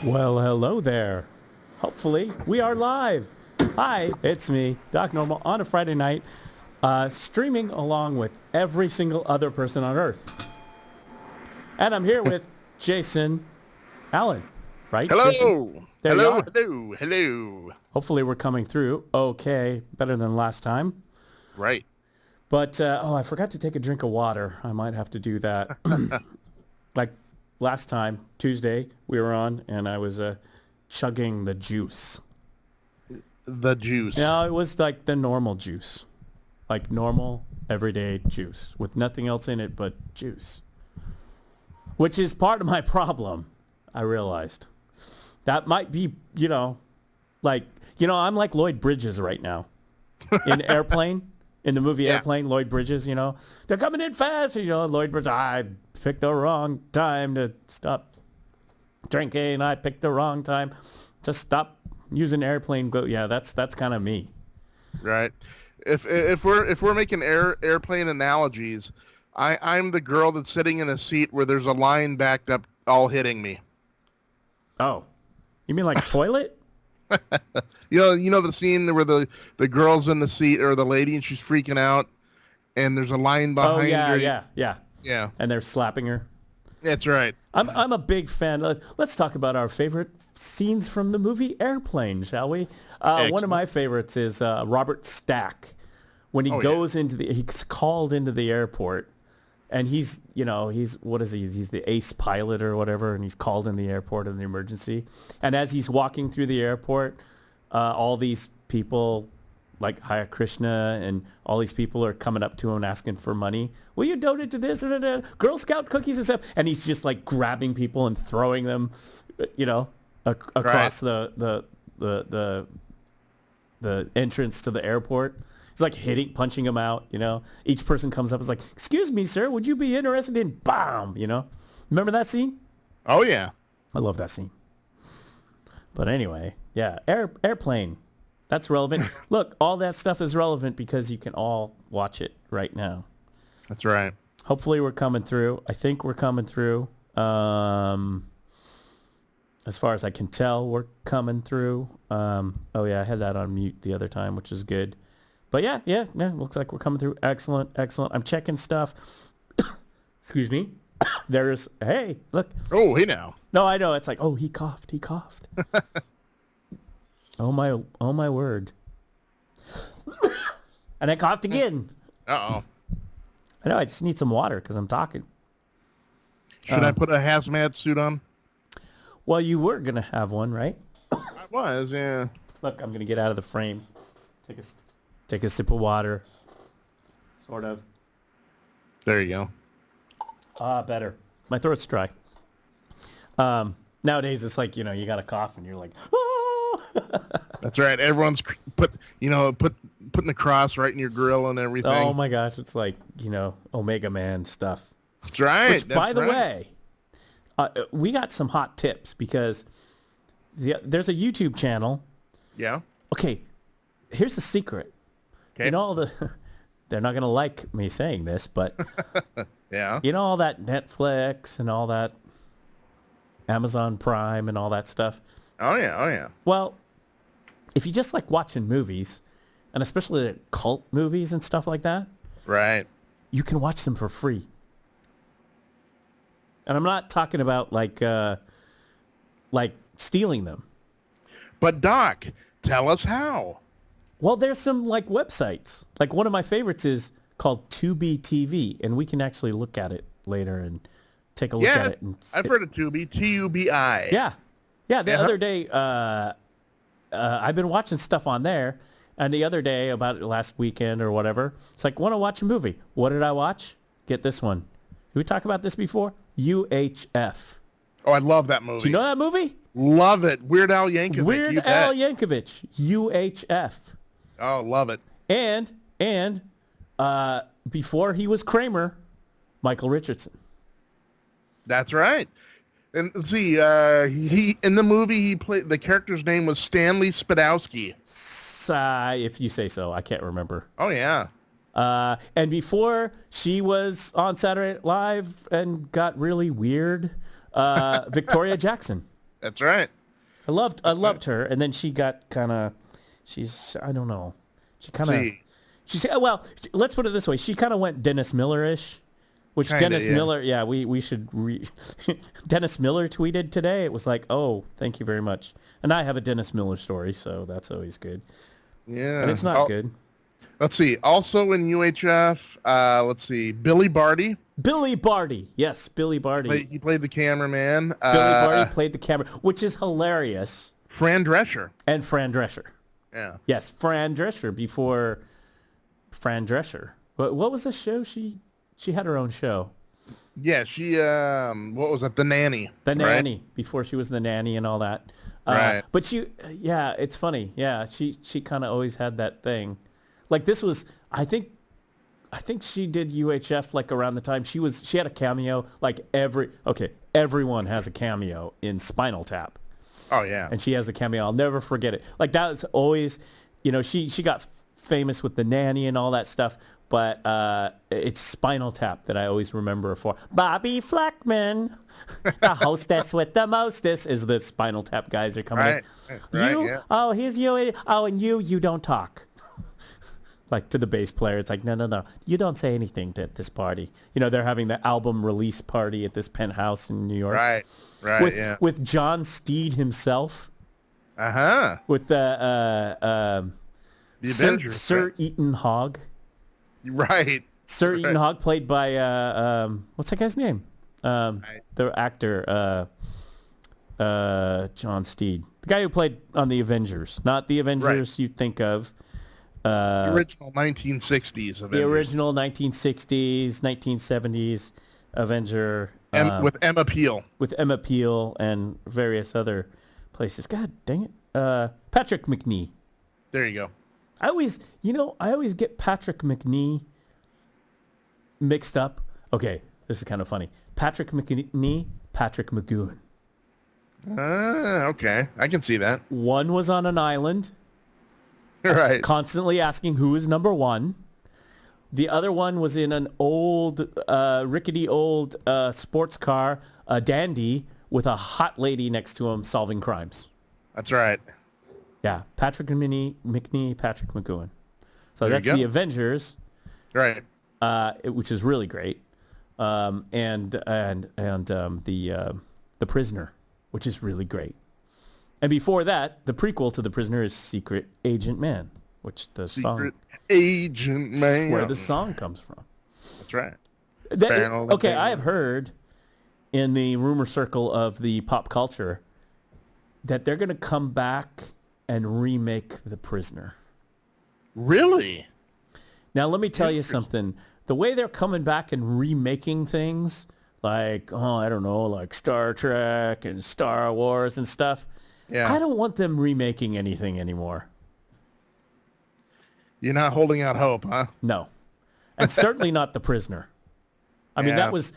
Well, hello there. Hopefully, we are live. Hi, it's me, Doc Normal, on a Friday night, streaming along with every single other person on Earth. And I'm here with Jason Allen, right? Hello. Jason? There you Hello. are. Hello. Hello. Hopefully, we're coming through okay, better than last time. Right. But, I forgot to take a drink of water. I might have to do that. Like last time, Tuesday, we were on, and I was chugging the juice. The juice. No, it was like the normal juice. Like normal, everyday juice with nothing else in it but juice. Which is part of my problem, I realized. That might be, I'm like Lloyd Bridges right now. In Airplane, in the movie Airplane, Lloyd Bridges, they're coming in fast. Lloyd Bridges, I picked the wrong time to stop drinking. I picked the wrong time to stop using airplane glue. Yeah, that's kind of me. Right. If we're making airplane analogies, I'm the girl that's sitting in a seat where there's a line backed up, all hitting me. Oh, you mean like toilet? You know the scene where the girl's in the seat, or the lady, and she's freaking out, and there's a line behind her. Yeah. And they're slapping her. That's right. I'm a big fan. Let's talk about our favorite scenes from the movie Airplane, shall we? One of my favorites is Robert Stack when he goes he's called into the airport, and he's what is he? He's the ace pilot or whatever, and he's called in the airport in the emergency. And as he's walking through the airport, all these people like Hare Krishna and all these people are coming up to him and asking for money. Will you donate to this? Girl Scout cookies and stuff. And he's just like grabbing people and throwing them, across the entrance to the airport. He's like punching them out, Each person comes up and is like, excuse me, sir, would you be interested in BAM, Remember that scene? Oh, yeah. I love that scene. But anyway, yeah, Airplane. That's relevant. Look, all that stuff is relevant because you can all watch it right now. That's right. Hopefully we're coming through. I think we're coming through. As far as I can tell, we're coming through. I had that on mute the other time, which is good. But yeah, looks like we're coming through. Excellent. I'm checking stuff. Excuse me. Hey, look. Oh, hey now. No, I know. It's like, oh, he coughed. Oh my word. And I coughed again. Uh-oh. I know, I just need some water because I'm talking. Should I put a hazmat suit on? Well, you were going to have one, right? I was, yeah. Look, I'm going to get out of the frame. Take a sip of water. Sort of. There you go. Better. My throat's dry. Nowadays, it's like, you got a cough and you're like, oh! That's right. Everyone's putting the cross right in your grill and everything. Oh my gosh, it's like, Omega Man stuff. That's right. Which, by the way, we got some hot tips because there's a YouTube channel. Yeah. Okay, here's the secret. Okay. They're not going to like me saying this, but yeah. All that Netflix and all that Amazon Prime and all that stuff. Oh yeah. Well, if you just like watching movies, and especially the cult movies and stuff like that, right, you can watch them for free. And I'm not talking about like stealing them. But Doc, tell us how. Well, there's some like websites. Like one of my favorites is called Tubi TV, and we can actually look at it later and take a look at it. I've heard of Tubi, Tubi. Yeah, the other day, I've been watching stuff on there, and the other day, about last weekend or whatever, it's like, want to watch a movie. What did I watch? Get this one. Did we talk about this before? UHF. Oh, I love that movie. Do you know that movie? Love it. Weird Al Yankovic. Yankovic. UHF. Oh, love it. And before he was Kramer, Michael Richardson. That's right. And see, he in the movie he played, the character's name was Stanley Spadowski. If you say so, I can't remember. Oh yeah. And before she was on Saturday Night Live and got really weird, Victoria Jackson. That's right. I loved her, and then she got I don't know. Let's put it this way. She kind of went Dennis Miller-ish, which Dennis Miller, we should Dennis Miller tweeted today. It was like, oh, thank you very much. And I have a Dennis Miller story, so that's always good. Yeah. And it's not good. Let's see. Also in UHF, Billy Barty. Billy Barty. Yes, Billy Barty. He played the cameraman. Billy Barty played the camera, which is hilarious. Fran Drescher. And Fran Drescher. Yeah. Yes, Fran Drescher before Fran Drescher. What was the show? She had her own show. Yeah, she, what was it? The Nanny. The Nanny, before she was the Nanny and all that. Right. But it's funny. Yeah, she kind of always had that thing. Like this was, I think she did UHF like around the time she had a cameo. Like everyone has a cameo in Spinal Tap. Oh yeah. And she has a cameo. I'll never forget it. Like that was always, she got famous with the Nanny and all that stuff. But it's Spinal Tap that I always remember her for. Bobby Fleckman, the hostess with the mostess, is the Spinal Tap guys are coming in. Right, oh, here's you. Oh, and you don't talk. Like to the bass player, it's like, no, you don't say anything at this party. They're having the album release party at this penthouse in New York. Right, with John Steed himself. Uh-huh. With the Avengers. Sir Eaton Hogg. Right. Sir Eaton Hogg, played by what's that guy's name? The actor John Steed, the guy who played on the Avengers, not the Avengers you think of. The original 1960s Avengers. The original 1960s, 1970s Avenger. With Emma Peel. With Emma Peel and various other places. God dang it. Patrick McNee. There you go. I always get Patrick McNee mixed up. Okay, this is kind of funny. Patrick McNee, Patrick McGowan. Okay. I can see that. One was on an island. Right. Constantly asking who is number one. The other one was in an old, rickety old sports car, a dandy, with a hot lady next to him solving crimes. That's right. Yeah, Patrick McNee, Patrick McGowan. So that's the Avengers, right? Which is really great, and the Prisoner, which is really great. And before that, the prequel to The Prisoner is Secret Agent Man, which Secret Agent Man, where the song comes from. That's right. Okay, I have heard in the rumor circle of the pop culture that they're going to come back and remake The Prisoner. Really? Now, let me tell you something. The way they're coming back and remaking things, like, I don't know, like Star Trek and Star Wars and stuff, I don't want them remaking anything anymore. You're not holding out hope, huh? No. And certainly not The Prisoner. I mean, that was...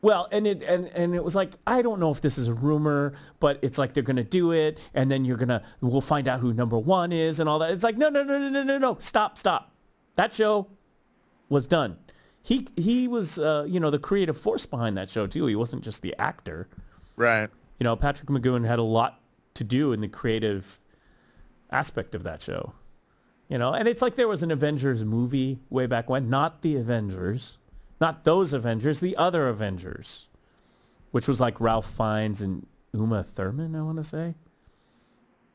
Well, and it was like, I don't know if this is a rumor, but it's like they're going to do it, and then we'll find out who number one is and all that. It's like, no. Stop. That show was done. He was, the creative force behind that show, too. He wasn't just the actor. Right. Patrick McGowan had a lot to do in the creative aspect of that show. And it's like there was an Avengers movie way back when, not the Avengers. Not those Avengers, the other Avengers, which was like Ralph Fiennes and Uma Thurman, I want to say,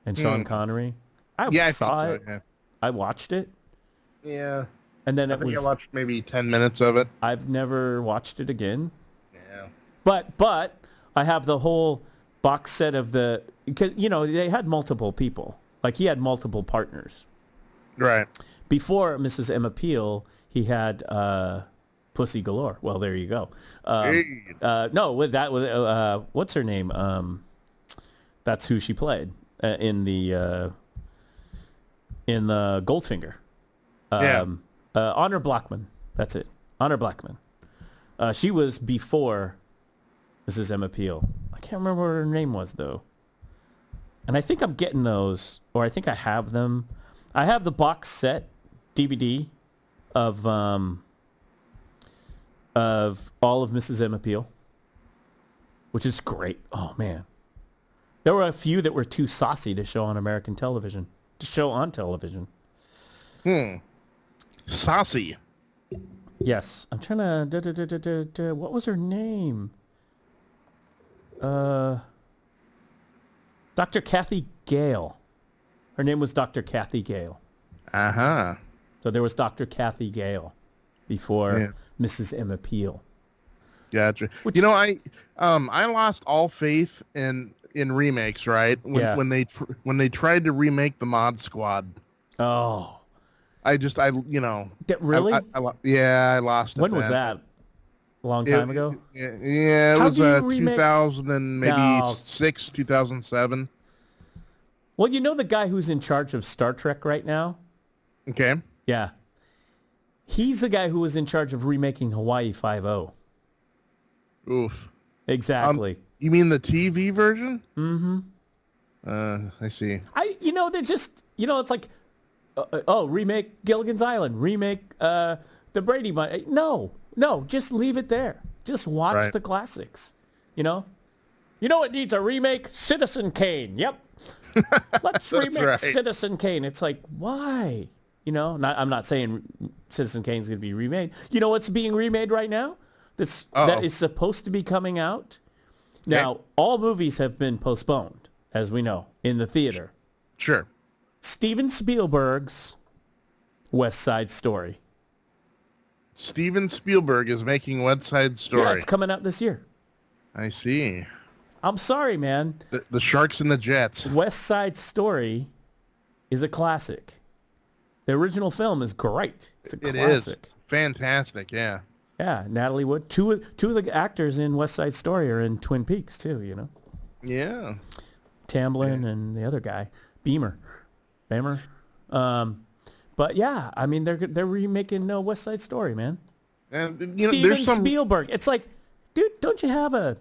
and Sean Connery. I saw it. Yeah. I watched it. Yeah. And then I watched maybe 10 minutes of it. I've never watched it again. Yeah. But I have the whole box set of because they had multiple people. Like he had multiple partners. Right. Before Mrs. Emma Peel, he had Pussy Galore. Well, there you go. No, with that, what's her name? That's who she played in the Goldfinger. Honor Blackman. That's it. Honor Blackman. She was before Mrs. Emma Peel. I can't remember what her name was though. And I think I'm getting those, or I think I have them. I have the box set DVD of all of Mrs. Emma Peel, which is great. Oh man, There were a few that were too saucy to show on American television. To show on television. Saucy. Yes. I'm trying to... What was her name? Dr. Kathy Gale. Her name was Dr. Kathy Gale. Uh-huh. So there was Dr. Kathy Gale before Mrs. Emma Peel. Gotcha. You know, I lost all faith in remakes, right? When they tried to remake the Mod Squad. Oh. Really? I lost it. When was that? A long time ago? Yeah, it was 2000 and maybe 6, 2007. Well, you know the guy who's in charge of Star Trek right now? Okay. Yeah. He's the guy who was in charge of remaking Hawaii Five-0. Oof. Exactly. You mean the TV version? Mm-hmm. I see. They're just, it's like, remake Gilligan's Island, remake the Brady Bunch. No, just leave it there. Just watch the classics. You know what needs a remake? Citizen Kane. Yep. Let's remake Citizen Kane. It's like, why? I'm not saying Citizen Kane's going to be remade. You know what's being remade right now? That is supposed to be coming out. Now, all movies have been postponed, as we know, in the theater. Sure. Steven Spielberg's West Side Story. Steven Spielberg is making West Side Story. Yeah, it's coming out this year. I see. I'm sorry, man. The Sharks and the Jets. West Side Story is a classic. The original film is great. It's a classic. It is. Fantastic, yeah. Yeah, Natalie Wood. Two of the actors in West Side Story are in Twin Peaks, too, Yeah. Tamblyn and the other guy, Beamer. But yeah, I mean, they're remaking West Side Story, man. And Steven Spielberg. It's like, dude, don't you have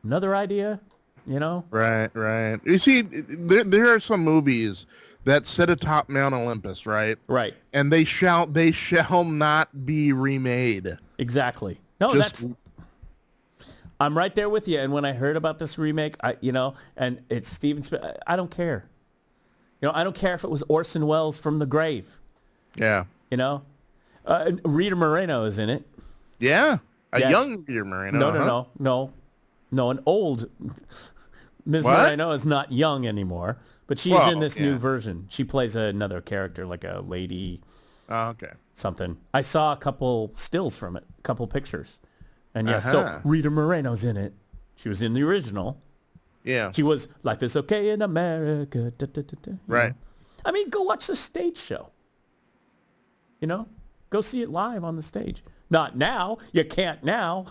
another idea? Right. You see, there are some movies that sit atop Mount Olympus, right? Right. And they shall not be remade. Exactly. No, I'm right there with you. And when I heard about this remake, and it's Steven Spielberg, I don't care. I don't care if it was Orson Welles from The Grave. Yeah. Rita Moreno is in it. Yeah. Young Rita Moreno. No, an old. Ms. Moreno is not young anymore, but she's in this new version. She plays another character, like a lady. Oh, okay. Something. I saw a couple stills from it, a couple pictures. And so Rita Moreno's in it. She was in the original. Yeah. She was Life is Okay in America. Da, da, da, da, right. I mean, go watch the stage show. Go see it live on the stage. Not now. You can't now.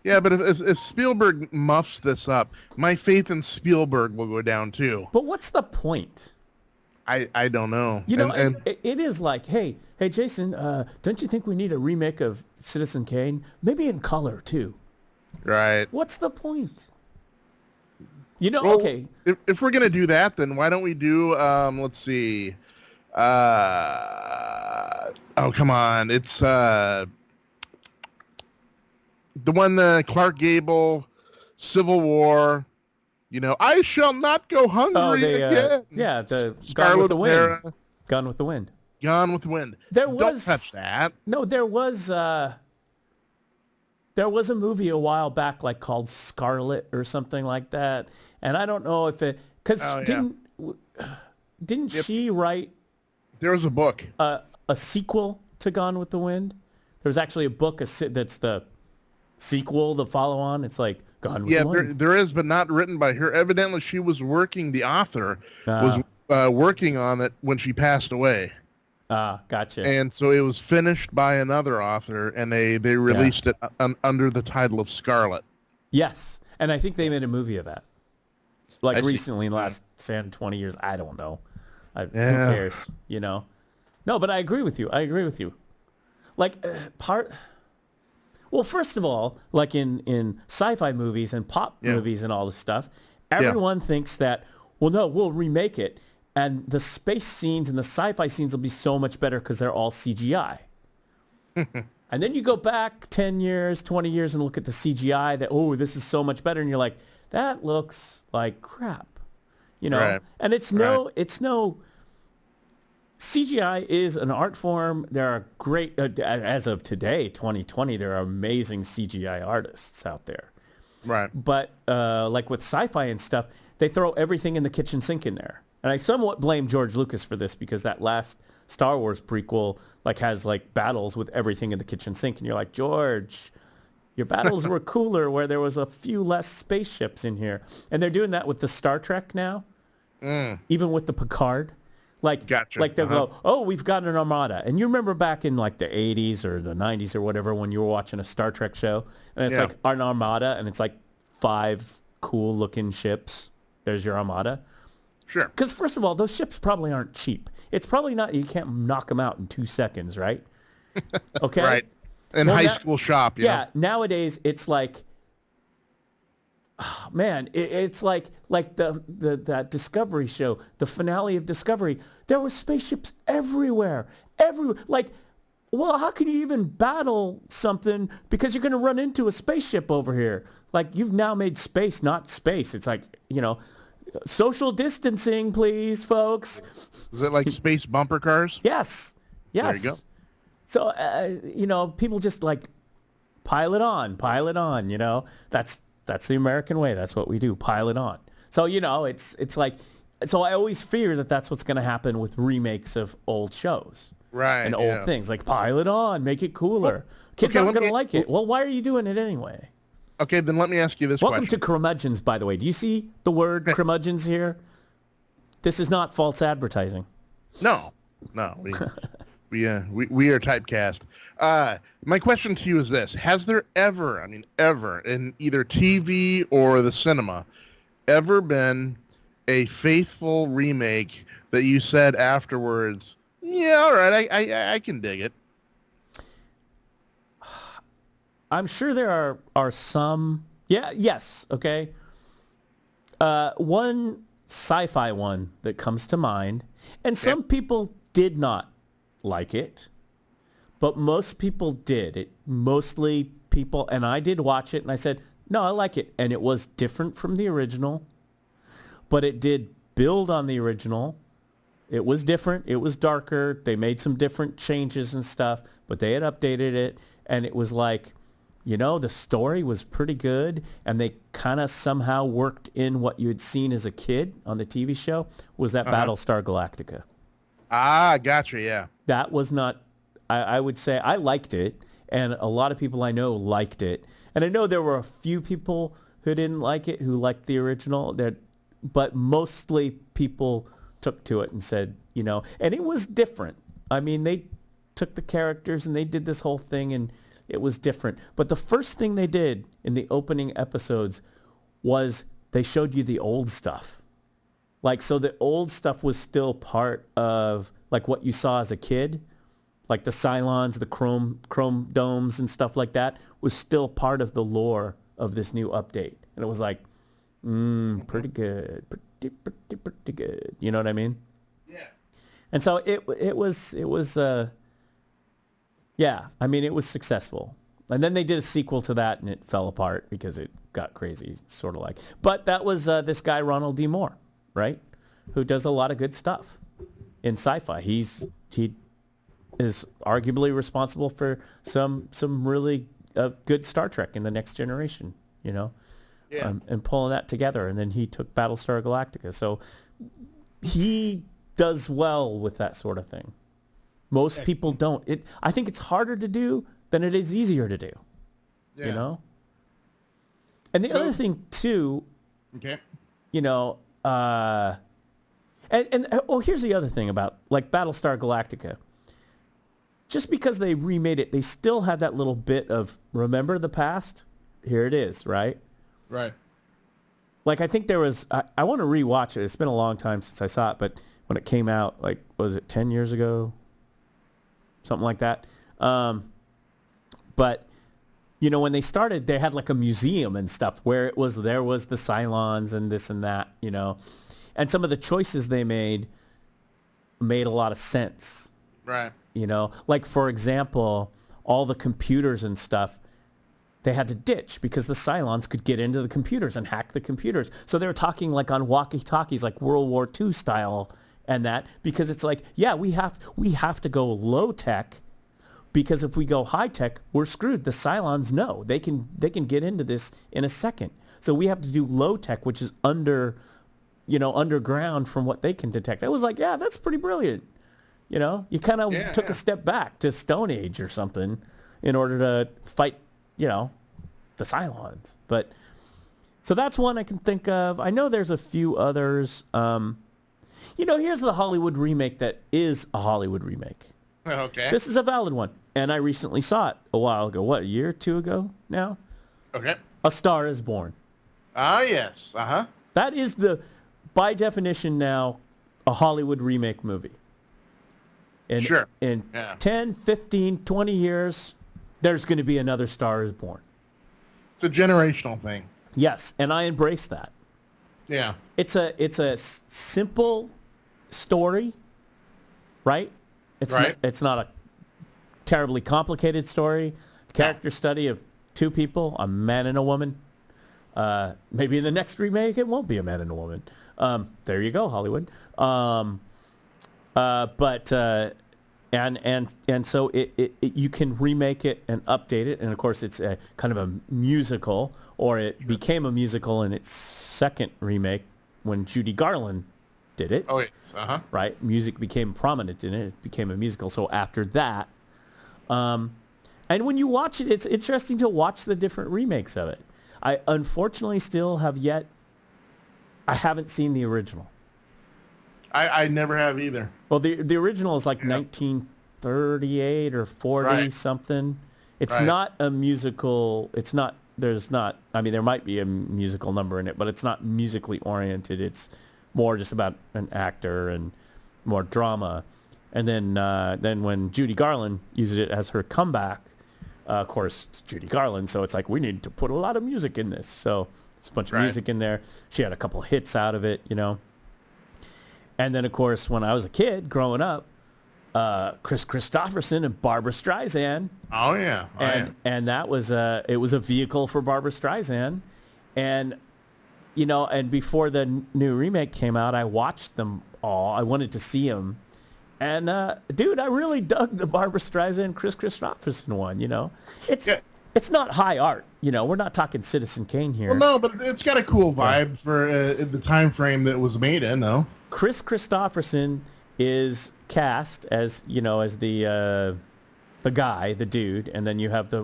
Yeah, but if Spielberg muffs this up, my faith in Spielberg will go down too. But what's the point? I don't know. It is like, hey, Jason, don't you think we need a remake of Citizen Kane? Maybe in color too. Right. What's the point? Okay. If we're gonna do that, then why don't we do? Let's see. Oh, come on! It's the one Clark Gable, Civil War. I shall not go hungry again. Yeah, the Scarlet with the Wind. Gone with the Wind. Gone with the Wind. Don't touch that. No, there was a movie a while back called Scarlet or something like that, and I don't know if it didn't she write? There was a book. A sequel to Gone with the Wind. There was actually a book that's the sequel, the follow-on. It's like Gone with the Wind. There is, but not written by her. Evidently, she was working. The author was working on it when she passed away. Gotcha. And so it was finished by another author, and they released it under the title of Scarlet. Yes, and I think they made a movie of that. Recently, in the last 10, 20 years. I don't know. Who cares? No, but I agree with you. Well, first of all, in sci-fi movies and pop movies and all this stuff, everyone thinks that, well, no, we'll remake it. And the space scenes and the sci-fi scenes will be so much better because they're all CGI. And then you go back 10 years, 20 years and look at the CGI that, oh, this is so much better. And you're like, that looks like crap, you know? Right. And it's no, CGI is an art form. There are great, as of today, 2020, there are amazing CGI artists out there. Right. But like with sci-fi and stuff, they throw everything in the kitchen sink in there. And I somewhat blame George Lucas for this because that last Star Wars prequel like has like battles with everything in the kitchen sink. And you're like, George, your battles were cooler where there was a few less spaceships in here. And they're doing that with the Star Trek now, even with the Picard. Like, gotcha. Like they'll go, oh, we've got an armada. And you remember back in like the 80s or the 90s or whatever when you were watching a Star Trek show and it's like an armada and it's like 5 cool looking ships. There's your armada. Sure. Because first of all, those ships probably aren't cheap. It's probably not, you can't knock them out in 2 seconds, right? Okay? Right. In high school shop, you know? Nowadays it's like, oh, man, it's like that Discovery show, the finale of Discovery. There were spaceships everywhere. Like, well, how can you even battle something because you're going to run into a spaceship over here? Like, you've now made space not space. It's like, you know, social distancing, please, folks. Is it like space bumper cars? Yes. There you go. So, you know, people just like pile it on, you know. That's the American way. That's what we do, pile it on. So, you know, it's like, so I always fear that that's what's going to happen with remakes of old shows. Right. And old things, like pile it on, make it cooler. Kids aren't going to like it. Well, why are you doing it anyway? Okay, then let me ask you this Welcome question. to Curmudgeons, by the way. Do you see the word curmudgeons here? This is not false advertising. No. We are typecast. My question to you is this. Has there ever in either TV or the cinema, ever been a faithful remake that you said afterwards, yeah, all right, I can dig it? I'm sure there are some. Yeah, yes, okay. One sci-fi one that comes to mind, and some people did not like it, but most people did. It mostly people, and I did watch it, and I said, no, I like it. And it was different from the original, but it did build on the original. It was different. It was darker. They made some different changes and stuff, but they had updated it, and it was like, you know, the story was pretty good, and they kind of somehow worked in what you had seen as a kid on the TV show, was that Battlestar Galactica. Ah, gotcha, yeah. That was not, I would say, I liked it, and a lot of people I know liked it. And I know there were a few people who didn't like it, who liked the original, but mostly people took to it and said, you know, and it was different. I mean, they took the characters and they did this whole thing, and it was different. But the first thing they did in the opening episodes was they showed you the old stuff. Like, so the old stuff was still part of, like, what you saw as a kid. Like the Cylons, the chrome domes and stuff like that was still part of the lore of this new update. And it was like, pretty good. Pretty good. You know what I mean? Yeah. And so it was yeah, I mean, it was successful. And then they did a sequel to that, and it fell apart because it got crazy, sort of like. But that was this guy, Ronald D. Moore, right? Who does a lot of good stuff in sci-fi. He is arguably responsible for some really good Star Trek in the Next Generation, you know? Yeah. And pulling that together. And then he took Battlestar Galactica. So he does well with that sort of thing. Most people don't. I think it's harder to do than it is easier to do. Yeah. You know? And the other thing, too, you know, here's the other thing about, like, Battlestar Galactica. Just because they remade it, they still had that little bit of, remember the past? Here it is, right? Right. Like, I think there was, I want to rewatch it. It's been a long time since I saw it, but when it came out, like, was it 10 years ago? Something like that. But, you know, when they started, they had like a museum and stuff where there was the Cylons and this and that, you know. And some of the choices they made a lot of sense. Right. You know, like, for example, all the computers and stuff, they had to ditch because the Cylons could get into the computers and hack the computers. So they were talking like on walkie-talkies, like World War II style and that, because it's like, yeah, we have to go low tech, because if we go high tech, we're screwed. The Cylons know they can get into this in a second. So we have to do low tech, which is underground from what they can detect. I was like, yeah, that's pretty brilliant. You kind of took a step back to Stone Age or something in order to fight, the Cylons. But so that's one I can think of. I know there's a few others. Here's the Hollywood remake that is a Hollywood remake. Okay. This is a valid one. And I recently saw it a while ago. What, a year or two ago now? Okay. A Star is Born. Ah, yes. Uh-huh. That is by definition now, a Hollywood remake movie. Sure. In 10, 15, 20 years, there's going to be another Star is Born. It's a generational thing. Yes, and I embrace that. Yeah. It's a simple story, right? It's not a terribly complicated story. Character study of two people, a man and a woman. Maybe in the next remake it won't be a man and a woman. There you go, Hollywood. And so it you can remake it and update it, and of course it's a kind of a musical, or it became a musical in its second remake when Judy Garland did it. Oh yes, uh-huh. Right, music became prominent in it. It became a musical. So after that, and when you watch it, it's interesting to watch the different remakes of it. I unfortunately still I haven't seen the original. I never have either. Well, the original is like 1938 or 40 something. It's not a musical. There might be a musical number in it, but it's not musically oriented. It's more just about an actor and more drama. And then when Judy Garland uses it as her comeback, of course, it's Judy Garland, so it's like, we need to put a lot of music in this. So there's a bunch of music in there. She had a couple hits out of it, And then, of course, when I was a kid growing up, Kristofferson and Barbra Streisand. Oh, yeah. And that was it was a vehicle for Barbra Streisand. And, and before the new remake came out, I watched them all. I wanted to see them. And, dude, I really dug the Barbra Streisand, Kristofferson one, It's not high art, We're not talking Citizen Kane here. Well, no, but it's got a cool vibe for the time frame that it was made in, though. Kristofferson is cast as, as the guy, the dude, and then you have the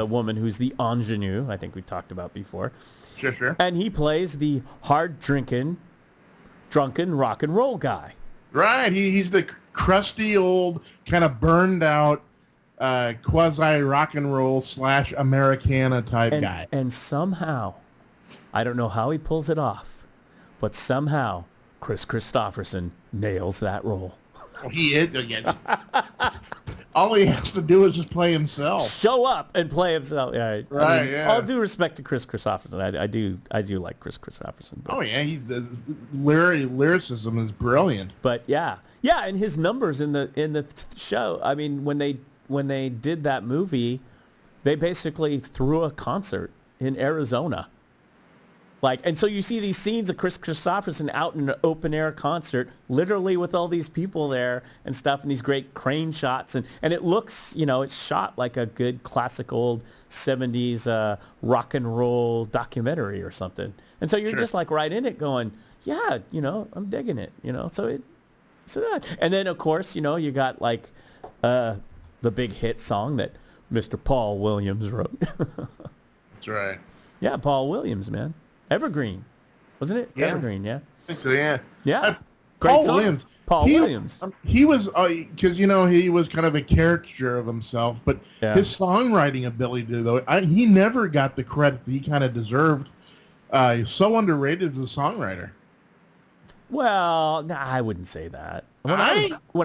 woman who's the ingenue, I think we talked about before. Sure. And he plays the hard-drinking, drunken rock and roll guy. Right, he's the crusty old, kind of burned out, quasi rock and roll / Americana type guy. And somehow, I don't know how he pulls it off, but somehow Kristofferson nails that role. Oh, he is. All he has to do is just play himself. Show up and play himself. Yeah, right. Yeah. All due respect to Kristofferson, I do like Kristofferson. Oh yeah, lyricism is brilliant. But yeah, and his numbers in the show. I mean, when they did that movie, they basically threw a concert in Arizona. And so you see these scenes of Kristofferson out in an open air concert, literally with all these people there and stuff, and these great crane shots, and it looks, it's shot like a good classic old 70s rock and roll documentary or something. And so you're just like right in it going, yeah, I'm digging it, and then of course, you got like the big hit song that Mr. Paul Williams wrote. That's right. Yeah, Paul Williams, man. Evergreen, wasn't it? Yeah. Evergreen, yeah. I think so, yeah. Yeah. Paul Williams. Williams. He was, because, he was kind of a caricature of himself, but his songwriting ability, though, he never got the credit that he kind of deserved. He's so underrated as a songwriter. Well, I wouldn't say that. When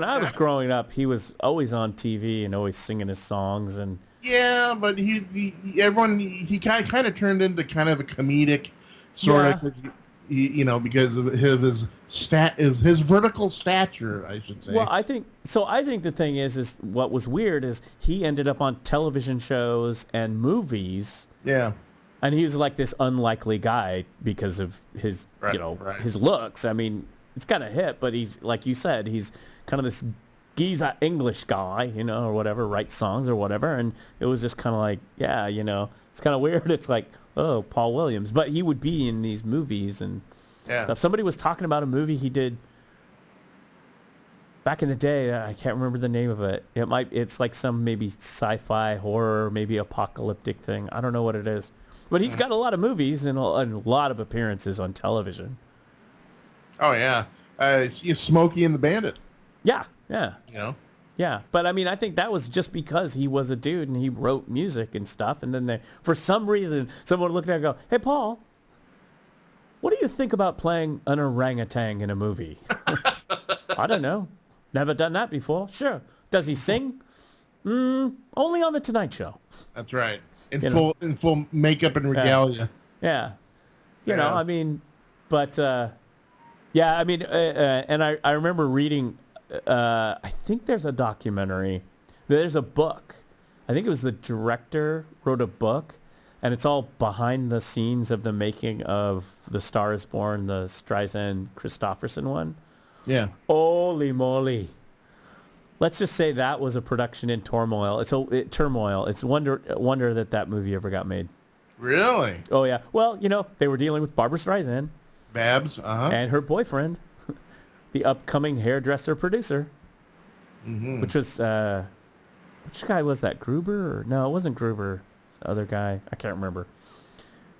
I was growing up, he was always on TV and always singing his songs. And yeah, but he kind of turned into kind of a comedic sort of. because of his vertical stature, I should say. Well, I think the thing is what was weird is he ended up on television shows and movies. Yeah. And he was like this unlikely guy because of his, his looks. I mean, it's kind of hip, but he's, like you said, he's kind of this geezer English guy, or whatever, writes songs or whatever. And it was just kind of like, it's kind of weird. It's like, oh, Paul Williams. But he would be in these movies and stuff. Somebody was talking about a movie he did back in the day. I can't remember the name of it. It's like some maybe sci-fi horror, maybe apocalyptic thing. I don't know what it is. But he's got a lot of movies and a lot of appearances on television. Oh, yeah. Smokey and the Bandit. Yeah. Yeah. But, I mean, I think that was just because he was a dude and he wrote music and stuff. And then for some reason, someone looked at him and go, hey, Paul, what do you think about playing an orangutan in a movie? I don't know. Never done that before. Sure. Does he sing? Only on The Tonight Show. That's right. In full makeup and regalia. Yeah. I mean, but, and I remember reading, I think there's a documentary. There's a book. I think it was the director wrote a book, and it's all behind the scenes of the making of The Star is Born, the Streisand Kristofferson one. Yeah. Holy moly. Let's just say that was a production in turmoil. Turmoil. It's wonder that movie ever got made. Really? Oh, yeah. Well, they were dealing with Barbra Streisand. Babs, and her boyfriend, the upcoming hairdresser producer, which was, which guy was that? Gruber? No, it wasn't Gruber. It's the other guy. I can't remember.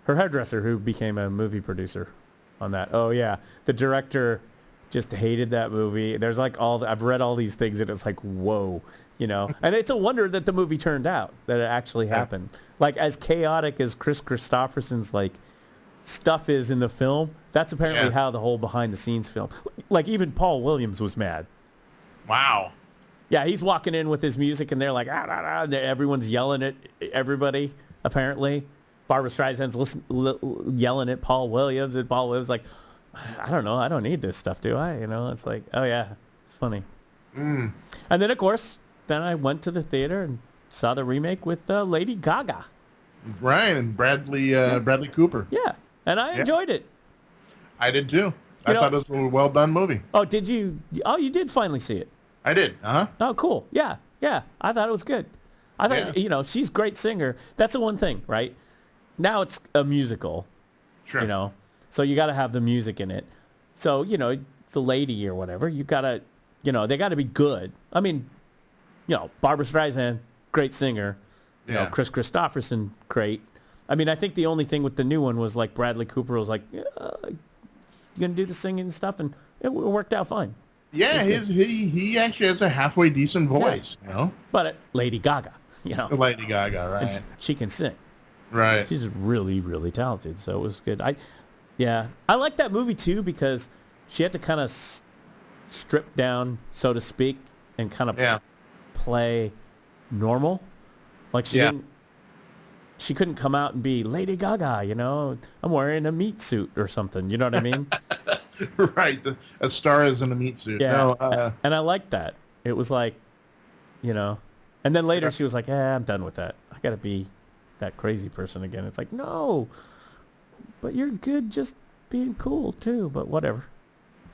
Her hairdresser who became a movie producer on that. Oh, yeah. The director just hated that movie. There's like I've read all these things and it's like, whoa, and it's a wonder that the movie turned out, that it actually happened. Like as chaotic as Kristofferson's like stuff is in the film, that's apparently how the whole behind the scenes film. Like even Paul Williams was mad. Wow. Yeah, he's walking in with his music and they're like, everyone's yelling at everybody, apparently. Barbra Streisand's yelling at Paul Williams, and Paul Williams like, I don't know. I don't need this stuff, do I? It's like, oh, yeah, it's funny. And then, of course, I went to the theater and saw the remake with Lady Gaga. Right, and Bradley Cooper. Yeah, and I enjoyed it. I did, too. I thought it was a well-done movie. Oh, did you? Oh, you did finally see it. I did. Uh-huh. Oh, cool. Yeah. I thought it was good. I thought, she's a great singer. That's the one thing, right? Now it's a musical. Sure. So you got to have the music in it. So, the lady or whatever, you got to, they got to be good. I mean, Barbra Streisand, great singer. Kris Kristofferson, great. I mean, I think the only thing with the new one was like Bradley Cooper was like, you going to do the singing and stuff? And it worked out fine. Yeah, he actually has a halfway decent voice, But Lady Gaga, Lady Gaga, right. And she can sing. Right. She's really, really talented, so it was good. I like that movie, too, because she had to kind of strip down, so to speak, and kind of play normal. Like, she couldn't come out and be Lady Gaga, I'm wearing a meat suit or something, you know what I mean? Right, a star is in a meat suit. Yeah, no, and I liked that. It was like, and then later she was like, I'm done with that. I got to be that crazy person again. It's like, no. But you're good just being cool, too, but whatever.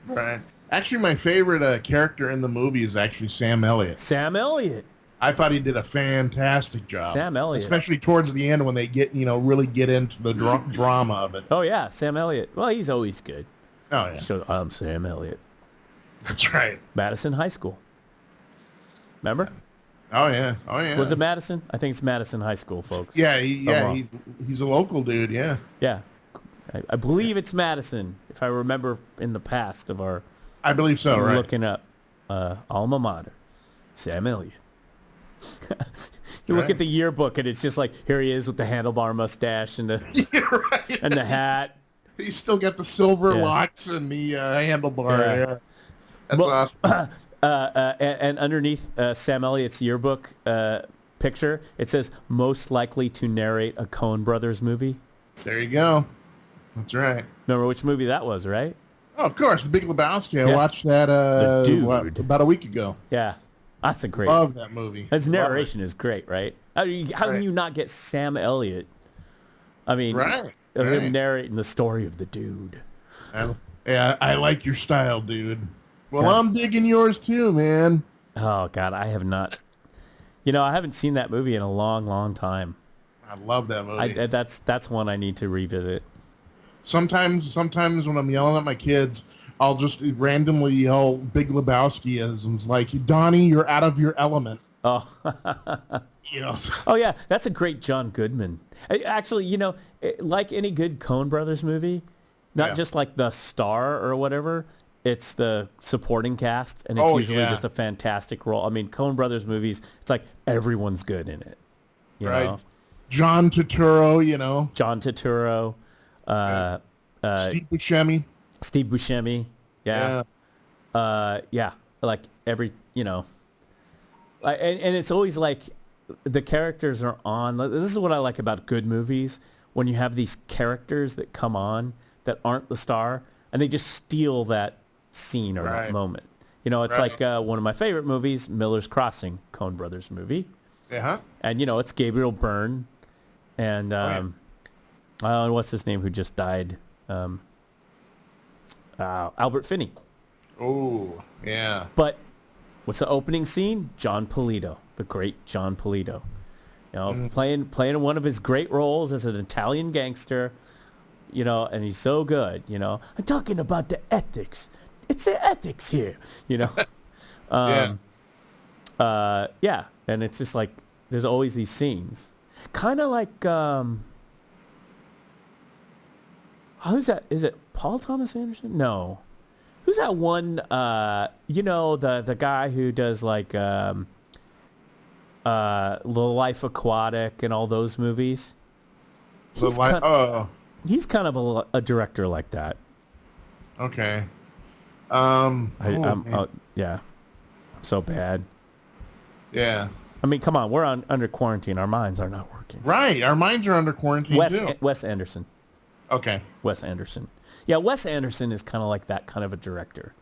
Right. Actually, my favorite character in the movie is actually Sam Elliott. Sam Elliott. I thought he did a fantastic job. Sam Elliott. Especially towards the end when they get, really get into the drama of it. Oh, yeah, Sam Elliott. Well, he's always good. Oh, yeah. So, I'm Sam Elliott. That's right. Madison High School. Remember? Oh, yeah. Was it Madison? I think it's Madison High School, folks. Yeah, he's a local dude, yeah. Yeah. I believe it's Madison, if I remember in the past of our... I believe so, right. Looking up alma mater, Sam Elliott. You look at the yearbook, and it's just like, here he is with the handlebar mustache and the and the hat. He's still got the silver locks and the handlebar. Yeah. That's awesome. And underneath Sam Elliott's yearbook picture, it says, most likely to narrate a Coen Brothers movie. There you go. That's right. Remember which movie that was, right? Oh, of course, The Big Lebowski. I watched that about a week ago. Yeah, that's a great. Love that movie. His narration is great, right? How can you not get Sam Elliott? I mean, him narrating the story of the dude. I like your style, dude. Well, I'm digging yours too, man. Oh God, I have not. I haven't seen that movie in a long, long time. I love that movie. That's one I need to revisit. Sometimes when I'm yelling at my kids, I'll just randomly yell Big Lebowski-isms like, Donnie, you're out of your element. Oh. Oh, yeah. That's a great John Goodman. Actually, like any good Coen Brothers movie, not just like the star or whatever, it's the supporting cast, and it's usually just a fantastic role. I mean, Coen Brothers movies, it's like everyone's good in it. You know? John Turturro, John Turturro. Steve Buscemi. Steve Buscemi. Yeah. Like every, and it's always like the characters are on. This is what I like about good movies, when you have these characters that come on that aren't the star, and they just steal that scene or that moment. It's like one of my favorite movies, Miller's Crossing, Coen Brothers movie. Yeah. And, it's Gabriel Byrne and what's his name who just died? Albert Finney. Oh, yeah. But what's the opening scene? John Polito, the great John Polito. Playing one of his great roles as an Italian gangster, and he's so good, I'm talking about the ethics. It's the ethics here, And it's just like, there's always these scenes. Kind of like, who's that? Is it Paul Thomas Anderson? No. Who's that one, the guy who does like The Life Aquatic and all those movies? He's kind of a director like that. Okay. I'm so bad. Yeah. I mean, come on, we're under quarantine. Our minds are not working. Right, our minds are under quarantine too. Wes Anderson. Okay. Wes Anderson. Yeah, Wes Anderson is kind of like that kind of a director.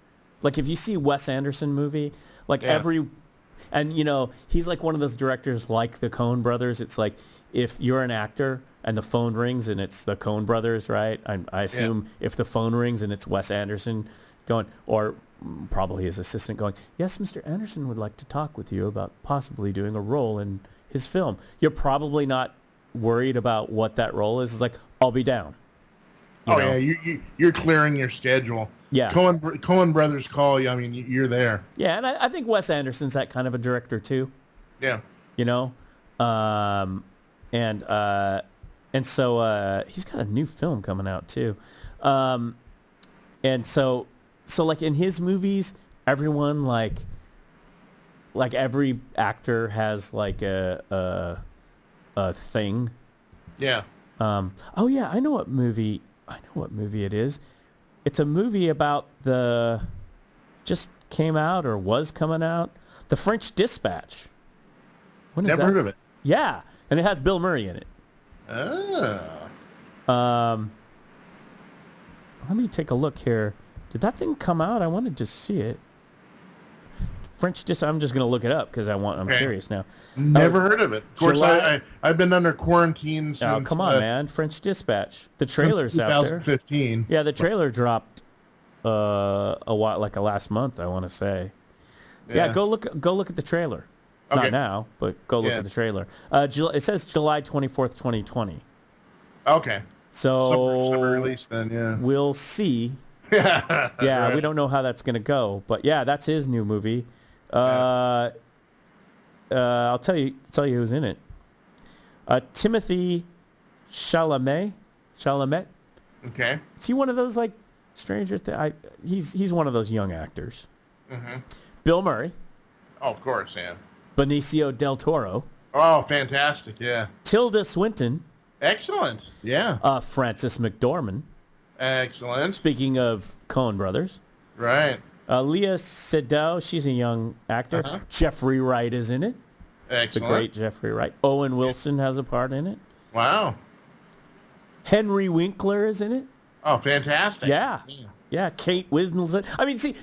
Like if you see Wes Anderson movie, like he's like one of those directors like the Coen brothers. It's like if you're an actor and the phone rings and it's the Coen brothers, right? I assume if the phone rings and it's Wes Anderson going, or probably his assistant going, yes, Mr. Anderson would like to talk with you about possibly doing a role in his film. You're probably not worried about what that role is. It's like, I'll be down. Yeah, you're clearing your schedule. Yeah. Coen brothers call you. I mean, you're there. Yeah, and I think Wes Anderson's that kind of a director too. Yeah. And so he's got a new film coming out too. And so like in his movies, everyone like every actor has like a thing. Yeah. I know what movie it is. It's a movie about just came out or was coming out. The French Dispatch. When is Never heard of it. Yeah, and it has Bill Murray in it. Oh. Let me take a look here. Did that thing come out? I wanted to see it. I'm just going to look it up because I'm curious now. Never heard of it. Of course, I've been under quarantine since... Oh, come on, man. French Dispatch. The trailer's out there. 2015. Yeah, the trailer dropped last month, I want to say. Yeah, go look at the trailer. Okay. Not now, but go look at the trailer. It says July 24th, 2020. Okay. So summer release then, yeah. We'll see. Yeah, right. We don't know how that's going to go, but yeah, that's his new movie. I'll tell you who's in it. Timothy Chalamet. Okay. Is he one of those like Stranger Things? He's one of those young actors. Mm-hmm. Bill Murray. Oh, of course, yeah. Benicio del Toro. Oh, fantastic, yeah. Tilda Swinton. Excellent, yeah. Frances McDormand. Excellent. Speaking of Coen brothers. Right. Leah Seydoux, she's a young actor. Uh-huh. Jeffrey Wright is in it. Excellent. The great Jeffrey Wright. Owen Wilson has a part in it. Wow. Henry Winkler is in it. Oh, fantastic. Yeah. Yeah, Kate Winslet. I mean, see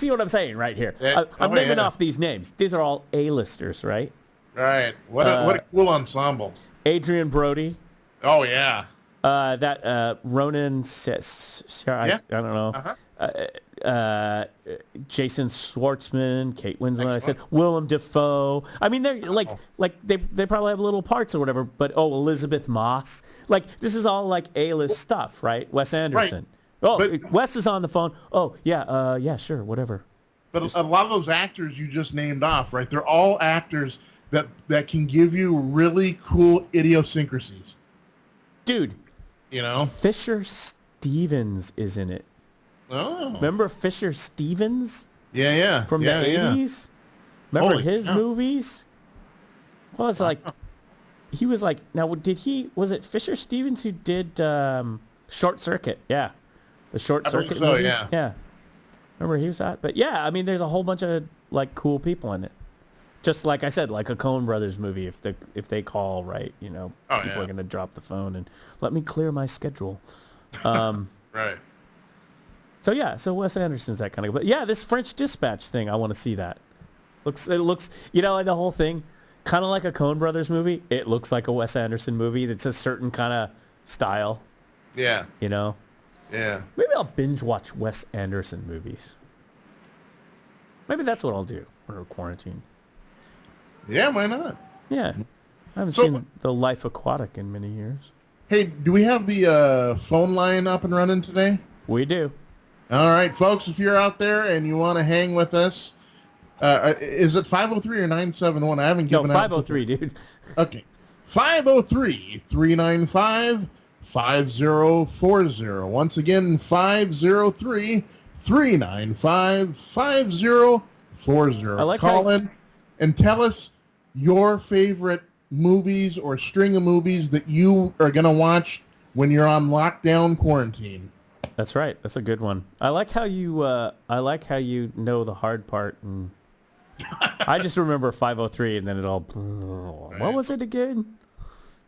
what I'm saying right here. Yeah. I'm naming off these names. These are all A-listers, right? Right. What a cool ensemble. Adrian Brody. Oh, yeah. Ronan says, I don't know. Jason Schwartzman, Kate Winslet. I said Willem Dafoe. I mean, they're like they probably have little parts or whatever. But Elizabeth Moss. Like this is all like A-list stuff, right? Wes Anderson. Right. Oh, but Wes is on the phone. Oh yeah, yeah, sure, whatever. But a lot of those actors you just named off, right? They're all actors that can give you really cool idiosyncrasies. Dude, you know, Fisher Stevens is in it. Oh. Remember Fisher Stevens? Yeah. From the 80s? Remember his movies? Well, it's like, he was like, now was it Fisher Stevens who did Short Circuit? Yeah. The Short Circuit movie? Yeah. Yeah. Remember he was that? But yeah, I mean, there's a whole bunch of like cool people in it. Just like I said, like a Coen Brothers movie, if they call, right, you know, people are going to drop the phone and let me clear my schedule. Right. So yeah, so Wes Anderson's that kind of, but yeah, this French Dispatch thing, I want to see that. It looks, you know, the whole thing, kind of like a Coen Brothers movie. It looks like a Wes Anderson movie. That's a certain kind of style. Yeah. You know. Yeah. Maybe I'll binge watch Wes Anderson movies. Maybe that's what I'll do under quarantine. Yeah, why not? Yeah. I haven't seen The Life Aquatic in many years. Hey, do we have the phone line up and running today? We do. All right, folks, if you're out there and you want to hang with us, is it 503 or 971? I haven't given out. No, 503, dude. Okay. 503-395-5040. Once again, 503-395-5040. Call in and tell us your favorite movies or string of movies that you are going to watch when you're on lockdown quarantine. That's right. That's a good one. I like how you know the hard part, and I just remember 503, and then it all. What was it again?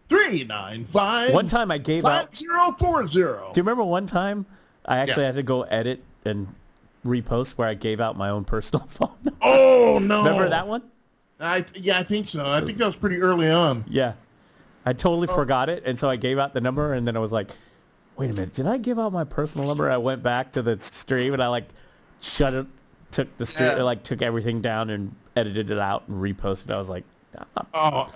395. One time I gave 5040. Do you remember one time I actually had to go edit and repost where I gave out my own personal phone number? Oh no! Remember that one? I think so. I think that was pretty early on. Yeah, I totally forgot it, and so I gave out the number, and then I was like, wait a minute, did I give out my personal number? I went back to the stream and I like shut it, took the stream, took everything down and edited it out and reposted. I was like, oh,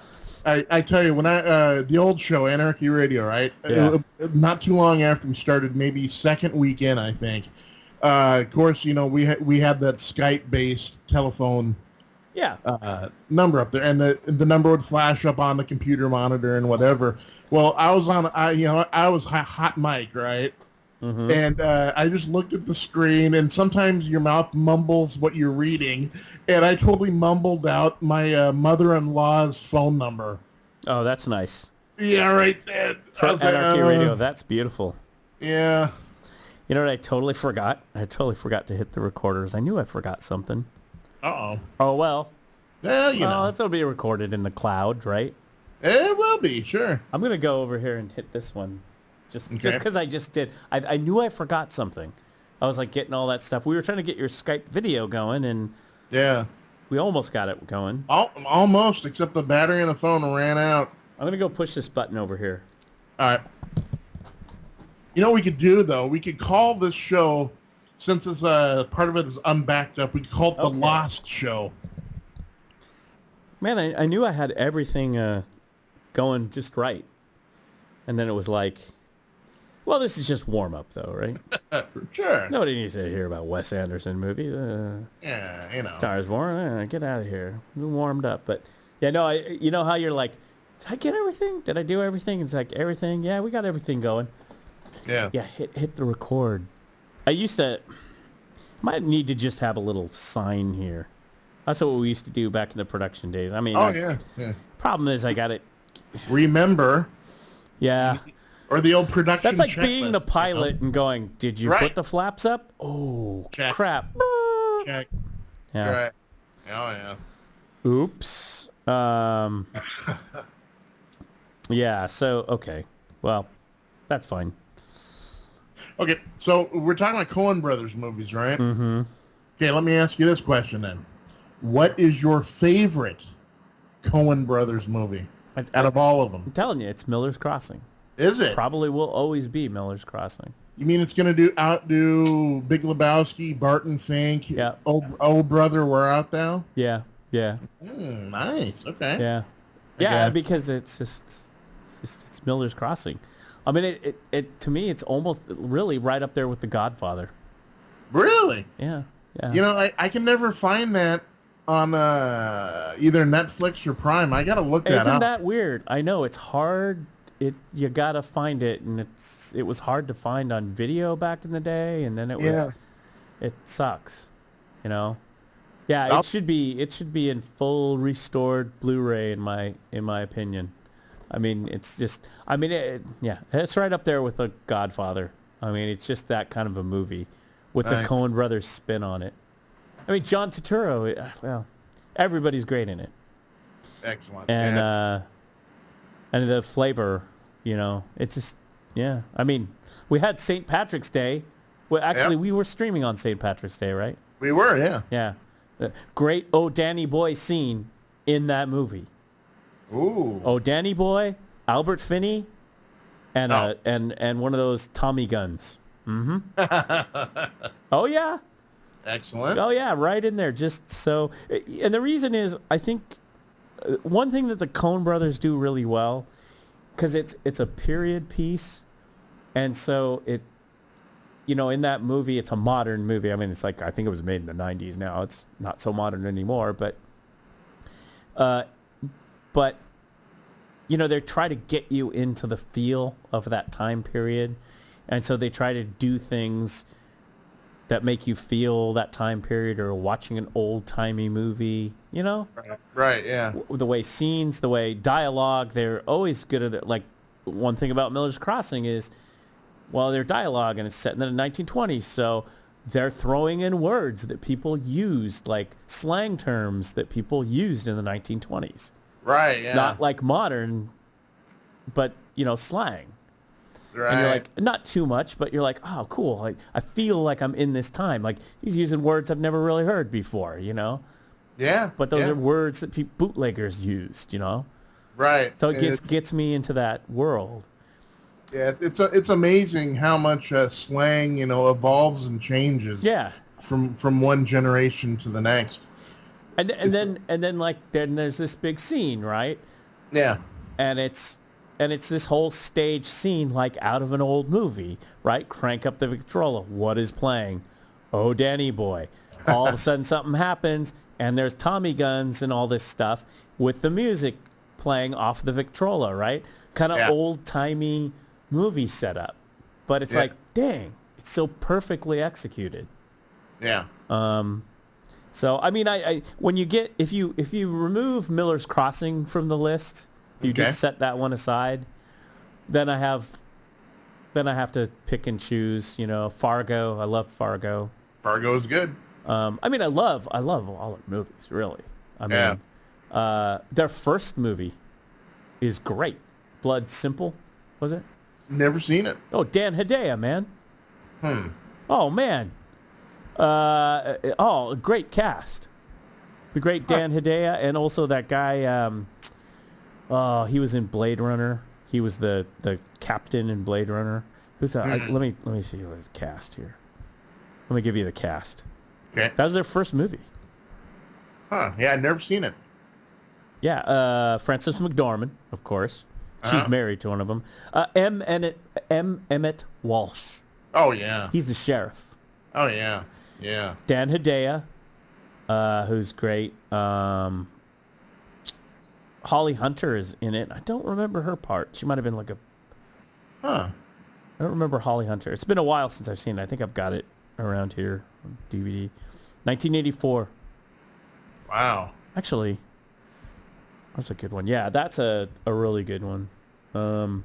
I tell you, when the old show, Anarchy Radio, right? Yeah. Not too long after we started, maybe second weekend, I think. Of course, you know, we had that Skype-based telephone number up there, and the number would flash up on the computer monitor and whatever. Well, I was hot mic, right? Mm-hmm. And I just looked at the screen, and sometimes your mouth mumbles what you're reading, and I totally mumbled out my mother-in-law's phone number. Oh, that's nice. Yeah, right there. From Anarchy Radio, that's beautiful. Yeah. You know what I totally forgot? I totally forgot to hit the recorders. I knew I forgot something. Uh-oh. Oh, well. Well, you know. It'll be recorded in the cloud, right? It will be, sure. I'm going to go over here and hit this one. Just because I just did. I knew I forgot something. I was like getting all that stuff. We were trying to get your Skype video going, and we almost got it going. Almost, except the battery in the phone ran out. I'm going to go push this button over here. All right. You know what we could do, though? We could call this show, since it's part of it is unbacked up, we could call it The Lost Show. Man, I knew I had everything going just right. And then it was like, well, this is just warm-up, though, right? Sure. Nobody needs to hear about Wes Anderson movies. Yeah, you know. Stars Born, get out of here. We're warmed up. But, yeah, no, you know how you're like, did I get everything? Did I do everything? It's like, everything? Yeah, we got everything going. Yeah. Yeah, hit the record. Might need to just have a little sign here. That's what we used to do back in the production days. I mean, yeah. Problem is I got it. Remember. Yeah. Or the old production That's like checklist, being the pilot and going, did you put the flaps up? Oh, crap. Check. Yeah. Right. Oh, yeah. Oops. Yeah, so, okay. Well, that's fine. Okay, so we're talking about Coen Brothers movies, right? Mm-hmm. Okay, let me ask you this question then. What is your favorite Coen Brothers movie out of all of them? I'm telling you, it's Miller's Crossing. Is it? Probably will always be Miller's Crossing. You mean it's going to outdo Big Lebowski, Barton Fink, yeah. Oh Brother, Where Art Thou? Yeah, yeah. Nice, okay. Yeah. Yeah, because it's Miller's Crossing. I mean, it to me, it's almost really right up there with The Godfather. Really? Yeah, yeah. You know, I can never find that on either Netflix or Prime. I got to look that up. Isn't that weird? I know, it's hard. You got to find it, and it was hard to find on video back in the day, and then it sucks, you know? Yeah, it should be in full restored Blu-ray in my opinion. I mean, it's right up there with The Godfather. I mean, it's just that kind of a movie with the Coen brothers spin on it. I mean, John Turturro, well, everybody's great in it. Excellent. And and the flavor, you know, it's just, yeah. I mean, we had St. Patrick's Day. Well, actually, we were streaming on St. Patrick's Day, right? We were, yeah. Yeah. Great Oh Danny Boy scene in that movie. Ooh. Oh Danny Boy, Albert Finney, and one of those Tommy guns. Mm-hmm. Oh yeah. Excellent. Oh yeah, right in there. Just so, and the reason is, I think one thing that the Coen brothers do really well, because it's a period piece, and so it, you know, in that movie, it's a modern movie. I mean, it's like, I think it was made in the 90s now. It's not so modern anymore, but you know, they try to get you into the feel of that time period, and so they try to do things that make you feel that time period, or watching an old-timey movie, you know? Right, yeah. The way scenes, the way dialogue, they're always good at it. Like, one thing about Miller's Crossing is, well, their dialogue, and it's set in the 1920s, so they're throwing in words that people used, like slang terms that people used in the 1920s. Right, yeah. Not like modern, but, you know, slang. Right. And you're like, not too much, but you're like, oh, cool. Like, I feel like I'm in this time. Like, he's using words I've never really heard before, you know? Yeah. But those are words that bootleggers used, you know? Right. So it gets me into that world. Yeah, it's amazing how much slang, you know, evolves and changes. Yeah. From one generation to the next. And then like there's this big scene, right? Yeah. And it's this whole stage scene like out of an old movie, right? Crank up the Victrola. What is playing? Oh, Danny Boy. All of a sudden something happens, and there's Tommy guns and all this stuff with the music playing off the Victrola, right? Kind of old-timey movie setup. But it's like, dang, it's so perfectly executed. Yeah. So I mean, I when you get, if you remove Miller's Crossing from the list, if you just set that one aside, then I have to pick and choose. You know, Fargo. I love Fargo. Fargo is good. I mean, I love all the movies, really. I mean, their first movie is great. Blood Simple, was it? Never seen it. Oh, Dan Hedaya, man. Oh man. Great cast. The great Dan Hedaya, and also that guy. He was in Blade Runner. He was the captain in Blade Runner. Who's that? Let me see his cast here. Let me give you the cast. Okay. That was their first movie. Huh? Yeah, I've never seen it. Yeah. Frances McDormand, of course. She's married to one of them. M. Emmett Walsh. Oh yeah. He's the sheriff. Oh yeah. Yeah. Dan Hedaya, who's great. Holly Hunter is in it. I don't remember her part. She might have been like a... I don't remember Holly Hunter. It's been a while since I've seen it. I think I've got it around here on DVD. 1984. Wow. Actually, that's a good one. Yeah, that's a really good one. And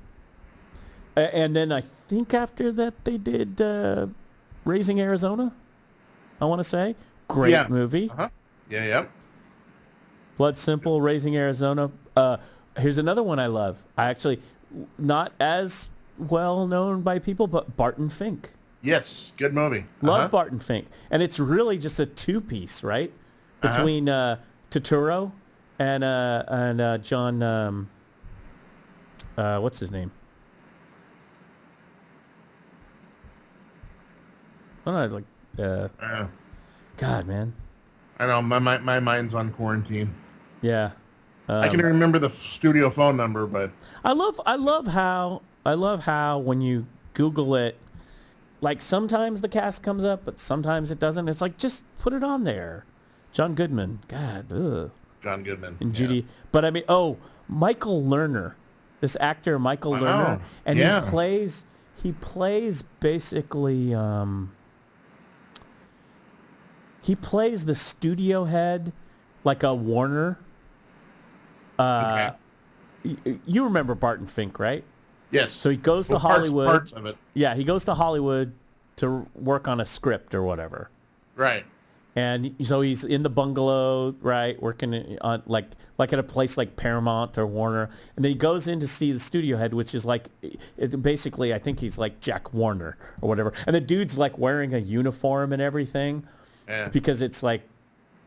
then I think after that they did Raising Arizona, I want to say. Great movie. Uh-huh. Yeah. Blood Simple, Raising Arizona. Here's another one I love. I actually, not as well known by people, but Barton Fink. Yes, good movie. Love Barton Fink. And it's really just a two-piece, right? Between Turturro and John, what's his name? Oh, God, man. I know, my mind's on quarantine. Yeah. I can remember the studio phone number, but I love how when you Google it, like sometimes the cast comes up, but sometimes it doesn't. It's like, just put it on there. John Goodman. God. Ugh. John Goodman. And Judy. But I mean, Michael Lerner. This actor, Michael Lerner. And he plays basically, he plays the studio head, like a Warner. You remember Barton Fink, right? Yes. So he goes to Hollywood. Parts of it. Yeah, he goes to Hollywood to work on a script or whatever. Right. And so he's in the bungalow, right, working on like at a place like Paramount or Warner. And then he goes in to see the studio head, which is like, basically, I think he's like Jack Warner or whatever. And the dude's like wearing a uniform and everything because it's like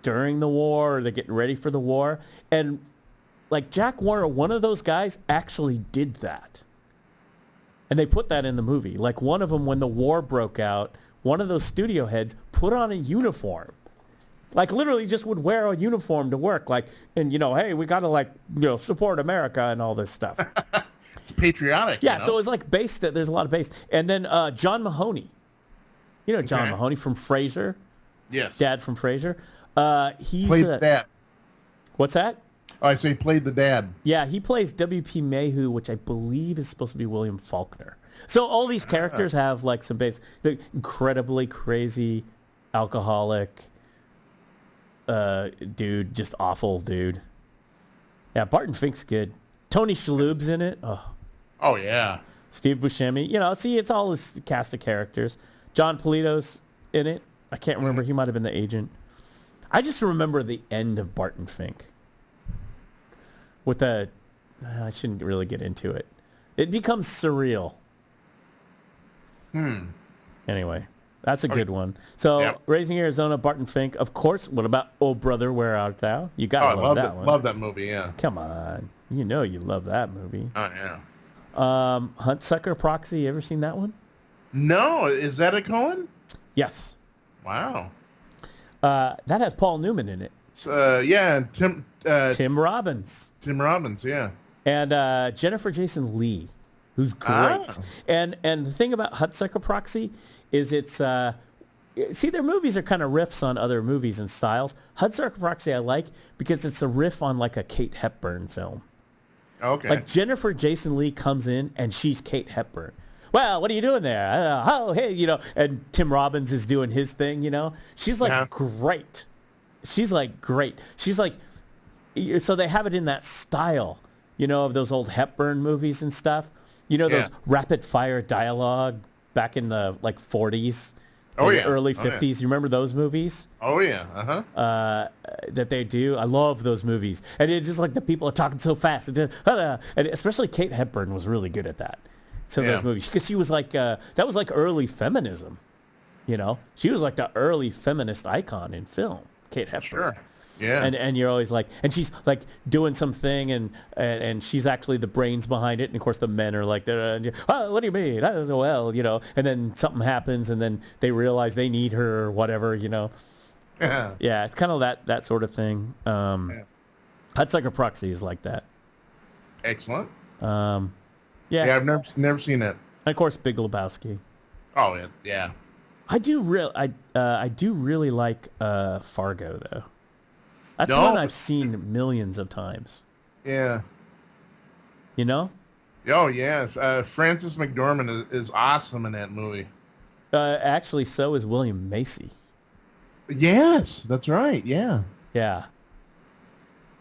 during the war, or they're getting ready for the war. And like Jack Warner, one of those guys actually did that. And they put that in the movie. Like one of them, when the war broke out, one of those studio heads put on a uniform. Like literally just would wear a uniform to work. Like, and hey, we got to support America and all this stuff. It's patriotic. Yeah, so it's like based, there's a lot of base. And then John Mahoney. You know John Mahoney from Frasier? Yes. Dad from Frasier. He's played the dad. What's that? Oh, I say played the dad. Yeah, he plays W.P. Mayhew, which I believe is supposed to be William Faulkner. So all these characters have like some base. They're incredibly crazy, alcoholic, dude, just awful dude. Yeah, Barton Fink's good. Tony Shalhoub's in it. Oh yeah. Steve Buscemi. See, it's all this cast of characters. John Polito's in it. I can't remember. He might have been the agent. I just remember the end of Barton Fink. With I shouldn't really get into it. It becomes surreal. Anyway, that's a good one. So, Raising Arizona, Barton Fink. Of course, what about Oh Brother, Where Art Thou? You got to love that one. Love that movie, yeah. Come on. You know you love that movie. Oh, yeah. Huntsucker Proxy, you ever seen that one? No. Is that a Coen? Yes. Wow. That has Paul Newman in it. Tim Robbins. Tim Robbins, yeah. And Jennifer Jason Leigh, who's great. And the thing about Huntsucker Proxy is it's see, their movies are kind of riffs on other movies and styles. Huntsucker Proxy I like because it's a riff on like a Kate Hepburn film. Okay. Like Jennifer Jason Leigh comes in and she's Kate Hepburn. Well, what are you doing there? Hey, and Tim Robbins is doing his thing, She's like great. She's like great. She's like, so they have it in that style, of those old Hepburn movies and stuff. Those rapid fire dialogue back in the like 40s, early 50s. You remember those movies? Oh yeah, that they do. I love those movies, and it's just like the people are talking so fast, and especially Kate Hepburn was really good at that. So those movies, because she was like that was like early feminism, She was like the early feminist icon in film, Kate Hepburn. Sure. Yeah. And you're always like, and she's like doing something, and she's actually the brains behind it, and of course the men are like, what do you mean? Well, and then something happens, and then they realize they need her or whatever, Yeah, it's kind of that sort of thing. Huntsucker Proxy is like that. Excellent. Yeah, I've never seen it. And of course, Big Lebowski. Oh yeah. I do really like Fargo though. That's one I've seen millions of times. Yeah. Oh yeah. Frances McDormand is awesome in that movie. Actually, so is William Macy. Yes, that's right. Yeah. Yeah.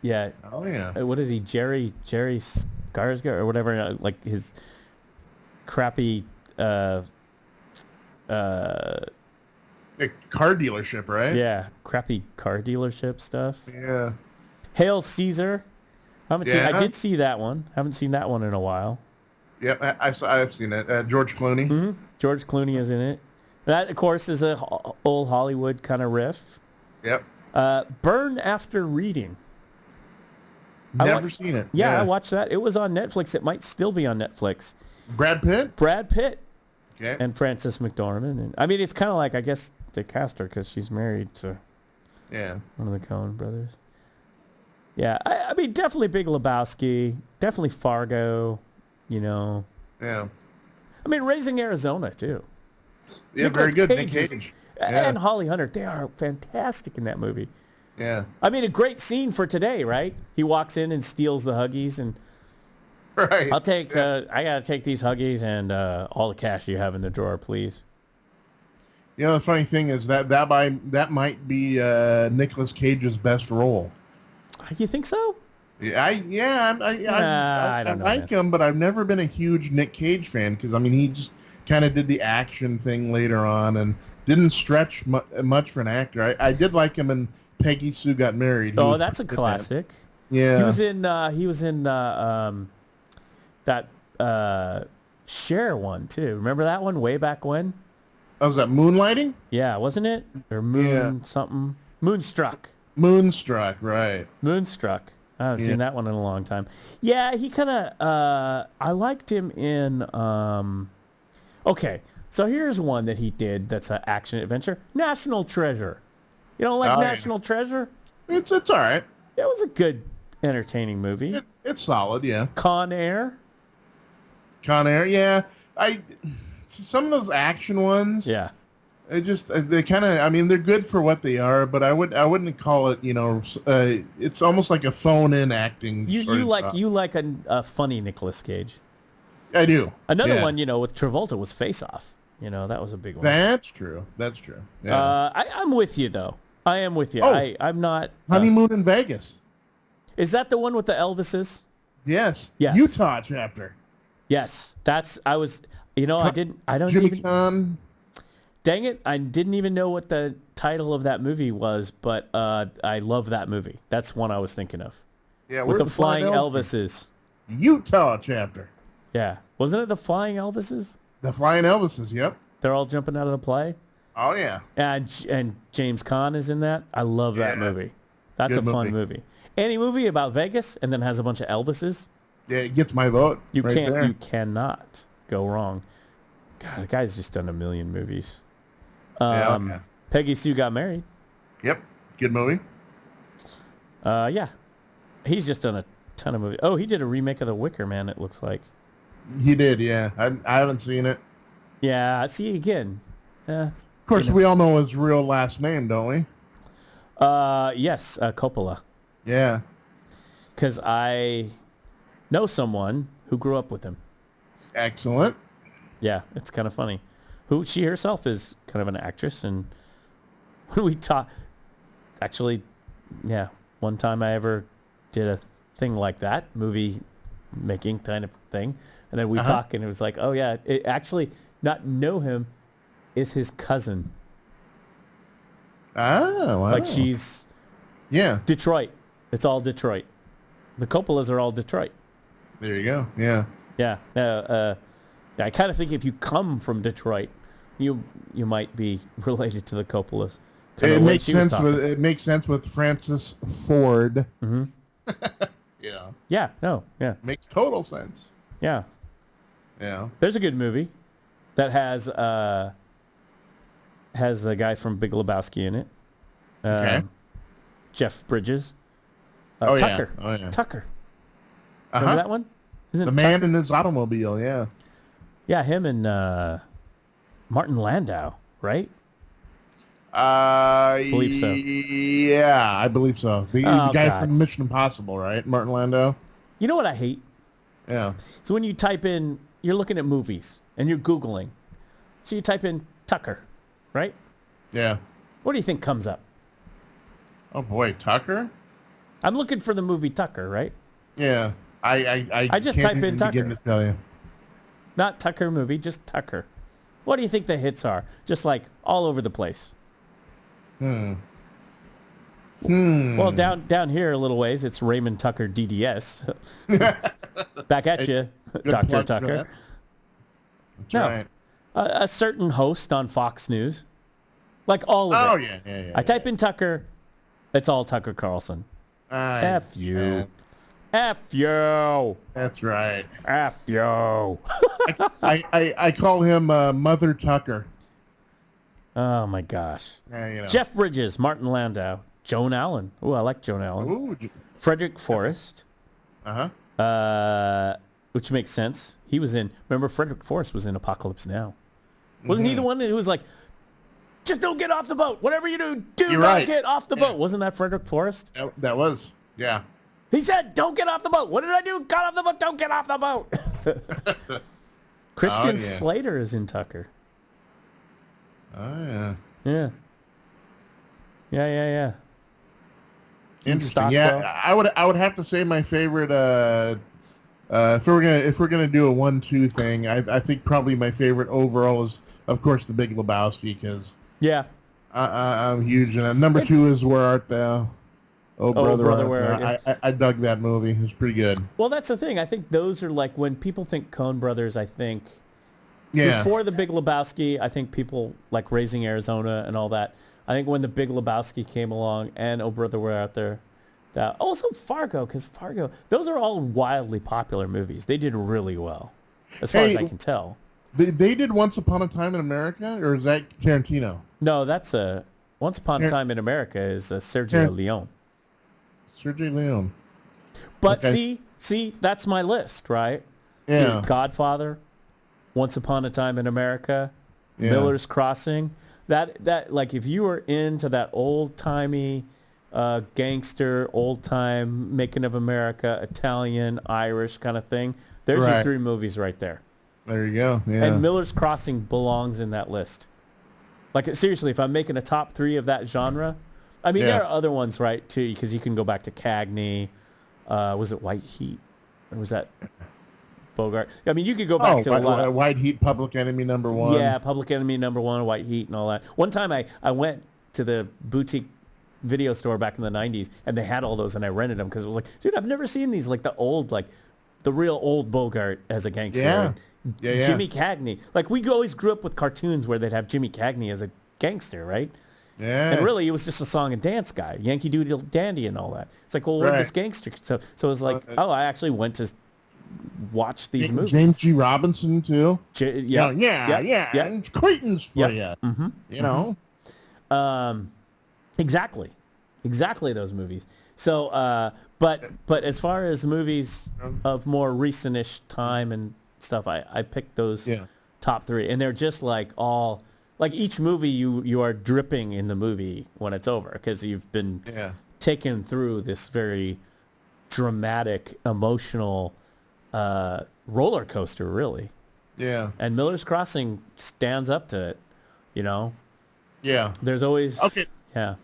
Yeah. Oh yeah. What is he, Jerry Skarsgård or whatever? Like his crappy. A car dealership, right? Yeah, crappy car dealership stuff. Yeah. Hail Caesar. I did see that one. Haven't seen that one in a while. Yep, I've seen it. George Clooney. Mm-hmm. George Clooney is in it. That, of course, is a old Hollywood kind of riff. Yep. Burn After Reading. Never seen it. Yeah, I watched that. It was on Netflix. It might still be on Netflix. Brad Pitt? Brad Pitt. Okay. And Frances McDormand. And, I mean, it's kind of like, I guess, they cast her because she's married to one of the Coen brothers. Yeah, I mean, definitely Big Lebowski. Definitely Fargo, you know. Yeah. I mean, Raising Arizona, too. Yeah, Nicolas very good. Cage Nick Cage. And Holly Hunter. They are fantastic in that movie. Yeah. I mean, a great scene for today, right? He walks in and steals the Huggies and... Right. I'll take, I got to take these Huggies and all the cash you have in the drawer, please. You know, the funny thing is that might be Nicolas Cage's best role. You think so? Yeah, I don't know, like him, but I've never been a huge Nick Cage fan because, I mean, he just kind of did the action thing later on and didn't stretch much for an actor. I did like him in Peggy Sue Got Married. That's a classic. Yeah. He was in that Cher one, too. Remember that one way back when? Oh, was that Moonlighting? Yeah, wasn't it? Or something? Moonstruck. Moonstruck, right. Moonstruck. I haven't seen that one in a long time. Yeah, he kind of, I liked him in, okay, so here's one that he did that's an action adventure. National Treasure. You don't like National Treasure? It's all right. It was a good, entertaining movie. It's solid, yeah. Con Air. Con Air, yeah. Some of those action ones. Yeah. They kind of, I mean, they're good for what they are, but I wouldn't call it, you know, it's almost like a phone-in acting. You like a funny Nicolas Cage. I do. Another one, you know, with Travolta was Face Off. You know, that was a big one. That's true. Yeah. I'm with you, though. I am with you. Oh, I'm not... Honeymoon in Vegas. Is that the one with the Elvises? Yes. Yes. Utah chapter. Yes. I don't Jimmy even... Caan. Dang it, I didn't even know what the title of that movie was, but I love that movie. That's one I was thinking of. Yeah, with the Flying Elvises. Utah chapter. Yeah. Wasn't it the Flying Elvises? The Flying Elvises, yep. They're all jumping out of the play? Oh, yeah. And James Caan is in that. I love that movie. That's Good fun movie. Any movie about Vegas and then has a bunch of Elvises? Yeah, it gets my vote. You cannot go wrong. God, the guy's just done a million movies. Peggy Sue Got Married. Yep. Good movie. Yeah. He's just done a ton of movies. Oh, he did a remake of The Wicker Man, it looks like. He did, yeah. I haven't seen it. Yeah, see again. Of course, we all know his real last name, don't we? Yes, Coppola. Yeah. Because I know someone who grew up with him. Excellent. Yeah, it's kind of funny. She herself is kind of an actress, and when we talk, actually, yeah, one time I ever did a thing like that, movie making kind of thing, and then we talk, and it was like, oh yeah, it actually not know him is his cousin. Oh, wow. Like she's Detroit. It's all Detroit. The Coppolas are all Detroit. There you go. Yeah. Yeah. I kind of think if you come from Detroit, you might be related to the Coppolas. It makes sense with Francis Ford. Mm-hmm. Yeah. Yeah. No. Yeah. Makes total sense. Yeah. Yeah. There's a good movie that has the guy from Big Lebowski in it. Okay. Jeff Bridges. Tucker. Yeah. Oh yeah. Tucker. Remember that one? The man in his automobile. Yeah. Yeah, him and Martin Landau, right? I believe so. Yeah, I believe so. The guy from Mission Impossible, right? Martin Landau. You know what I hate? Yeah. So when you type in, you're looking at movies and you're Googling. So you type in Tucker, right? Yeah. What do you think comes up? Oh boy, Tucker? I'm looking for the movie Tucker, right? Yeah. I just can't type in even Tucker. begin to tell you. Not Tucker movie, just Tucker. What do you think the hits are? Just like all over the place. Well, down here a little ways, it's Raymond Tucker DDS. Back at you, Dr. Tucker. That's right. a certain host on Fox News. Like all of it. Oh, yeah. I type in Tucker, it's all Tucker Carlson. F you. F you. That's right. F you. I call him Mother Tucker. Oh, my gosh. You know. Jeff Bridges, Martin Landau, Joan Allen. Oh, I like Joan Allen. Ooh. Frederick Forrest. Uh-huh. Which makes sense. He was in, remember Frederick Forrest was in Apocalypse Now. Wasn't he the one who was like, just don't get off the boat. Whatever you do, do not get off the boat. Wasn't that Frederick Forrest? That was, yeah. He said, don't get off the boat. What did I do? Got off the boat. Don't get off the boat. Christian Slater is in Tucker. Oh, yeah. Yeah. Interesting. Yeah, I would have to say my favorite. If we're gonna do a 1-2 thing, I think probably my favorite overall is, of course, The Big Lebowski, because I'm huge. And number 2 is Where Art Thou? Oh, brother, where art thou? I dug that movie. It was pretty good. Well, that's the thing. I think those are like, when people think Coen Brothers, I think before The Big Lebowski, I think people like Raising Arizona and all that. I think when The Big Lebowski came along and Oh Brother, Where Art Thou? Also Fargo, because Fargo, those are all wildly popular movies. They did really well, as far as I can tell. They did Once Upon a Time in America, or is that Tarantino? No, that's Once Upon a Time in America is Sergio Leone. Sergio Leone. But see, that's my list, right? Yeah. Godfather, Once Upon a Time in America, Miller's Crossing. That like, if you were into that old-timey gangster, old-time making of America, Italian, Irish kind of thing, there's your 3 movies right there. There you go. Yeah. And Miller's Crossing belongs in that list. Like, seriously, if I'm making a top 3 of that genre, I mean, there are other ones, right, too, because you can go back to Cagney. Was it White Heat? Or was that Bogart? I mean, you could go back to a lot of... White Heat, Public Enemy #1. Yeah, Public Enemy #1, White Heat and all that. One time I went to the boutique video store back in the 90s, and they had all those, and I rented them because it was like, dude, I've never seen these, like the old, like the real old Bogart as a gangster. Yeah. Jimmy Cagney. Like, we always grew up with cartoons where they'd have Jimmy Cagney as a gangster, right? Yeah. And really, he was just a song and dance guy, Yankee Doodle Dandy and all that. It's like, well, where's this gangster? So it was like, I actually went to watch these movies. James G. Robinson, too. Yeah. And Clayton's for you. Mm-hmm. You know? Exactly those movies. So, but as far as movies of more recent-ish time and stuff, I picked those top 3, and they're just like all, like, each movie you are dripping in the movie when it's over, because you've been taken through this very dramatic, emotional roller coaster, really. Yeah. And Miller's Crossing stands up to it, you know? Yeah. There's always... Okay. Yeah.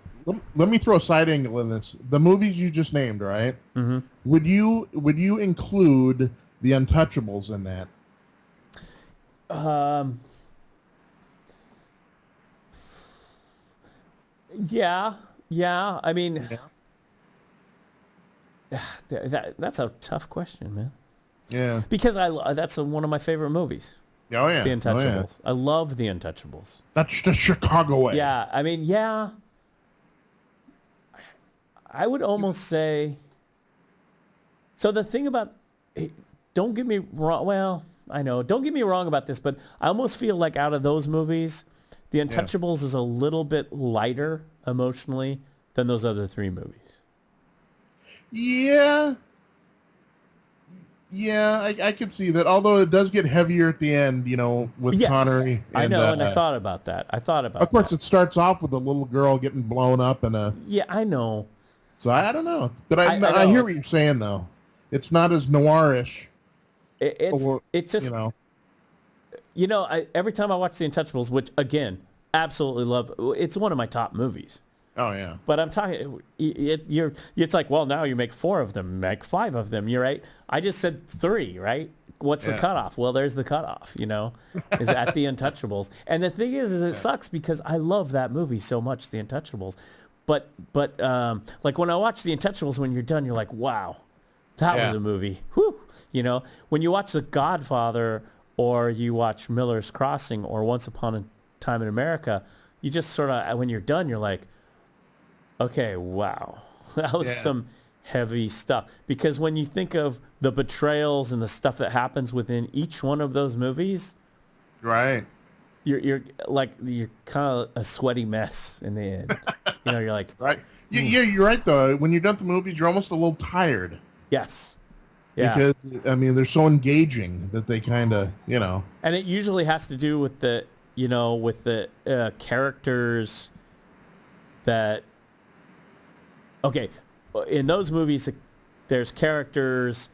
Let me throw a side angle in this. The movies you just named, right? Mm-hmm. Would you include The Untouchables in that? Yeah. I mean, that's a tough question, man. Yeah. Because that's one of my favorite movies. Oh yeah. The Untouchables. I love The Untouchables. That's the Chicago way. Yeah. I mean, I would almost say. So the thing about, don't get me wrong. Well, I know. Don't get me wrong about this, but I almost feel like out of those movies, The Untouchables is a little bit lighter emotionally than those other 3 movies. Yeah. Yeah, I could see that. Although it does get heavier at the end, you know, with Connery. And, I know, and I thought about that. Of course, it starts off with a little girl getting blown up and a... Yeah, I know. So I don't know. But I hear what you're saying, though. It's not as noirish. It's just... You know, every time I watch The Untouchables, which, again, absolutely love, it's one of my top movies. Oh, yeah. But I'm talking, it's like, well, now you make 4 of them, make 5 of them. You're right. I just said 3, right? What's the cutoff? Well, there's the cutoff, you know, is at The Untouchables. And the thing is it sucks because I love that movie so much, The Untouchables. But like when I watch The Untouchables, when you're done, you're like, wow, that was a movie. Whew. You know, when you watch The Godfather or you watch Miller's Crossing or Once Upon a Time in America, you just sort of, when you're done, you're like, okay, wow, that was some heavy stuff. Because when you think of the betrayals and the stuff that happens within each one of those movies, right, you're kind of a sweaty mess in the end. You're like, right. Yeah, you're right though. When you're done with the movies, you're almost a little tired. Yes. Yeah. Because they're so engaging that they kind of, And it usually has to do with the characters that. Okay, in those movies, there's characters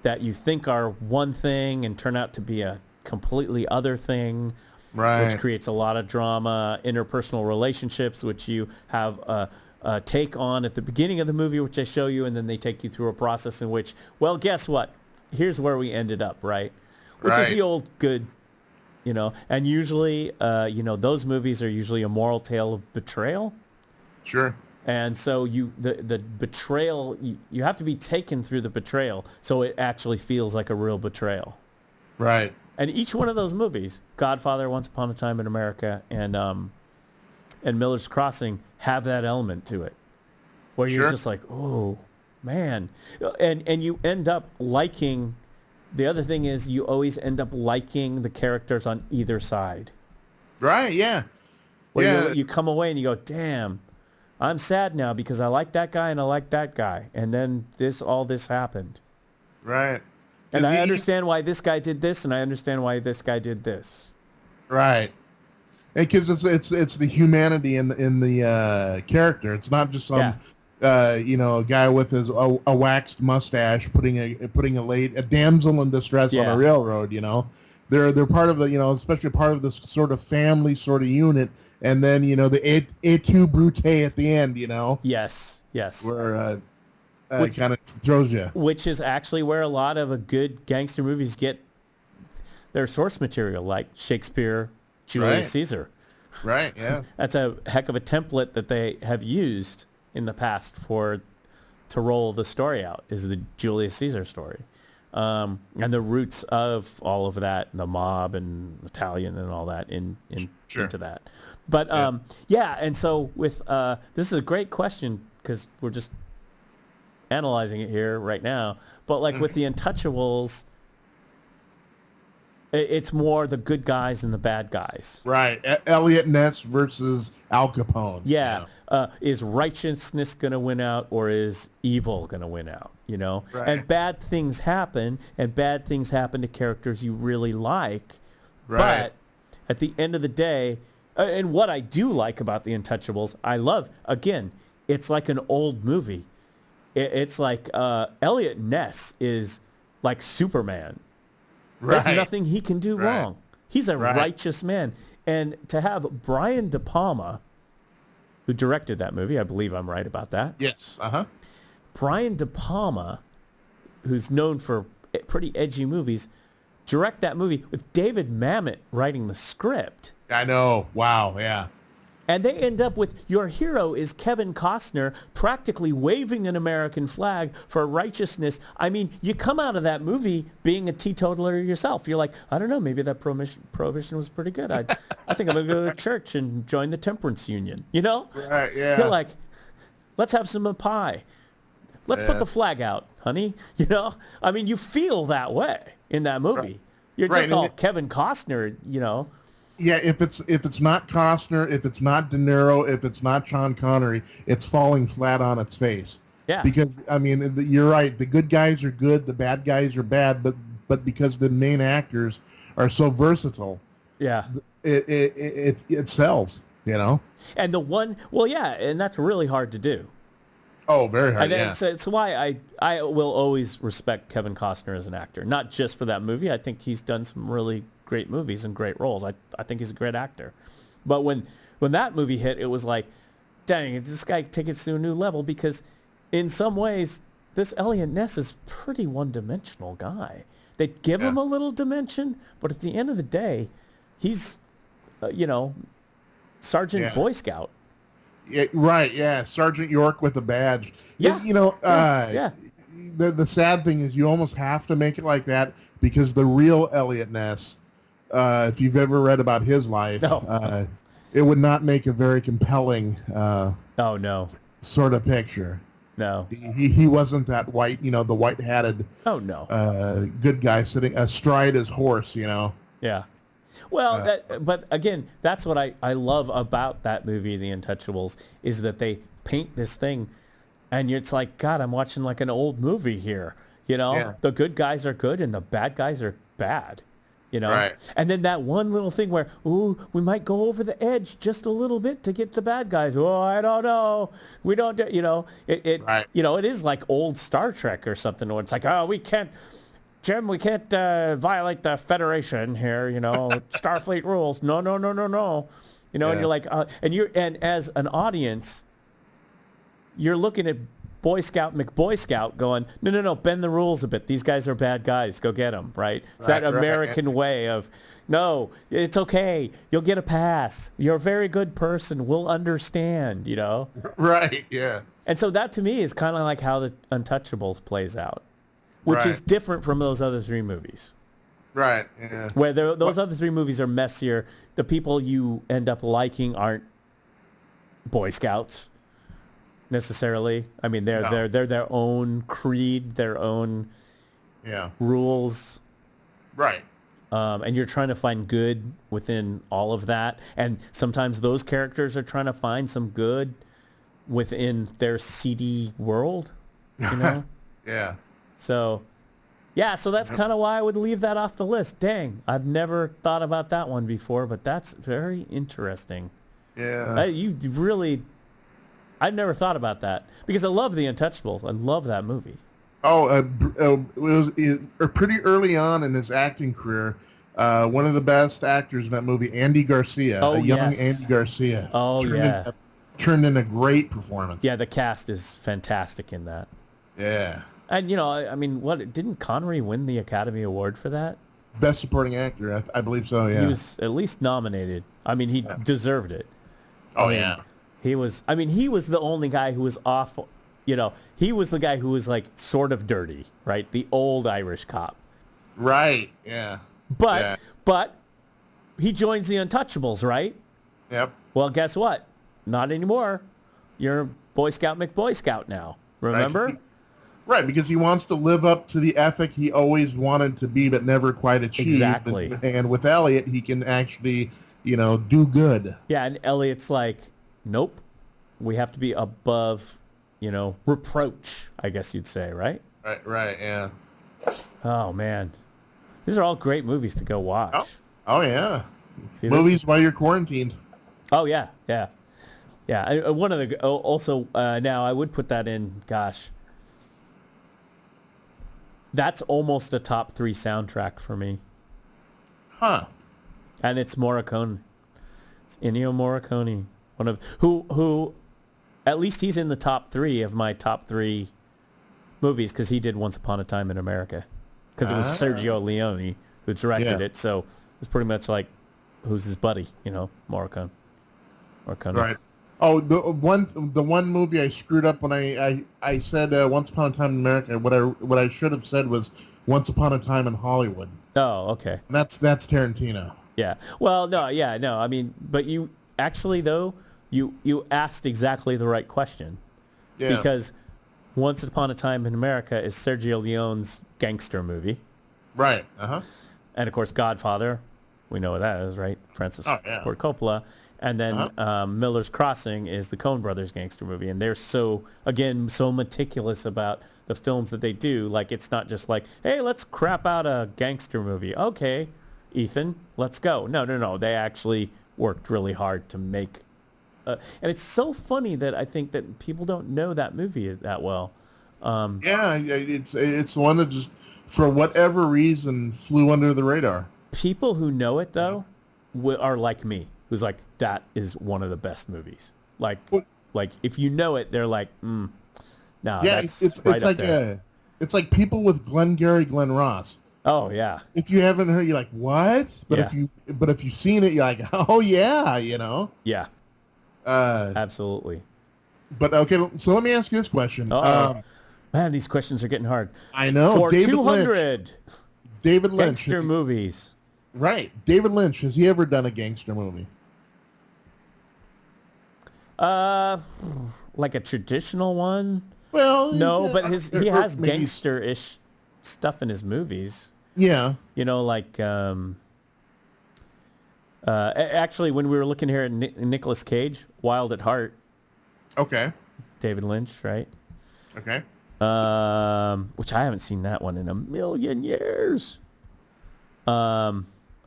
that you think are one thing and turn out to be a completely other thing, right? Which creates a lot of drama, interpersonal relationships, which you have a take on at the beginning of the movie, which they show you, and then they take you through a process in which, well, guess what? Here's where we ended up, right? Which is the old good, And usually, those movies are usually a moral tale of betrayal. Sure. And so the betrayal, you have to be taken through the betrayal so it actually feels like a real betrayal. Right. And each one of those movies, Godfather, Once Upon a Time in America, and Miller's Crossing, have that element to it, where you're just like, oh, man. And you end up liking, the other thing is you always end up liking the characters on either side. Right, yeah. Where you come away and you go, damn, I'm sad now because I like that guy and I like that guy. And then all this happened. Right. And I understand why this guy did this, and I understand why this guy did this. Right. Because it's the humanity in the character. It's not just some a guy with a waxed mustache putting a damsel in distress on a railroad. They're part of especially part of this sort of family sort of unit. And then the et tu brute at the end. Yes. Where it kind of throws you. Which is actually where a lot of good gangster movies get their source material, like Shakespeare, Julius Caesar. Right, yeah. That's a heck of a template that they have used in the past to roll the story out, is the Julius Caesar story. And the roots of all of that, the mob and Italian and all that into that. But and so with this is a great question because we're just analyzing it here right now. But with the Untouchables, it's more the good guys and the bad guys. Right. Elliot Ness versus Al Capone. Yeah. Is righteousness going to win out or is evil going to win out? Right. And bad things happen, and bad things happen to characters you really like. Right. But at the end of the day, and what I do like about the Untouchables, I love, again, it's like an old movie. It's like Elliot Ness is like Superman. There's nothing he can do wrong. He's a righteous man. And to have Brian De Palma, who directed that movie, I believe I'm right about that. Yes. Uh-huh. Brian De Palma, who's known for pretty edgy movies, direct that movie with David Mamet writing the script. I know. Wow. Yeah. And they end up with, your hero is Kevin Costner practically waving an American flag for righteousness. I mean, you come out of that movie being a teetotaler yourself. You're like, I don't know, maybe that prohibition was pretty good. I think I'm going to go to church and join the temperance union, Right, yeah. You're like, let's have some pie. Let's put the flag out, honey. I mean, you feel that way in that movie. Right. You're just all Kevin Costner, Yeah, if it's not Costner, if it's not De Niro, if it's not Sean Connery, it's falling flat on its face. Yeah. Because you're right. The good guys are good, the bad guys are bad, but because the main actors are so versatile, it sells. And and that's really hard to do. Oh, very hard. It's why I will always respect Kevin Costner as an actor, not just for that movie. I think he's done some really great movies and great roles. I think he's a great actor. But when that movie hit, it was like, dang, this guy take it to a new level, because in some ways, this Elliot Ness is pretty one-dimensional guy. They give him a little dimension, but at the end of the day, he's, Sergeant Boy Scout. Yeah, right, yeah. Sergeant York with a badge. Yeah. The sad thing is you almost have to make it like that, because the real Elliot Ness if you've ever read about his life, it would not make a very compelling oh no sort of picture. No, he wasn't that white, the white-hatted good guy sitting astride his horse, Yeah. Well, but again, that's what I love about that movie, The Untouchables, is that they paint this thing, and it's like, God, I'm watching like an old movie here. The good guys are good and the bad guys are bad. Right. And then that one little thing where, we might go over the edge just a little bit to get the bad guys. Oh, I don't know. We don't do, Right. It is like old Star Trek or something where it's like, oh, we can't violate the Federation here, Starfleet rules. No. And you're like, and as an audience, you're looking at Boy Scout McBoy Scout going, no, bend the rules a bit. These guys are bad guys. Go get them, right? It's that American way of, no, it's okay. You'll get a pass. You're a very good person. We'll understand, Right, yeah. And so that to me is kind of like how The Untouchables plays out, which is different from those other three movies. Right, yeah. Where those other three movies are messier. The people you end up liking aren't Boy Scouts necessarily. I mean, they're their own creed, their own rules. Right. And you're trying to find good within all of that. And sometimes those characters are trying to find some good within their seedy world, Yeah. So that's kind of why I would leave that off the list. Dang, I've never thought about that one before, but that's very interesting. Yeah. I've never thought about that because I love The Untouchables. I love that movie. It was pretty early on in his acting career. One of the best actors in that movie, Andy Garcia, Andy Garcia. Turned in a great performance. Yeah, the cast is fantastic in that. Yeah. And didn't Connery win the Academy Award for that? Best Supporting Actor, I believe so. Yeah. He was at least nominated. I mean, he deserved it. He was the only guy who was off, he was the guy who was like sort of dirty, right? The old Irish cop. Right, yeah. But he joins the Untouchables, right? Yep. Well, guess what? Not anymore. You're Boy Scout McBoy Scout now. Remember? Right, because he wants to live up to the ethic he always wanted to be but never quite achieved. Exactly. And with Elliot, he can actually, do good. Yeah, and Elliot's like, nope, we have to be above, reproach, I guess you'd say, right? Right, yeah. Oh, man. These are all great movies to go watch. Oh yeah. Movies while you're quarantined. Oh, yeah. One of the, also, now I would put that in, gosh. That's almost a top 3 soundtrack for me. Huh. And it's Morricone. It's Ennio Morricone. One of who at least he's in the top 3 of my top 3 movies because he did Once Upon a Time in America. Because it was Sergio Leone who directed it, so it's pretty much like who's his buddy, Morricone. Right. Oh, the one movie I screwed up when I said Once Upon a Time in America. What I should have said was Once Upon a Time in Hollywood. Oh, okay. And that's Tarantino. Yeah. Well, no. I mean, but you actually though you asked exactly the right question. Yeah. Because Once Upon a Time in America is Sergio Leone's gangster movie. Right. Uh-huh. And of course, Godfather. We know what that is, right? Francis Ford Coppola. And then Miller's Crossing is the Coen brothers gangster movie. And they're so meticulous about the films that they do. Like, it's not just like, hey, let's crap out a gangster movie. Okay, Ethan, let's go. No. They actually worked really hard to make. And it's so funny that I think that people don't know that movie that well. It's one that just, for whatever reason, flew under the radar. People who know it, though, are like me. Who's like, that is one of the best movies. Like if you know it, they're like, no, that's right up there. It's like people with Glengarry Glen Ross. Oh yeah. If you haven't heard, you're like, what? But if you've seen it, you're like, oh yeah, Yeah. Absolutely. But okay, so let me ask you this question. Man, these questions are getting hard. I know. For 200 David Lynch. Gangster movies. Right. David Lynch, has he ever done a gangster movie? Like a traditional one? Well, No, but he has maybe gangster-ish stuff in his movies. Yeah. You know, like actually, when we were looking here at Nicolas Cage, Wild at Heart. Okay. David Lynch, right? Okay. Which I haven't seen that one in a million years. I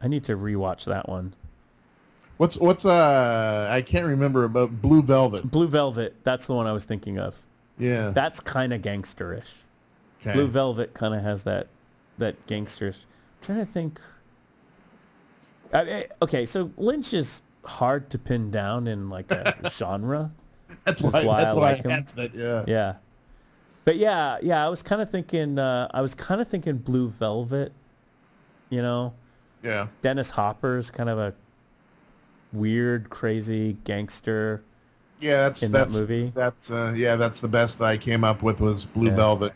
need to rewatch that one. What's I can't remember, about Blue Velvet. Blue Velvet, that's the one I was thinking of. Yeah. That's kind of gangsterish. Okay. Blue Velvet kind of has that gangsterish. I'm trying to think. Okay, so Lynch is hard to pin down in like a genre. That's why I like him. Yeah. But yeah, I was kind of thinking Blue Velvet, you know. Yeah. Dennis Hopper's kind of a weird, crazy gangster. Yeah, in that movie. That's the best I came up with was Blue Velvet.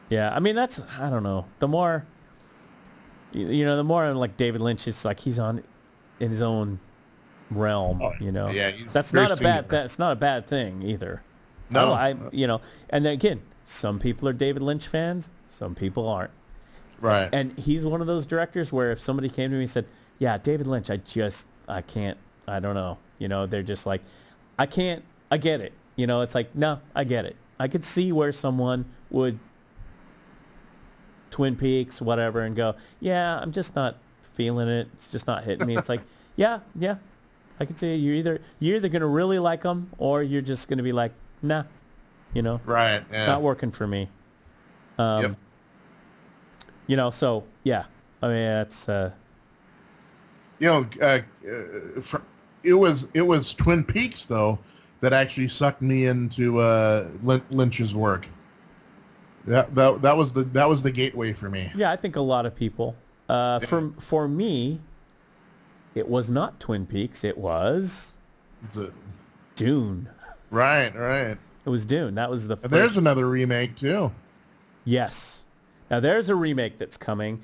Yeah, I mean I don't know. The more the more like David Lynch is like he's in his own realm, you know. Yeah, that's not a bad thing either. No. And then again, some people are David Lynch fans, some people aren't. Right. And he's one of those directors where if somebody came to me and said, "Yeah, David Lynch, I can't, I don't know." You know, they're just like, I get it. You know, it's like, no, I get it. I could see where someone would Twin Peaks, whatever, and go, yeah, I'm just not feeling it. It's just not hitting me. It's like, yeah, I could see you're either going to really like them or you're just going to be like, nah, you know, right, yeah. Not working for me. Yep. You know, so yeah, I mean, it's it was Twin Peaks though that actually sucked me into Lynch's work. That was the gateway for me. Yeah, I think a lot of people. For me, it was not Twin Peaks. It was Dune. Right. It was Dune. That was the first. There's another remake too. Yes. Now there's a remake that's coming.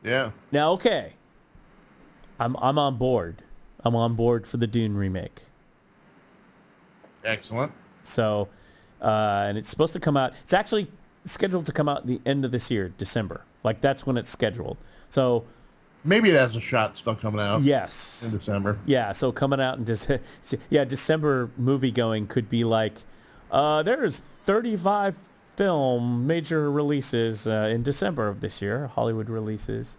Yeah. Now, okay. I'm on board. I'm on board for the Dune remake. Excellent. So, and it's supposed to come out. It's actually scheduled to come out at the end of this year, December. Like that's when it's scheduled. So maybe it has a shot still coming out. Yes. In December. Yeah. So coming out in December movie going could be like, there's 35 major releases in December of this year, Hollywood releases.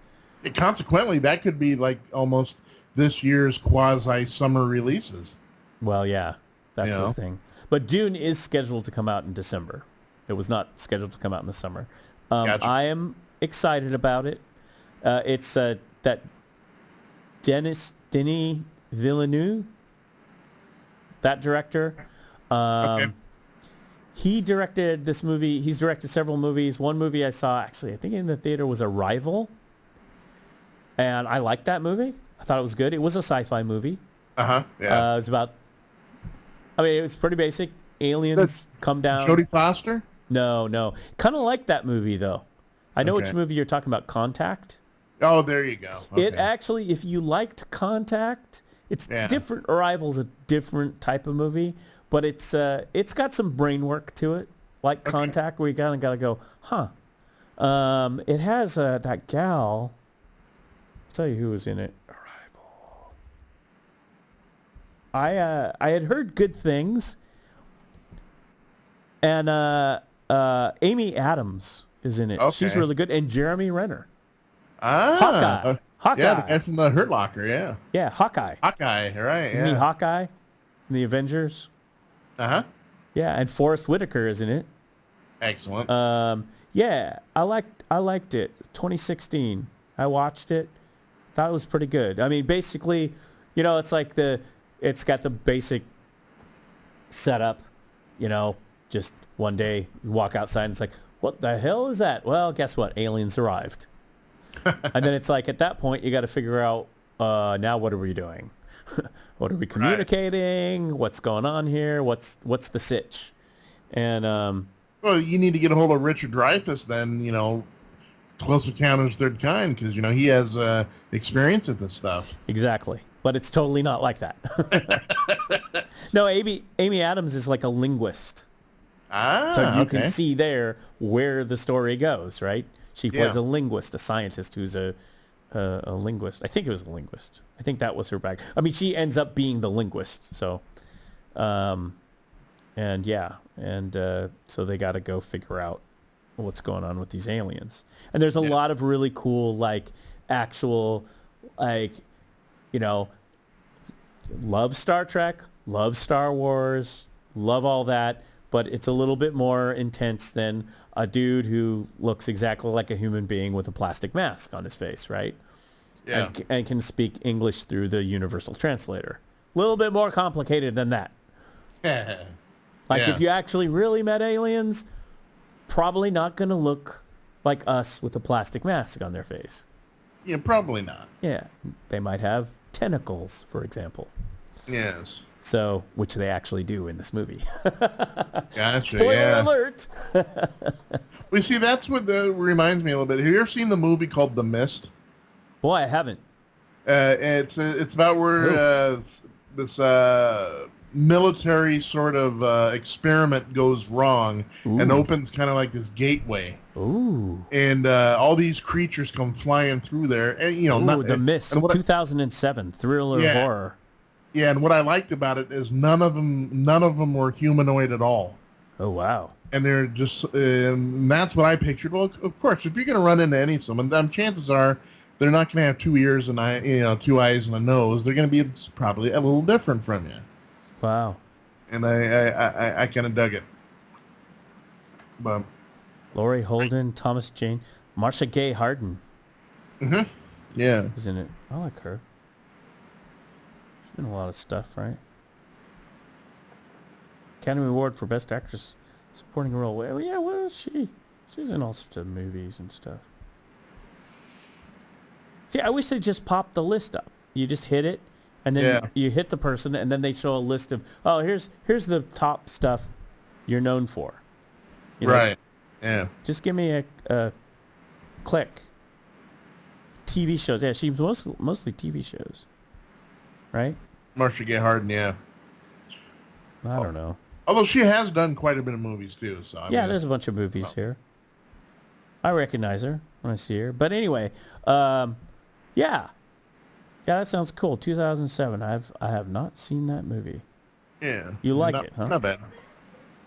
Consequently, that could be like almost this year's quasi-summer releases. Well, yeah, that's the thing. But Dune is scheduled to come out in December. It was not scheduled to come out in the summer. Gotcha. I am excited about it. It's that Denis Villeneuve, that director. Okay. He directed this movie. He's directed several movies. One movie I saw, actually, I think in the theater, was Arrival. And I liked that movie. I thought it was good. It was a sci-fi movie. Uh-huh, yeah. It was about, I mean, it was pretty basic. Aliens come down. Jodie Foster? No. Kind of like that movie, though. I know which movie you're talking about, Contact. Oh, there you go. Okay. It actually, if you liked Contact, it's different. Arrival's a different type of movie. But it's got some brain work to it, like Contact, where you kind of got to go, huh. It has that gal. I'll tell you who was in it. Arrival. I had heard good things, and Amy Adams is in it. Okay. She's really good, and Jeremy Renner. Hawkeye. Hawkeye. Yeah, the guy from the Hurt Locker. Yeah. Yeah, Hawkeye. Right? Isn't he Hawkeye in the Avengers? Uh-huh. Yeah, and Forrest Whitaker is in it. Excellent. Yeah, I liked it. 2016. I watched it. Thought it was pretty good. I mean, basically, you know, it's like it's got the basic setup, you know, just one day you walk outside and it's like, what the hell is that? Well, guess what? Aliens arrived. And then it's like, at that point, you got to figure out, now what are we doing? What are we communicating? Right. What's going on here? What's the sitch? And well, you need to get a hold of Richard Dreyfuss then, you know, Close Encounters Third Kind, because he has experience at this stuff. Exactly, but it's totally not like that. No, Amy Adams is like a linguist. So you can see there where the story goes, right? She plays a linguist, a scientist who's a linguist. I think it was a linguist. I think that was her bag. I mean, she ends up being the linguist. So, so they got to go figure out what's going on with these aliens. And there's a lot of really cool, like, actual, like, love Star Trek, love Star Wars, love all that. But it's a little bit more intense than a dude who looks exactly like a human being with a plastic mask on his face, right? Yeah. And can speak English through the universal translator. A little bit more complicated than that. If you actually really met aliens, probably not going to look like us with a plastic mask on their face. Yeah, probably not. Yeah. They might have tentacles, for example. Yes. So, which they actually do in this movie. Gotcha. Spoiler alert! Well, see, that's what reminds me a little bit. Have you ever seen the movie called The Mist? Boy, I haven't. It's about where this military sort of experiment goes wrong and opens kind of like this gateway. Ooh. And all these creatures come flying through there. And The Mist, 2007 thriller horror. Yeah, and what I liked about it is none of them were humanoid at all. Oh, wow. And they're just, and that's what I pictured. Well, of course, if you're going to run into any of them, chances are they're not going to have 2 ears and 2 eyes and a nose. They're going to be probably a little different from you. Wow. And I kind of dug it. But Laurie Holden, Thomas Jane, Marcia Gay Harden. Mm-hmm. Yeah. Is in it. I like her. She's in a lot of stuff, right? Academy Award for Best Actress Supporting Role. Well, yeah, what is she? She's in all sorts of movies and stuff. See, I wish they just popped the list up. You just hit it, and then you hit the person, and then they show a list of, oh, here's the top stuff you're known for. Right. Yeah. Just give me a click. TV shows. Yeah, she's mostly TV shows. Right? Marcia Gay Harden, yeah. I don't know. Although she has done quite a bit of movies, too. So there's a bunch of movies here. I recognize her when I see her. But anyway, yeah, that sounds cool. 2007. I have not seen that movie. Yeah. You like it, huh? Not bad.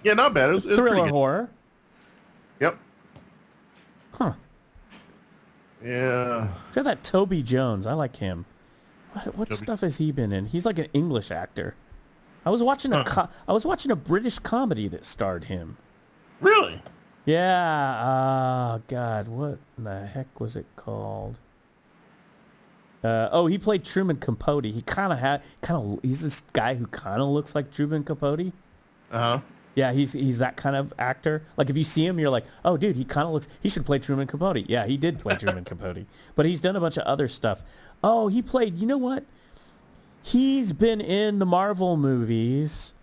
Yeah, not bad. It's thriller horror. Yep. Huh. Yeah. So that Toby Jones, I like him. What stuff has he been in? He's like an English actor. I was watching a British comedy that starred him. Really? Yeah. Oh God, what the heck was it called? He played Truman Capote. He he's this guy who kind of looks like Truman Capote. Uh-huh. Yeah, he's that kind of actor. Like if you see him, you're like, oh, dude, he should play Truman Capote. Yeah, he did play Truman Capote. But he's done a bunch of other stuff. Oh, he played, you know what? He's been in the Marvel movies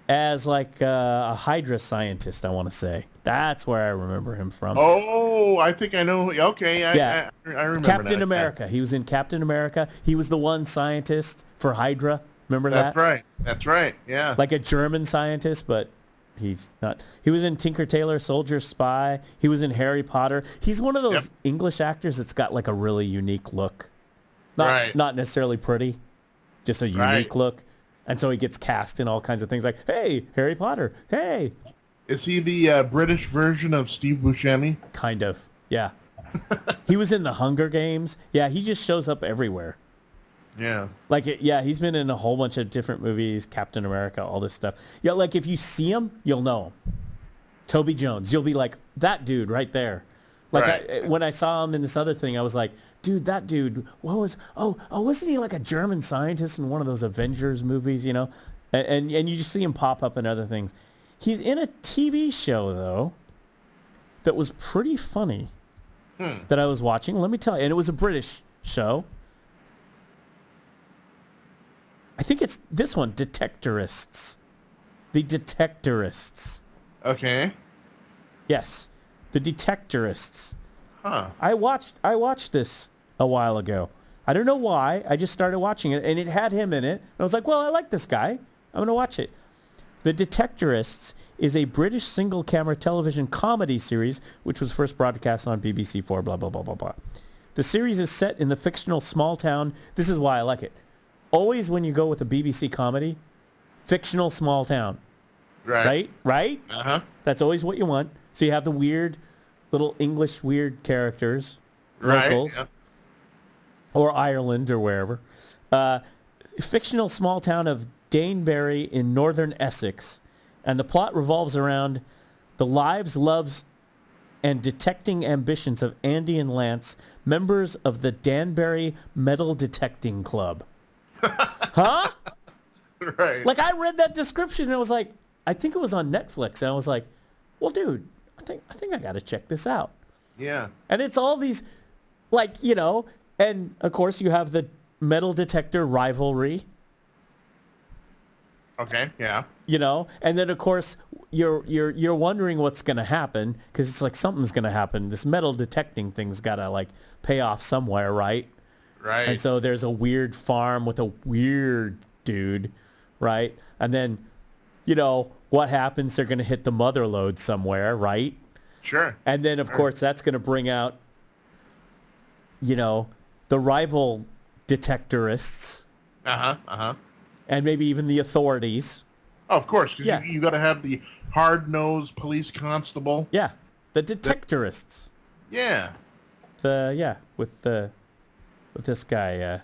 as like a Hydra scientist, I want to say. That's where I remember him from. Oh, I think I know. Okay, I remember Captain America. He was in Captain America. He was the one scientist for Hydra. Remember that? That's right. Yeah. Like a German scientist, but he's not. He was in Tinker Tailor Soldier Spy. He was in Harry Potter. He's one of those English actors that's got like a really unique look. Not necessarily pretty, just a unique look. And so he gets cast in all kinds of things like, hey, Harry Potter, hey. Is he the British version of Steve Buscemi? Kind of, yeah. He was in the Hunger Games. Yeah, he just shows up everywhere. Yeah. He's been in a whole bunch of different movies, Captain America, all this stuff. Yeah, like if you see him, you'll know him. Toby Jones. You'll be like, that dude right there. Like when I saw him in this other thing, I was like, dude, that dude, wasn't he like a German scientist in one of those Avengers movies, you know? And you just see him pop up in other things. He's in a TV show, though, that was pretty funny that I was watching. Let me tell you. And it was a British show. I think it's this one, Detectorists. The Detectorists. Okay. Yes. The Detectorists. Huh. I watched this a while ago. I don't know why. I just started watching it, and it had him in it. And I was like, well, I like this guy. I'm going to watch it. The Detectorists is a British single-camera television comedy series, which was first broadcast on BBC4, blah, blah, blah, blah, blah. The series is set in the fictional small town. This is why I like it. Always when you go with a BBC comedy, fictional small town. Right? Uh-huh. That's always what you want. So you have the weird, little English weird characters, locals, yeah. or Ireland or wherever. Fictional small town of Danebury in northern Essex. And the plot revolves around the lives, loves, and detecting ambitions of Andy and Lance, members of the Danbury Metal Detecting Club. Huh? Right. Like, I read that description and I was like, I think it was on Netflix, and I was like, well, dude, I think I got to check this out. Yeah. And it's all these, like, you know, and of course you have the metal detector rivalry. Okay. Yeah. You know, and then of course you're wondering what's going to happen, because it's like something's going to happen. This metal detecting thing's got to like pay off somewhere, right? Right. And so there's a weird farm with a weird dude, right? And then, you know, what happens? They're going to hit the mother lode somewhere, right? Sure. And then of course that's going to bring out, you know, the rival detectorists. And maybe even the authorities. Oh, of course, because you got to have the hard-nosed police constable. Yeah, the detectorists. Yeah. With this guy,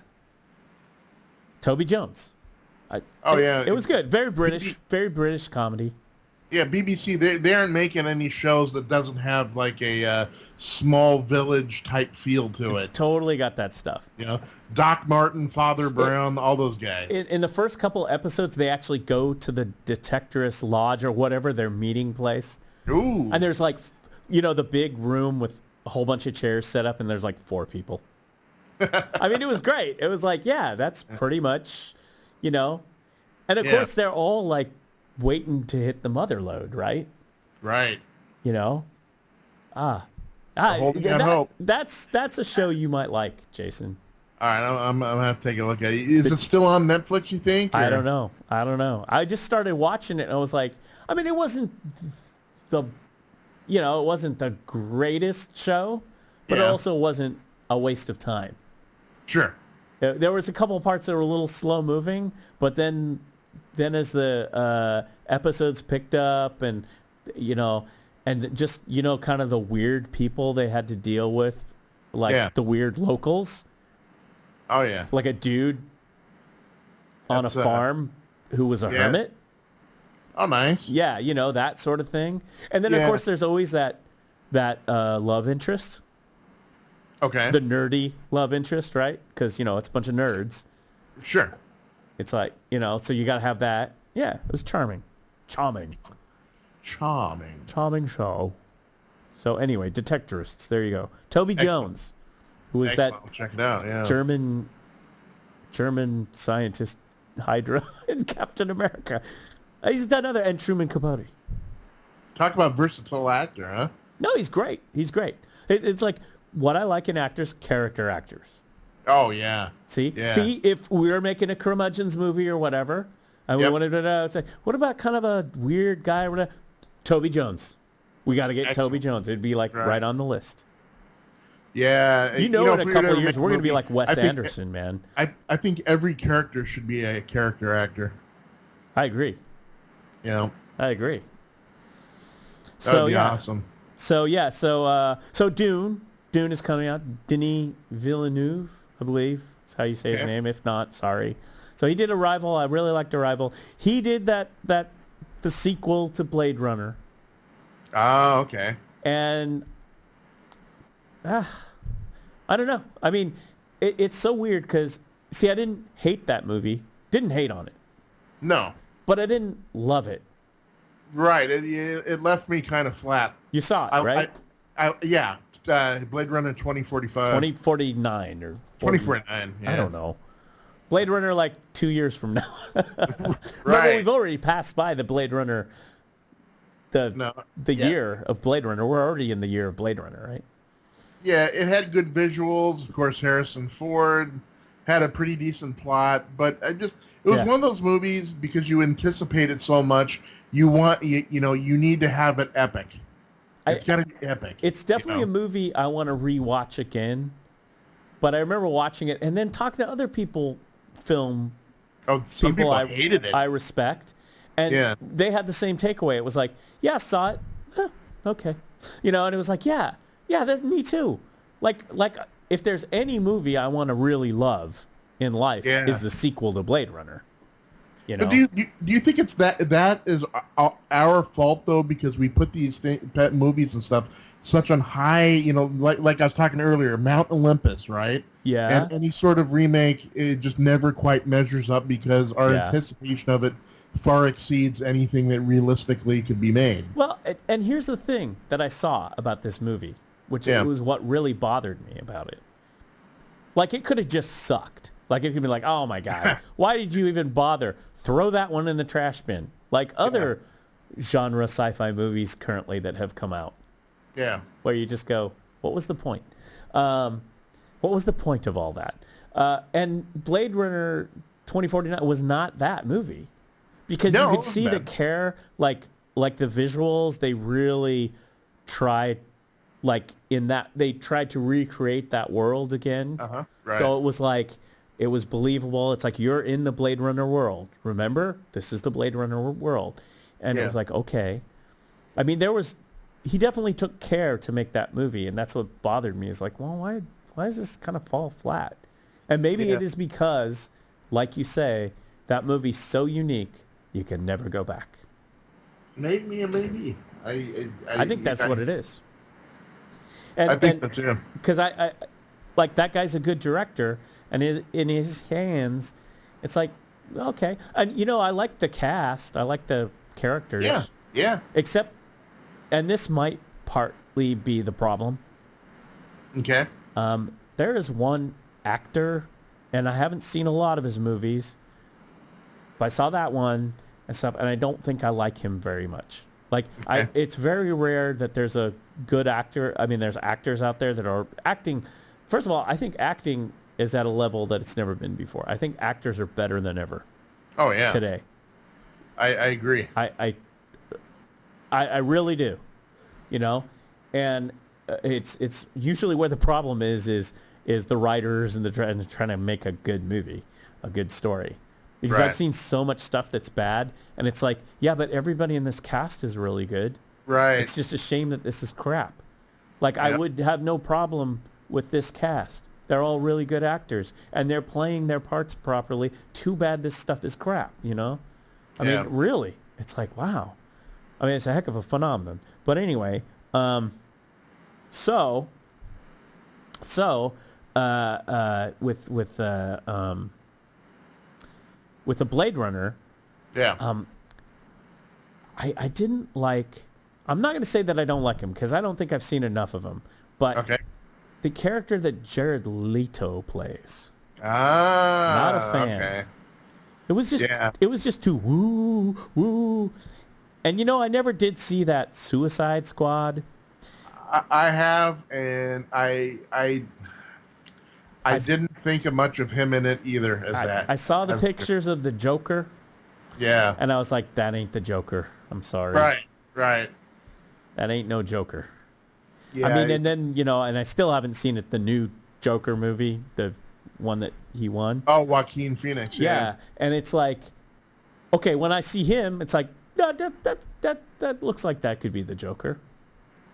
Toby Jones. It was good. Very British comedy. Yeah, BBC, they aren't making any shows that doesn't have like a small village type feel to it. Totally got that stuff. You know, Doc Martin, Father Brown, all those guys. In the first couple episodes, they actually go to the Detectorist Lodge or whatever, their meeting place. Ooh. And there's like, you know, the big room with a whole bunch of chairs set up, and there's like 4 people. I mean, it was great. It was like, yeah, that's pretty much, you know. And of course, they're all like waiting to hit the mother lode, right? Right. You know? Holding out hope. That's a show you might like, Jason. All right, I'm going to have to take a look at it. Is it still on Netflix, you think? Or? I don't know. I just started watching it, and I was like, I mean, it wasn't the greatest show, but it also wasn't a waste of time. Sure. There was a couple of parts that were a little slow moving, but then as the episodes picked up, and you know, and just, you know, kind of the weird people they had to deal with, like the weird locals. Oh yeah. Like a dude on a farm who was a hermit. Oh, nice. Yeah, you know, that sort of thing. And then of course there's always that love interest. Okay. The nerdy love interest, right? Because, you know, it's a bunch of nerds. Sure. It's like, you know, so you got to have that. Yeah, it was charming. Charming show. So anyway, Detectorists. There you go. Toby Jones, who was that check it out, yeah. German scientist Hydra in Captain America. He's done other, and Truman Capote. Talk about versatile actor, huh? No, he's great. It's like what I like in actors, character actors. Oh, yeah. See, if we were making a Curmudgeons movie or whatever, and we wanted to say, what about kind of a weird guy or whatever? Toby Jones. We got to get Toby Jones. It'd be like right on the list. Yeah. You know, in a couple of years, we're going to be like Wes Anderson, man. I think every character should be a character actor. I agree. You know? I agree. That would be awesome. So Dune is coming out. Denis Villeneuve, I believe. That's how you say his name. If not, sorry. So he did Arrival. I really liked Arrival. He did the sequel to Blade Runner. Oh, okay. And I don't know. I mean, it's so weird because, see, I didn't hate that movie. Didn't hate on it. No. But I didn't love it. Right. It left me kind of flat. You saw it, right? Yeah. Blade Runner 2045. 2049 or 2049. Yeah. I don't know. Blade Runner like 2 years from now. Right. Remember, we've already passed by the Blade Runner, the year of Blade Runner. We're already in the year of Blade Runner, right? Yeah, it had good visuals. Of course, Harrison Ford had a pretty decent plot, but it was one of those movies because you anticipate it so much. You need to have it epic. It's got to be epic. It's definitely a movie I want to rewatch again. But I remember watching it and then talking to other people, some people hated it. I respect, and they had the same takeaway. It was like, yeah, I saw it. Okay. And it was like, yeah, me too. Like if there's any movie I want to really love in life is the sequel to Blade Runner. But do you think it's that is our fault though, because we put these movies and stuff such on high, like I was talking earlier, Mount Olympus, right? Yeah. And any sort of remake, it just never quite measures up because our anticipation of it far exceeds anything that realistically could be made. Well, and here's the thing that I saw about this movie, which was what really bothered me about it. Like, it could have just sucked. Like, it could be like, oh my God, why did you even bother? Throw that one in the trash bin. Like other genre sci-fi movies currently that have come out. Yeah. Where you just go, what was the point? What was the point of all that? And Blade Runner 2049 was not that movie. Because you could see the care, like the visuals, they really tried, they tried to recreate that world again. Right. So it was like, it was believable. It's like, you're in the Blade Runner world. Remember? This is the Blade Runner world. And it was like, okay. I mean, he definitely took care to make that movie, and that's what bothered me. Is like, well, why does this kind of fall flat? And maybe it is because, like you say, that movie's so unique, you can never go back. Maybe. I think that's what it is. And, I think so too. Because I like, that guy's a good director, and in his hands, it's like, okay. And, I like the cast. I like the characters. Yeah. Except, and this might partly be the problem. Okay. There is one actor, and I haven't seen a lot of his movies, but I saw that one and stuff, and I don't think I like him very much. Like, it's very rare that there's a good actor. I mean, there's actors out there that are acting. First of all, I think acting is at a level that it's never been before. I think actors are better than ever. Oh yeah. Today. I agree. I really do. And it's usually where the problem is the writers and trying to make a good movie, a good story. Because I've seen so much stuff that's bad, and it's like, yeah, but everybody in this cast is really good. Right. It's just a shame that this is crap. Like, I would have no problem with this cast. They're all really good actors, and they're playing their parts properly. Too bad this stuff is crap, I mean, really. It's like, wow. I mean, it's a heck of a phenomenon. But anyway, with the Blade Runner, I didn't like. I'm not going to say that I don't like him, because I don't think I've seen enough of him. But the character that Jared Leto plays, not a fan. Okay. It was just too woo. And I never did see that Suicide Squad. I have, and I didn't think of much of him in it either. I saw the pictures of the Joker. Yeah. And I was like, that ain't the Joker. I'm sorry. Right. That ain't no Joker. Yeah. I mean, and then, and I still haven't seen it, the new Joker movie, the one that he won. Oh, Joaquin Phoenix. Yeah. And it's like, okay, when I see him, it's like, no, that looks like that could be the Joker.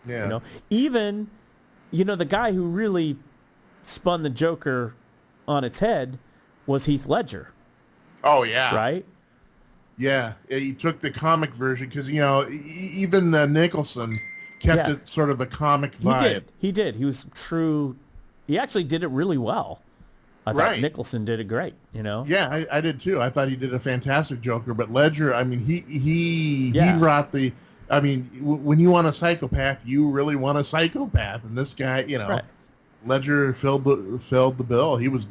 Yeah. Even, the guy who really spun the Joker on its head was Heath Ledger. Oh, yeah. Right? Yeah. He took the comic version because, even Nicholson kept it sort of a comic vibe. He did. He was true. He actually did it really well. I thought Nicholson did it great, Yeah, I did too. I thought he did a fantastic Joker, but Ledger, I mean, he brought the. I mean, when you want a psychopath, you really want a psychopath, and this guy, Ledger filled the bill. He was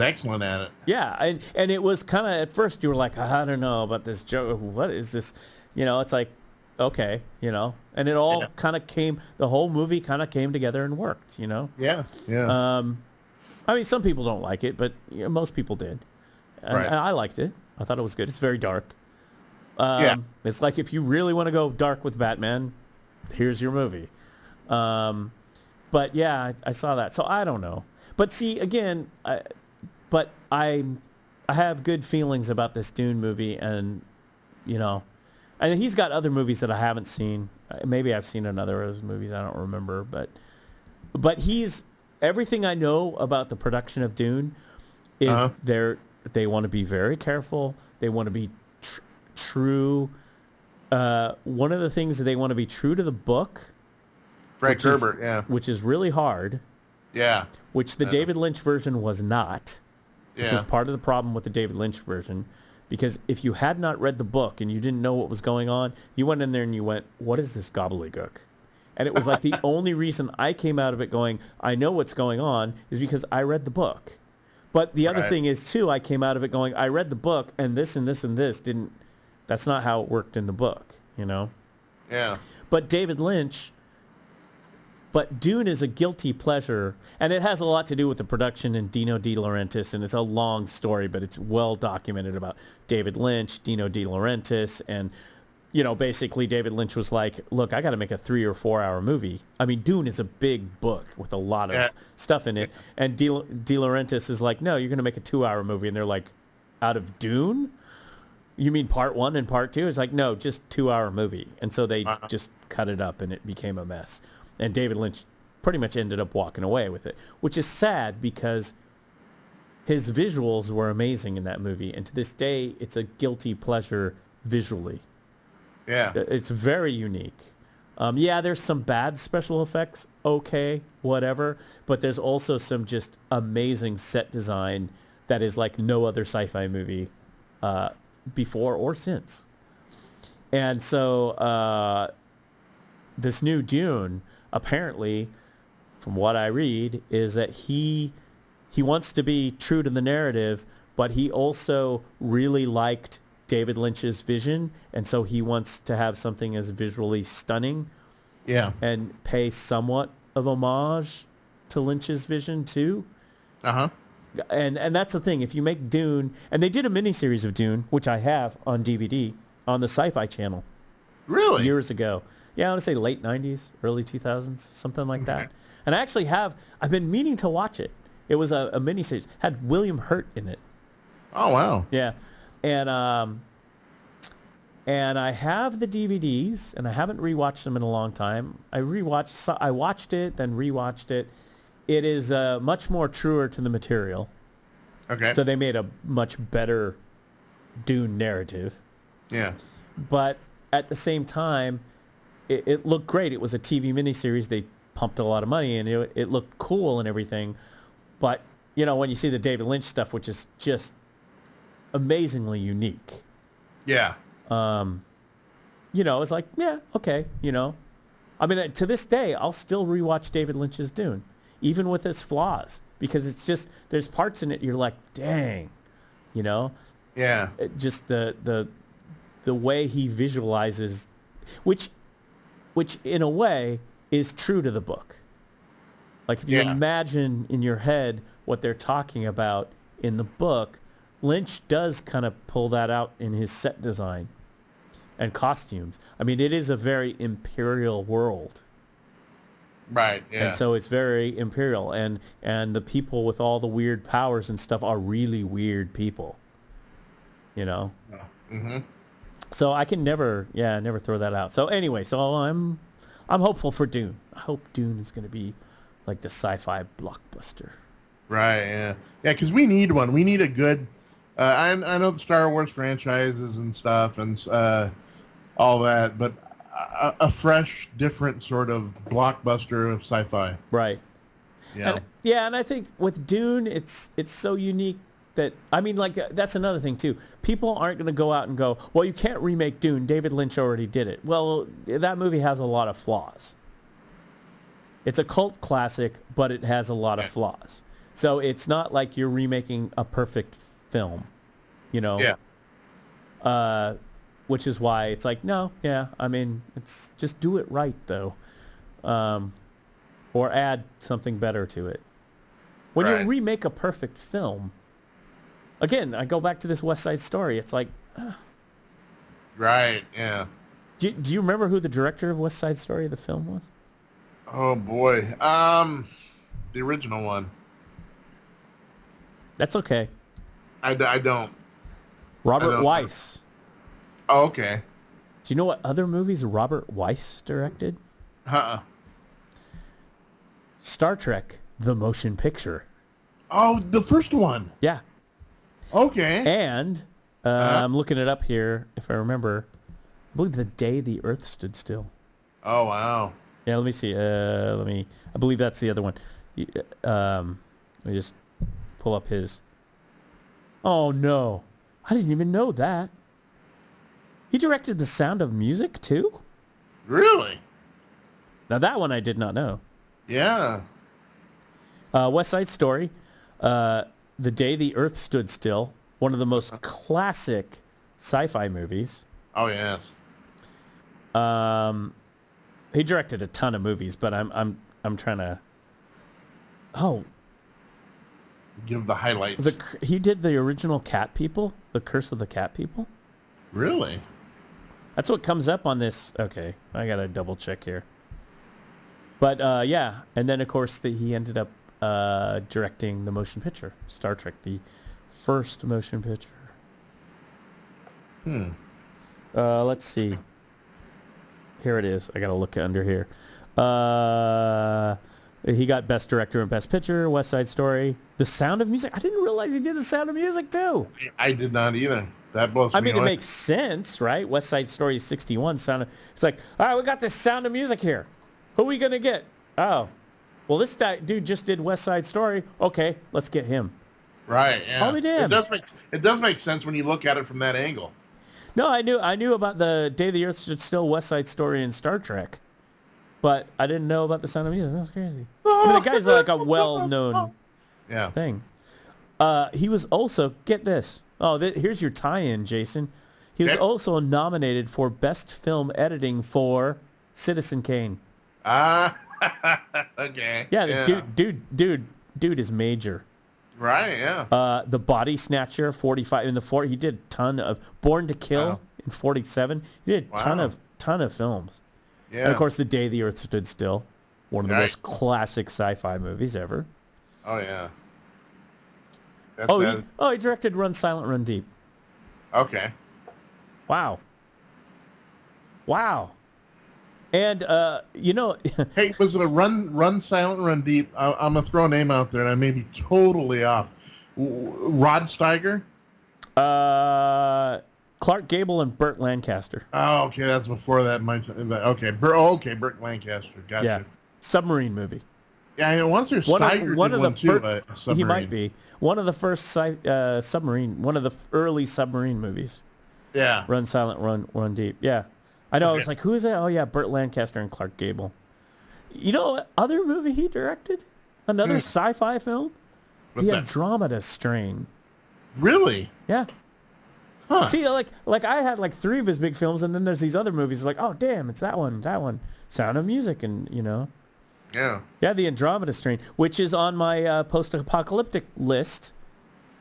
excellent at it. Yeah, and it was kind of, at first you were like, I don't know about this Joker. What is this? It's like, okay, and it all kind of the whole movie kind of came together and worked, Yeah. Yeah. I mean, some people don't like it, but most people did. And I liked it. I thought it was good. It's very dark. It's like if you really want to go dark with Batman, here's your movie. But yeah, I saw that. So I don't know. But see, again, I have good feelings about this Dune movie, and and he's got other movies that I haven't seen. Maybe I've seen another of his movies. I don't remember, but he's everything I know about the production of Dune is they want to be very careful. They want to be true. One of the things that they want to be true to the book, Frank Herbert, which is really hard. Yeah. Which the David Lynch version was not. Which is part of the problem with the David Lynch version. Because if you had not read the book and you didn't know what was going on, you went in there and you went, what is this gobbledygook? And it was like the only reason I came out of it going, I know what's going on, is because I read the book. But the other thing is, too, I came out of it going, I read the book, and this and this and this didn't, that's not how it worked in the book, Yeah. But But Dune is a guilty pleasure, and it has a lot to do with the production and Dino De Laurentiis, and it's a long story, but it's well documented about David Lynch, Dino De Laurentiis, and, basically David Lynch was like, look, I got to make a 3 or 4 hour movie. I mean, Dune is a big book with a lot of stuff in it, and De Laurentiis is like, no, you're going to make a 2 hour movie, and they're like, out of Dune? You mean part 1 and part 2? It's like, no, just 2 hour movie. And so they just cut it up, and it became a mess. And David Lynch pretty much ended up walking away with it, which is sad because his visuals were amazing in that movie. And to this day, it's a guilty pleasure visually. Yeah. It's very unique. There's some bad special effects. Okay, whatever. But there's also some just amazing set design that is like no other sci-fi movie before or since. And so this new Dune, apparently, from what I read, is that he wants to be true to the narrative, but he also really liked David Lynch's vision, and so he wants to have something as visually stunning. Yeah. And pay somewhat of homage to Lynch's vision too. Uh-huh. And that's the thing. If you make Dune, and they did a miniseries of Dune, which I have on DVD on the Sci-Fi Channel. Really? Years ago. Yeah, I want to say late 90s, early 2000s, something like that. And I actually I've been meaning to watch it. It was a miniseries. Had William Hurt in it. Oh, wow. Yeah. And I have the DVDs, and I haven't rewatched them in a long time. I watched it, then rewatched it. It is much more truer to the material. Okay. So they made a much better Dune narrative. Yeah. But at the same time, it looked great. It was a TV miniseries. They pumped a lot of money, and it looked cool and everything. But, when you see the David Lynch stuff, which is just amazingly unique. Yeah. It's like, yeah, okay, I mean, to this day, I'll still rewatch David Lynch's Dune, even with its flaws, because it's just, there's parts in it you're like, dang, Yeah. Just the way he visualizes, which in a way is true to the book. Like if you imagine in your head what they're talking about in the book, Lynch does kind of pull that out in his set design and costumes. I mean, it is a very imperial world. Right, yeah. And so it's very imperial, and the people with all the weird powers and stuff are really weird people. Mm-hmm. So I can never throw that out. So anyway, so I'm hopeful for Dune. I hope Dune is going to be like the sci-fi blockbuster. Right, yeah. Yeah, because we need one. We need a good... I know the Star Wars franchises and stuff and all that, but a fresh, different sort of blockbuster of sci-fi. Right. Yeah. And I think with Dune, it's so unique that, I mean, like, that's another thing, too. People aren't going to go out and go, well, you can't remake Dune. David Lynch already did it. Well, that movie has a lot of flaws. It's a cult classic, but it has a lot of flaws. So it's not like you're remaking a perfect film, Yeah. which is why it's like, no, yeah, I mean, it's just do it right, though. Or add something better to it. When you remake a perfect film, again, I go back to this West Side Story. It's like... Right, yeah. Do you remember who the director of West Side Story, the film, was? Oh, boy. The original one. That's okay. I don't. Robert Weiss. Oh, okay. Do you know what other movies Robert Weiss directed? Star Trek, the motion picture. Oh, the first one. Yeah. Okay. And I'm looking it up here, if I remember. I believe The Day the Earth Stood Still. Oh, wow. Yeah, let me see. I believe that's the other one. Let me just pull up his. Oh, no. I didn't even know that. He directed The Sound of Music, too? Really? Now, that one I did not know. Yeah. West Side Story, The Day the Earth Stood Still, one of the most classic sci-fi movies. Oh, yes. He directed a ton of movies, but I'm trying to... Oh. Give the highlights. He did the original Cat People, The Curse of the Cat People. Really? That's what comes up on this. Okay, I gotta double check here. But yeah, and then of course he ended up directing the motion picture, Star Trek, the first motion picture. Let's see. Here it is. I gotta look under here. He got Best Director and Best Picture, West Side Story, The Sound of Music. I didn't realize he did The Sound of Music too. I did not either. That blows me away. It makes sense, right? West Side Story is 61. It's like, all right, we got this Sound of Music here. Who are we gonna get? Oh, well, this dude just did West Side Story. Okay, let's get him. Right. Yeah. I'll be damned. It does make sense when you look at it from that angle. No, I knew about The Day the Earth Stood Still, West Side Story, and Star Trek, but I didn't know about The Sound of Music. That's crazy. I mean, the guy's like a well-known thing. He was also, get this. Oh, here's your tie-in, Jason. He was also nominated for Best Film Editing for Citizen Kane. Okay. Yeah, dude is major. Right, yeah. The Body Snatcher, 45 in the 40. He did a ton of Born to Kill in 47. He did a ton of films. Yeah. And of course, The Day the Earth Stood Still, one of the most classic sci-fi movies ever. Oh yeah. He directed Run Silent, Run Deep. Okay. Wow. And hey, was it a Run Silent, Run Deep? I'm gonna throw a name out there, and I may be totally off. Rod Steiger. Clark Gable and Burt Lancaster. Oh, okay, that's before that. Okay, Burt Lancaster. Gotcha. Yeah, submarine movie. Yeah, once there's Steiger one of the too. He might be one of the first submarine, one of the early submarine movies. Yeah. Run Silent, Run Deep. Yeah. I know. Okay. I was like, who is that? Oh, yeah, Burt Lancaster and Clark Gable. You know what other movie he directed? Another sci-fi film? What's The Andromeda Strain. Really? Yeah. Huh. See, like I had like 3 of his big films, and then there's these other movies like, oh, damn, it's that one. Sound of Music, and, Yeah. Yeah, The Andromeda Strain, which is on my post-apocalyptic list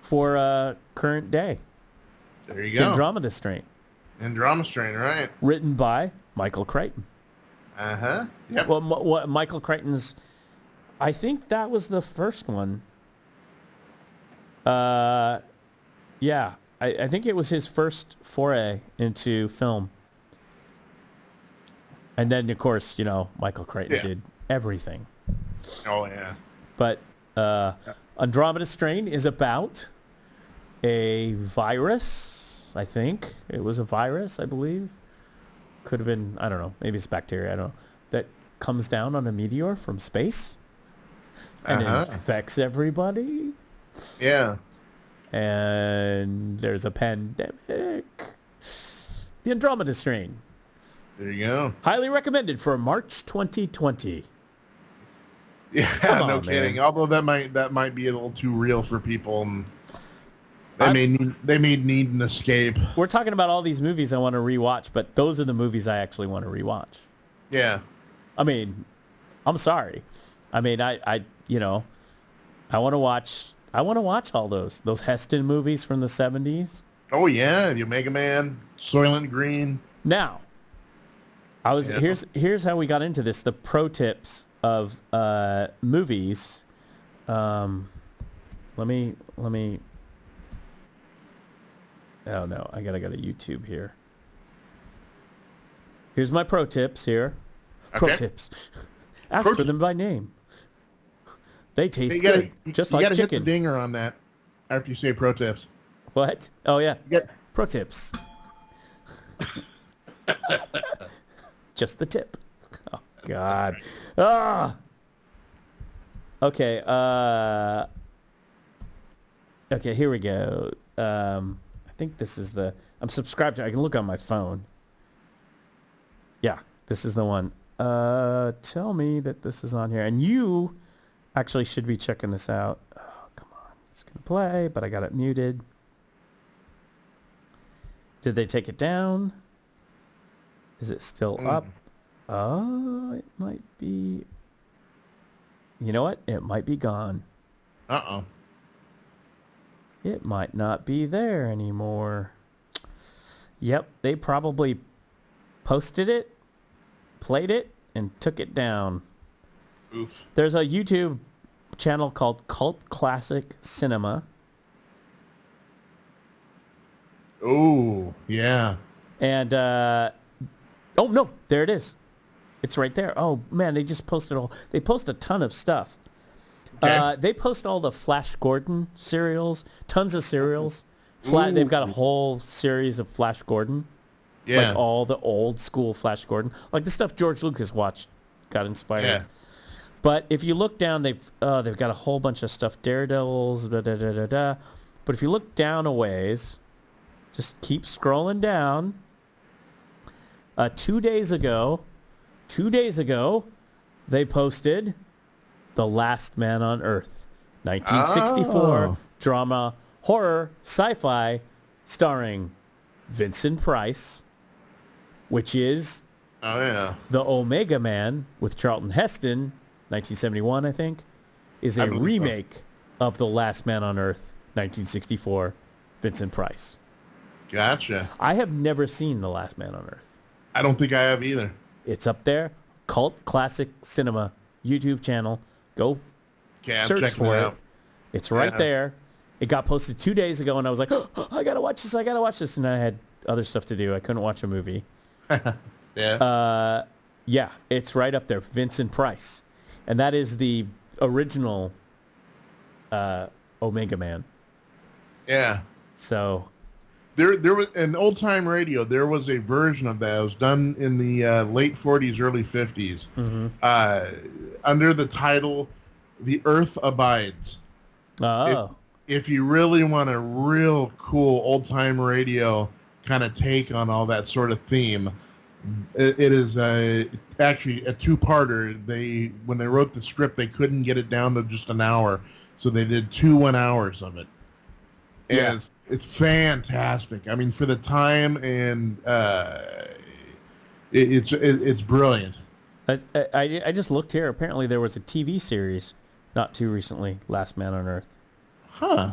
for current day. There you go. Andromeda Strain. Andromeda Strain, right. Written by Michael Crichton. Uh-huh. Yep. Well, Michael Crichton's... I think that was the first one. Yeah. I think it was his first foray into film. And then, of course, Michael Crichton did everything. Oh, yeah. But Andromeda Strain is about a virus... I think it was a virus, I believe. Could have been, I don't know, maybe it's bacteria, I don't know, that comes down on a meteor from space and infects everybody. Yeah. And there's a pandemic. The Andromeda Strain. There you go. Highly recommended for March 2020. Yeah, no kidding. Man. Although that might be a little too real for people. They made Need an Escape. We're talking about all these movies I want to rewatch, but those are the movies I actually want to rewatch. Yeah. I mean, I'm sorry. I mean, I want to watch all those Heston movies from the 70s. Oh yeah, the Omega Man, Soylent Green. Now, here's how we got into this. The pro tips of movies. Let me. Oh no, I gotta go to YouTube here. Here's my pro tips here. Pro tips. Ask for them by name. They taste good, just like chicken. You gotta hit the dinger on that after you say pro tips. What? Oh yeah. Pro tips. Just the tip. Oh God. Ah. Okay. Okay. Here we go. I think this is I'm subscribed to. I can look on my phone. Yeah, this is the one. Tell me that this is on here, and you actually should be checking this out. Oh, come on, it's gonna play, but I got it muted. Did they take it down? Is it still up? Oh, it might be. You know what? It might be gone. Uh-oh. It might not be there anymore. Yep, they probably posted it, played it, and took it down. Oof. There's a YouTube channel called Cult Classic Cinema. Oh, yeah. And, oh no, there it is. It's right there. Oh man, they just posted they post a ton of stuff. Okay. They post all the Flash Gordon serials, tons of serials. They've got a whole series of Flash Gordon. Yeah. Like all the old school Flash Gordon. Like the stuff George Lucas watched got inspired. Yeah. But if you look down, they've got a whole bunch of stuff. Daredevils, da da da da da. But if you look down a ways, just keep scrolling down. 2 days ago, they posted The Last Man on Earth, 1964 drama, horror, sci-fi, starring Vincent Price, which is the Omega Man with Charlton Heston, 1971, I think, is a remake of The Last Man on Earth, 1964, Vincent Price. Gotcha. I have never seen The Last Man on Earth. I don't think I have either. It's up there. Cult Classic Cinema YouTube channel. Go search for it. It's right there. It got posted 2 days ago, and I was like, oh, I gotta watch this. And I had other stuff to do. I couldn't watch a movie. Yeah. Yeah, it's right up there. Vincent Price. And that is the original Omega Man. Yeah. So there was an old time radio. There was a version of that. It was done in the late 40s, early 50s, under the title "The Earth Abides." Oh. If you really want a real cool old time radio kind of take on all that sort of theme, it is actually a two-parter. When they wrote the script, they couldn't get it down to just an hour, so they did 2 1 hours of it. And yeah. It's fantastic. I mean, for the time, and it's brilliant. I just looked here. Apparently, there was a TV series not too recently, Last Man on Earth. Huh.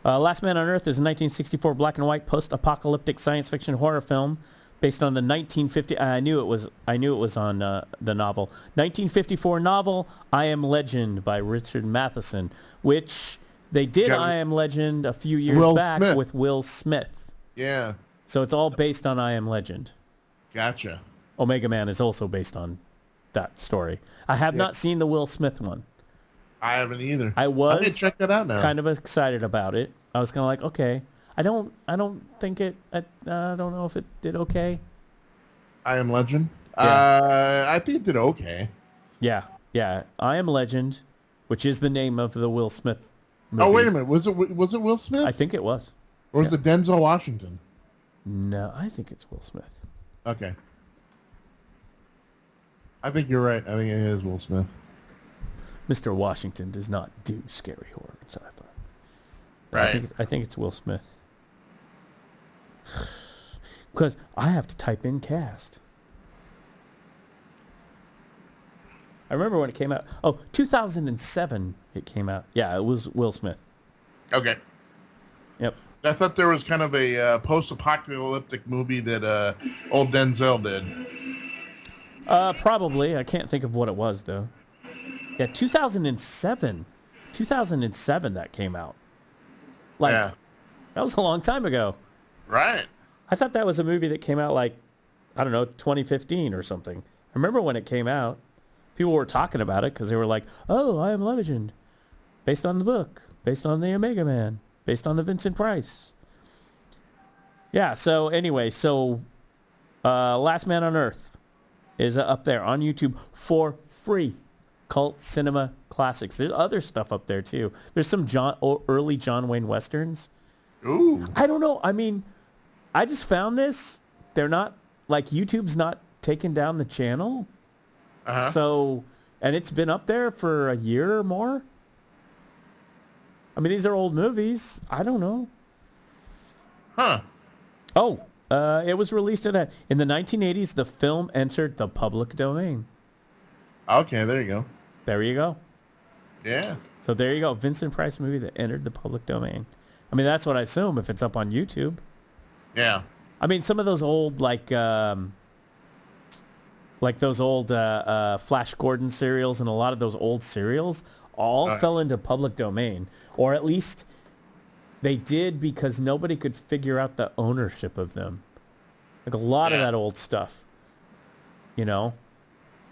Last Man on Earth is a 1964 black and white post-apocalyptic science fiction horror film based on the 1950. I knew it was on the novel 1954 novel I Am Legend by Richard Matheson, which they did I Am Legend a few years back with Will Smith. Yeah. So it's all based on I Am Legend. Gotcha. Omega Man is also based on that story. I have not seen the Will Smith one. I haven't either. I was check that out now. Kind of excited about it. I was kind of like, okay. I don't think it. I don't know if it did okay. I Am Legend. Yeah. I think it did okay. Yeah. I Am Legend, which is the name of the Will Smith movie. Oh wait a minute, was it Will Smith? I think it was. Or was it Denzel Washington? No, I think it's Will Smith. Okay. I think you're right. I think it is Will Smith. Mr. Washington does not do scary horror and sci-fi. Right. I think it's Will Smith. Because I have to type in cast. I remember when it came out. Oh, 2007 it came out. Yeah, it was Will Smith. Okay. Yep. I thought there was kind of a post-apocalyptic movie that old Denzel did. Probably. I can't think of what it was, though. Yeah, 2007. 2007 that came out. Like, Yeah. that was a long time ago. Right. I thought that was a movie that came out like, I don't know, 2015 or something. I remember when it came out, people were talking about it because they were like, oh, I Am Legend. Based on the book. Based on the Omega Man. Based on the Vincent Price. Yeah, so anyway, Last Man on Earth is up there on YouTube for free. Cult cinema classics. There's other stuff up there too. There's some early John Wayne Westerns. Ooh. I don't know. I mean, I just found this. They're not, like, YouTube's not taking down the channel. Uh-huh. So, and it's been up there for a year or more. I mean, these are old movies. I don't know. Huh. Oh, it was released in the 1980s. The film entered the public domain. Okay, there you go. There you go. Yeah. So there you go. Vincent Price movie that entered the public domain. I mean, that's what I assume if it's up on YouTube. Yeah. I mean, some of those old, like those old Flash Gordon serials and a lot of those old serials all fell into public domain. Or at least they did because nobody could figure out the ownership of them. Like a lot of that old stuff. You know?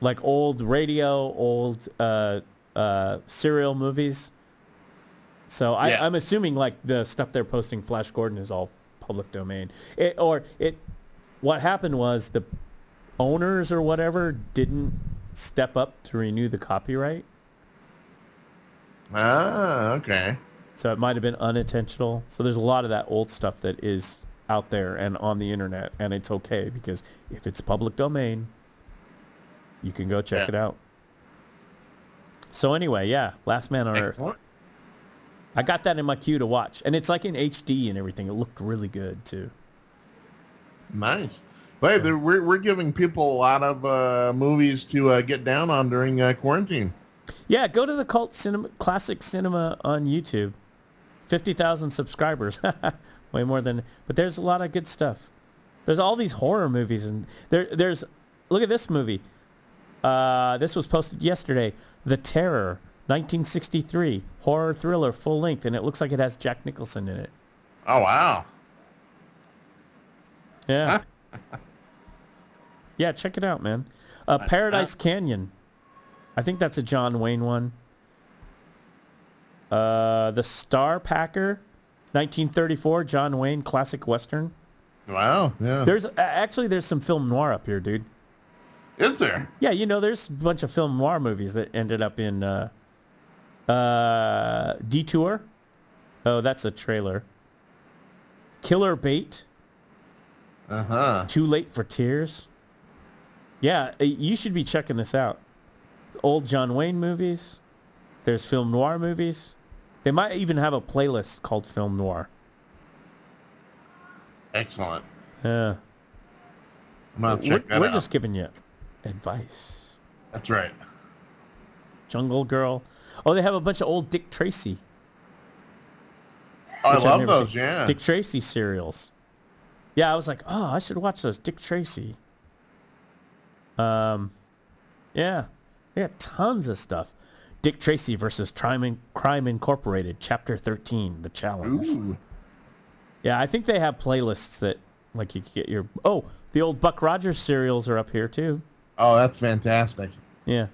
Like old radio, old serial movies. So I'm assuming like the stuff they're posting Flash Gordon is all public domain. What happened was the owners or whatever didn't step up to renew the copyright. Ah, okay. So it might have been unintentional. So there's a lot of that old stuff that is out there and on the internet, and it's okay because if it's public domain, you can go check it out. So anyway, yeah, Last Man on Earth. I got that in my queue to watch, and it's like in HD and everything. It looked really good too. Nice. Hey, we're giving people a lot of movies to get down on during quarantine. Yeah, go to the Classic Cinema on YouTube. 50,000 subscribers. Way more than... But there's a lot of good stuff. There's all these horror movies, and there's... Look at this movie. This was posted yesterday. The Terror, 1963. Horror thriller, full length, and it looks like it has Jack Nicholson in it. Oh, wow. Yeah. Yeah, check it out, man. Paradise Canyon. I think that's a John Wayne one. The Star Packer, 1934, John Wayne classic western. Wow, yeah. There's some film noir up here, dude. Is there? Yeah, you know, there's a bunch of film noir movies that ended up in Detour. Oh, that's a trailer. Killer Bait. Uh-huh. Too Late for Tears. Yeah, you should be checking this out. Old John Wayne movies. There's film noir movies. They might even have a playlist called Film Noir. Excellent. Yeah. I'm gonna check that out. We're just giving you advice. That's right. Jungle Girl. Oh, they have a bunch of old Dick Tracy. Oh, I love those, yeah. Dick Tracy serials. Yeah, I was like, oh, I should watch those. Dick Tracy. Yeah. They got tons of stuff. Dick Tracy versus Crime Incorporated, Chapter 13, The Challenge. Ooh. Yeah, I think they have playlists that, like, you could get your... Oh, the old Buck Rogers serials are up here, too. Oh, that's fantastic. Yeah.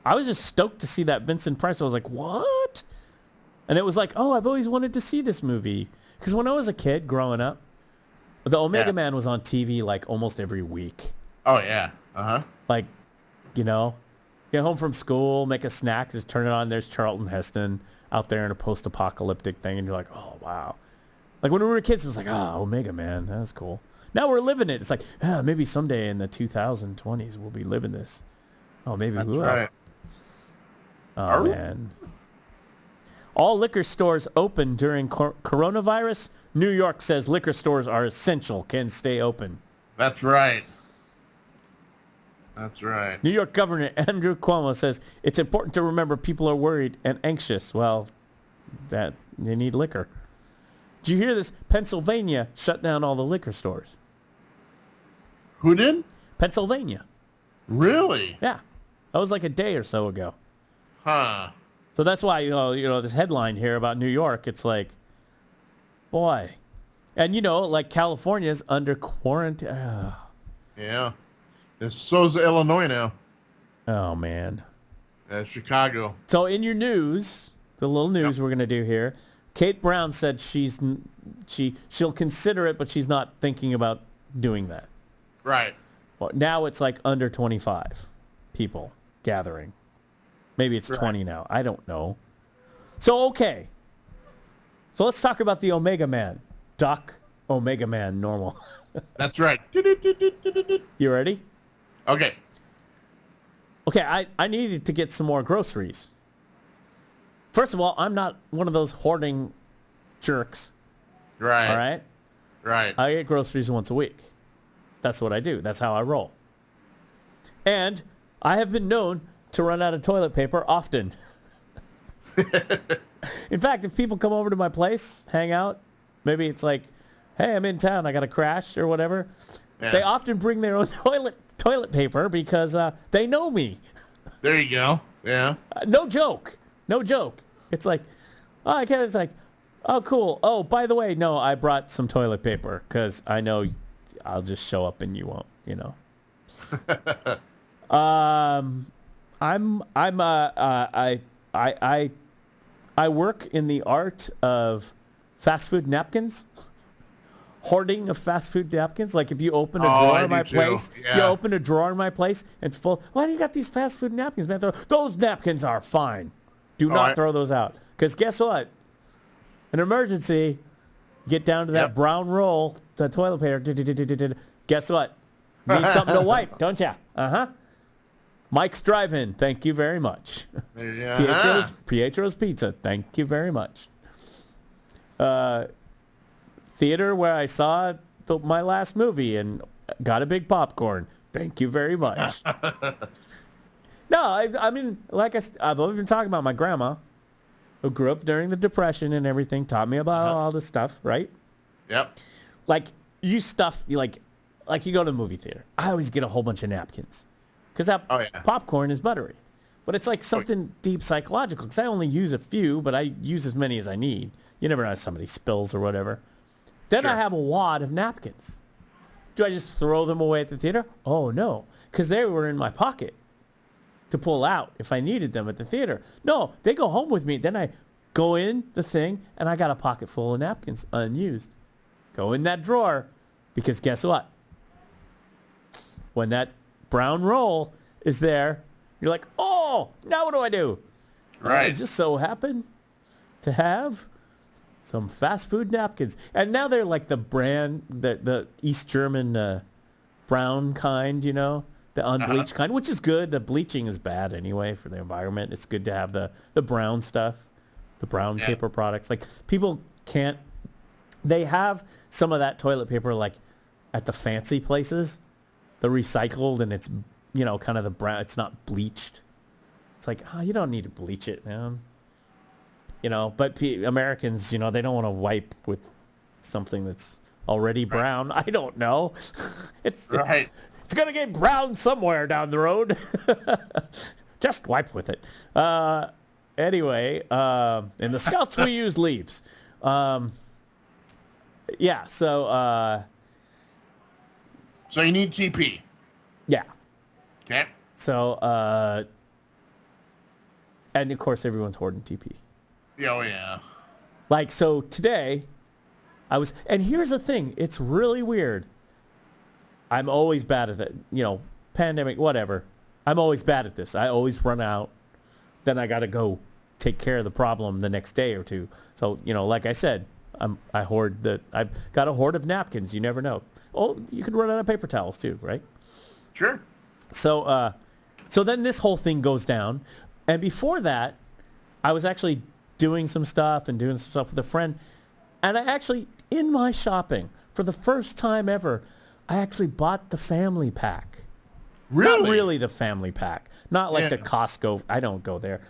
I was just stoked to see that Vincent Price. I was like, what? And it was like, oh, I've always wanted to see this movie. Because when I was a kid growing up, the Omega Man was on TV, like, almost every week. Oh, yeah. Uh-huh. Like, you know, get home from school, make a snack, just turn it on, there's Charlton Heston out there in a post-apocalyptic thing, and you're like, oh, wow. Like, when we were kids, it was like, oh, Omega Man, that was cool. Now we're living it. It's like, maybe someday in the 2020s we'll be living this. Oh, maybe we will. Right. Oh, man. All liquor stores open during coronavirus. New York says liquor stores are essential, can stay open. That's right. That's right. New York Governor Andrew Cuomo says it's important to remember people are worried and anxious. Well, that they need liquor. Did you hear this? Pennsylvania shut down all the liquor stores. Who did? Pennsylvania. Really? Yeah. That was like a day or so ago. Huh. So that's why, this headline here about New York, it's like, boy. And, like California's under quarantine. Yeah. So's Illinois now. Oh, man. Chicago. So in your news, the little news we're going to do here, Kate Brown said she'll consider it, but she's not thinking about doing that. Right. Well, now it's like under 25 people gathering. Maybe it's 20 now. I don't know. So, okay. So let's talk about the Omega Man. Doc Omega Man normal. That's right. You ready? Okay. Okay, I needed to get some more groceries. First of all, I'm not one of those hoarding jerks. Right. All right? Right. I get groceries once a week. That's what I do. That's how I roll. And I have been known to run out of toilet paper often. In fact, if people come over to my place, hang out, maybe it's like, hey, I'm in town, I got to crash or whatever. Yeah. They often bring their own toilet paper because they know me. There you go. Yeah. No joke. No joke. It's like, it's like, oh, cool. Oh, by the way, no, I brought some toilet paper because I know I'll just show up and you won't, I work in the art of fast food napkins. Hoarding of fast food napkins. Like if you open a drawer in my place, if you open a drawer in my place and it's full, why do you got these fast food napkins, man? Those napkins are fine. Do not throw those out. Because guess what? An emergency, get down to that brown roll, the toilet paper. Guess what? You need something to wipe, don't ya? Uh-huh. Mike's Drive-In, thank you very much. Pietro's Pizza, thank you very much. Theater where I saw my last movie and got a big popcorn, thank you very much. No, I mean, like I've been talking about my grandma, who grew up during the Depression and everything, taught me about all this stuff, right? Yep. Like, you go to the movie theater. I always get a whole bunch of napkins. Because that popcorn is buttery. But it's like something deep psychological. Because I only use a few, but I use as many as I need. You never know if somebody spills or whatever. Then I have a wad of napkins. Do I just throw them away at the theater? Oh, no. Because they were in my pocket to pull out if I needed them at the theater. No, they go home with me. Then I go in the thing, and I got a pocket full of napkins unused. Go in that drawer. Because guess what? When that brown roll is there, you're like, oh, now what do I do? Right. I just so happen to have some fast food napkins. And now they're like the brand, the East German brown kind, the unbleached kind, which is good. The bleaching is bad anyway for the environment. It's good to have the brown stuff, the brown paper products. Like people can't, they have some of that toilet paper like at the fancy places, the recycled, and it's, kind of the brown, it's not bleached. It's like, you don't need to bleach it, man. But Americans, they don't want to wipe with something that's already brown. I don't know. It's going to get brown somewhere down the road. Just wipe with it. Anyway, in the Scouts, we use leaves. So you need TP. Yeah. Okay. So, and of course, everyone's hoarding TP. Oh, yeah. Like, so today, and here's the thing, it's really weird. I'm always bad at it, pandemic, whatever. I'm always bad at this. I always run out. Then I got to go take care of the problem the next day or two. So, like I said, I've got a hoard of napkins. You never know. Oh, you could run out of paper towels too, right? Sure. So then this whole thing goes down. And before that, I was actually doing some stuff with a friend. And I actually, in my shopping, for the first time ever, I actually bought the family pack. Really? Not really the family pack. Not like the Costco. I don't go there.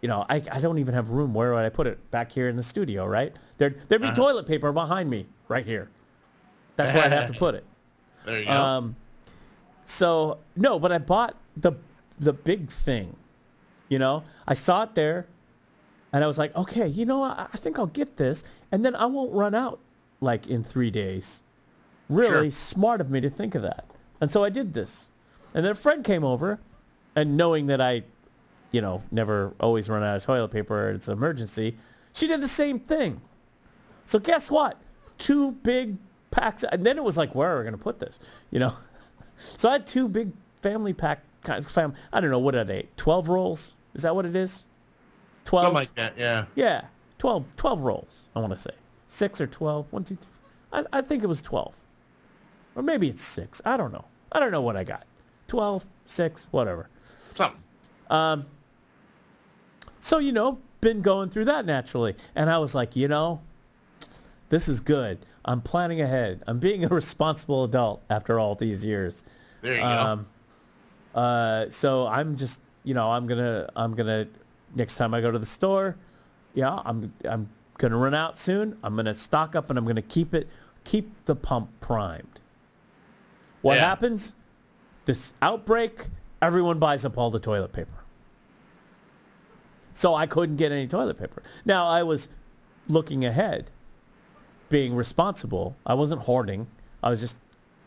You know, I don't even have room. Where would I put it? Back here in the studio, right? There'd be toilet paper behind me right here. That's where I'd have to put it. There you go. So, no, but I bought the big thing. You know, I saw it there, and I was like, okay, you know, I think I'll get this, and then I won't run out, like, in 3 days. Really smart of me to think of that. And so I did this. And then a friend came over, and knowing that I, you know, never always run out of toilet paper, it's an emergency, she did the same thing. So guess what? 2 big packs, and then it was like, where are we going to put this? You know? So I had 2 big family pack, I don't know, what are they, 12 rolls? Is that what it is? 12? Something like that, yeah. Yeah, 12 rolls, I want to say. 6 or 12, 1, 2, 3. I think it was 12. Or maybe it's 6, I don't know. I don't know what I got. 12, 6, whatever. Something. So, you know, been going through that naturally. And I was like, you know, this is good. I'm planning ahead. I'm being a responsible adult after all these years. There you go. So I'm just, you know, I'm gonna next time I go to the store, I'm gonna run out soon. I'm gonna stock up and I'm gonna keep the pump primed. What happens? This outbreak, everyone buys up all the toilet paper. So I couldn't get any toilet paper. Now I was looking ahead, being responsible. I wasn't hoarding. I was just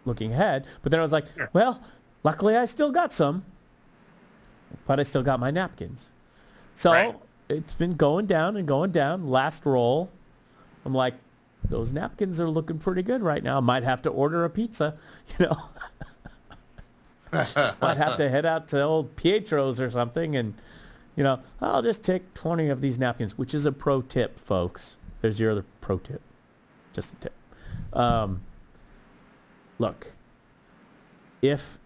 looking ahead. But then I was like, well, luckily I still got some. But I still got my napkins. So it's been going down and going down. Last roll, I'm like, those napkins are looking pretty good right now. Might have to order a pizza, you know. Might have to head out to old Pietro's or something and, you know, I'll just take 20 of these napkins, which is a pro tip, folks. There's your other pro tip. Just a tip. Look, if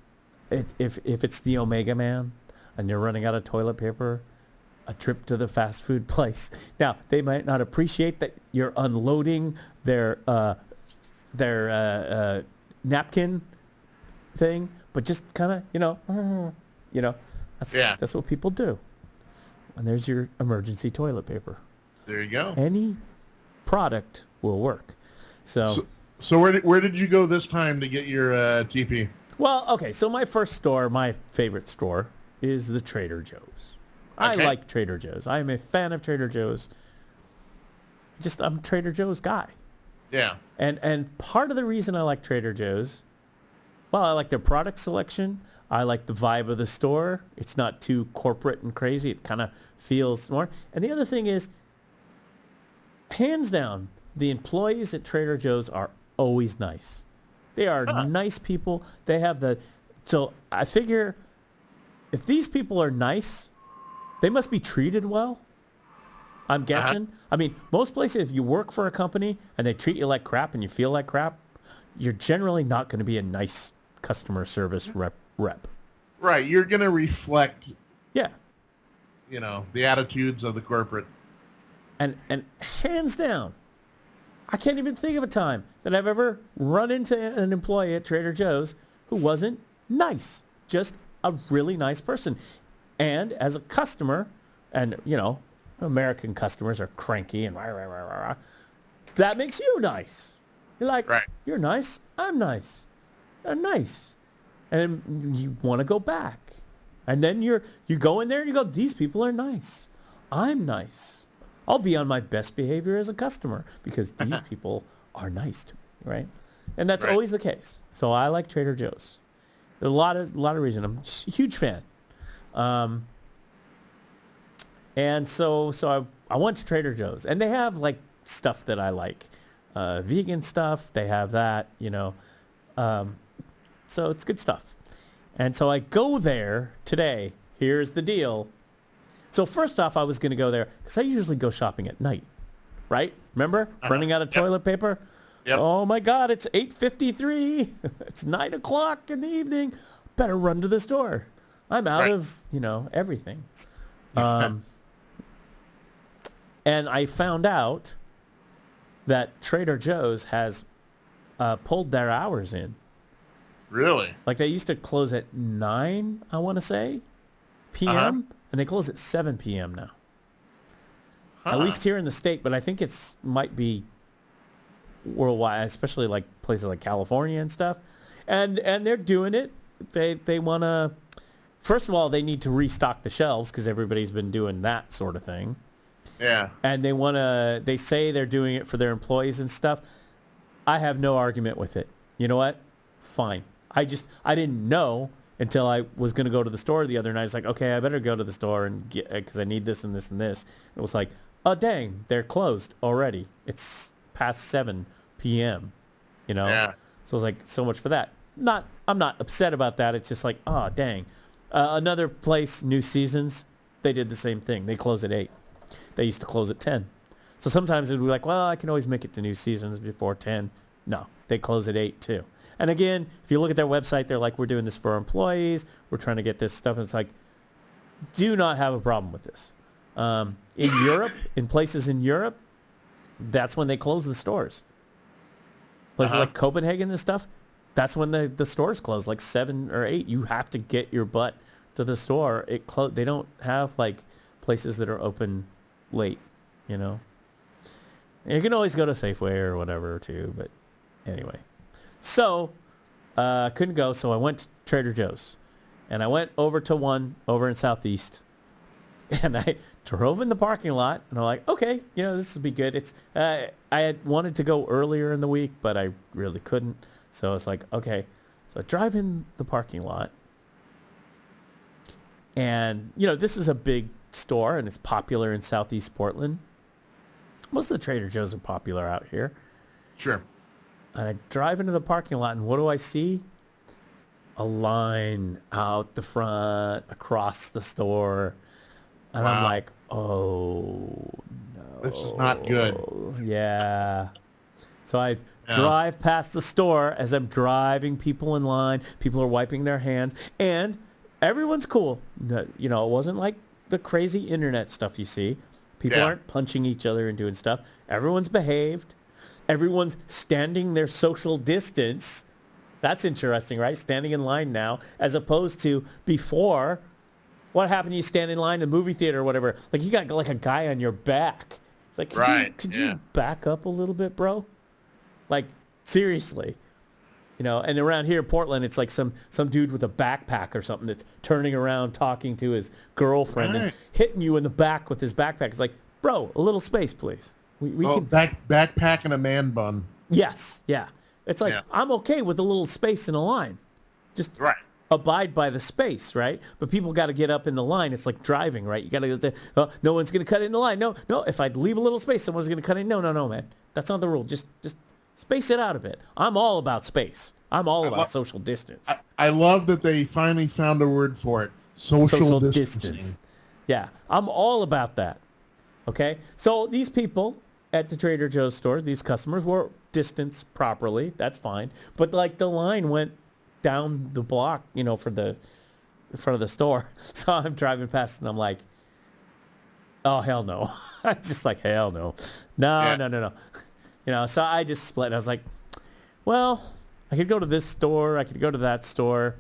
it's the Omega Man and you're running out of toilet paper, a trip to the fast food place. Now, they might not appreciate that you're unloading their napkin thing, but just kind of, you know, that's what people do. And there's your emergency toilet paper. There you go. Any product will work. So where did you go this time to get your TP? Well, okay, so my favorite store is the Trader Joe's. I like Trader Joe's. I am a fan of Trader Joe's. I'm a Trader Joe's guy. Yeah. And part of the reason I like Trader Joe's, well, I like their product selection. I like the vibe of the store. It's not too corporate and crazy. It kind of feels more. And the other thing is, hands down, the employees at Trader Joe's are always nice. They are nice people. They have so I figure if these people are nice, they must be treated well. I'm guessing. I mean, most places, if you work for a company and they treat you like crap and you feel like crap, you're generally not going to be a nice customer service rep. Right. You're going to reflect, you know, the attitudes of the corporate. And hands down, I can't even think of a time that I've ever run into an employee at Trader Joe's who wasn't nice. Just a really nice person. And as a customer, and, you know, American customers are cranky and rah. That makes you nice. You're like, You're nice, I'm nice. They're nice. And you want to go back. And then you go in there and you go, these people are nice. I'm nice. I'll be on my best behavior as a customer because these people are nice to me, right? And that's always the case. So I like Trader Joe's. There's a lot of reason. I'm a huge fan. And so I went to Trader Joe's, and they have like stuff that I like, vegan stuff. They have that, you know, so it's good stuff. And so I go there today. Here's the deal. So first off, I was going to go there because I usually go shopping at night, right? Remember running out of toilet paper? Yep. Oh my God, it's 8:53. It's 9 o'clock in the evening. Better run to the store. I'm out of, you know, everything. And I found out that Trader Joe's has pulled their hours in. Really? Like they used to close at 9, I want to say, p.m. And they close at 7 p.m. now. At least here in the state, but I think it's might be worldwide, especially like places like California and stuff. And they're doing it. They want to, first of all, they need to restock the shelves because everybody's been doing that sort of thing. Yeah. And they say they're doing it for their employees and stuff. I have no argument with it. You know what? Fine. I didn't know until I was going to go to the store the other night. It's like, okay, I better go to the store and get, because I need this and this and this. It was like, oh, dang, they're closed already. It's past 7 p.m., you know? Yeah. So it's like, so much for that. I'm not upset about that. It's just like, oh, dang. Another place, New Seasons, they did the same thing. They close at 8. They used to close at 10. So sometimes it'd be like, well, I can always make it to New Seasons before 10. No, they close at 8 too. And again, if you look at their website, they're like, we're doing this for our employees. We're trying to get this stuff. And it's like, do not have a problem with this. In Europe, in places in Europe, that's when they close the stores. Places like Copenhagen and stuff, that's when the stores close, like 7 or 8. You have to get your butt to the store. They don't have like places that are open late, you know. And you can always go to Safeway or whatever too, but anyway. So, couldn't go, so I went to Trader Joe's. And I went over to one over in Southeast. And I drove in the parking lot, and I'm like, okay, you know, this will be good. It's I had wanted to go earlier in the week, but I really couldn't. So it's like, okay. So I drive in the parking lot. And, you know, this is a big store, and it's popular in Southeast Portland. Most of the Trader Joe's are popular out here. Sure. And I drive into the parking lot, and what do I see? A line out the front, across the store. And wow. I'm like, oh, no. This is not good. Yeah. So I drive past the store as I'm driving, people in line. People are wiping their hands. And everyone's cool. You know, it wasn't like the crazy internet stuff you see. People aren't punching each other and doing stuff. Everyone's behaved. Everyone's standing their social distance. That's interesting, right? Standing in line now, as opposed to before. What happened? You stand in line in the movie theater or whatever. Like you got like a guy on your back. It's like, could you back up a little bit, bro? Like seriously, you know. And around here, Portland, it's like some dude with a backpack or something that's turning around talking to his girlfriend and hitting you in the back with his backpack. It's like, bro, a little space, please. We can backpack and a man bun. Yes, yeah. It's like I'm okay with a little space in a line. Just abide by the space, right? But people got to get up in the line. It's like driving, right? You got to go. No one's going to cut in the line. No. If I leave a little space, someone's going to cut in. No, man. That's not the rule. Just space it out a bit. I'm all about space. I'm all about social distance. I love that they finally found a word for it. Social distance. Yeah, I'm all about that. Okay? So these people at the Trader Joe's store, these customers were distanced properly. That's fine. But like the line went down the block, you know, for the in front of the store. So I'm driving past and I'm like, oh, hell no. I'm just like, hell no. No. You know, so I just split. I was like, well, I could go to this store. I could go to that store.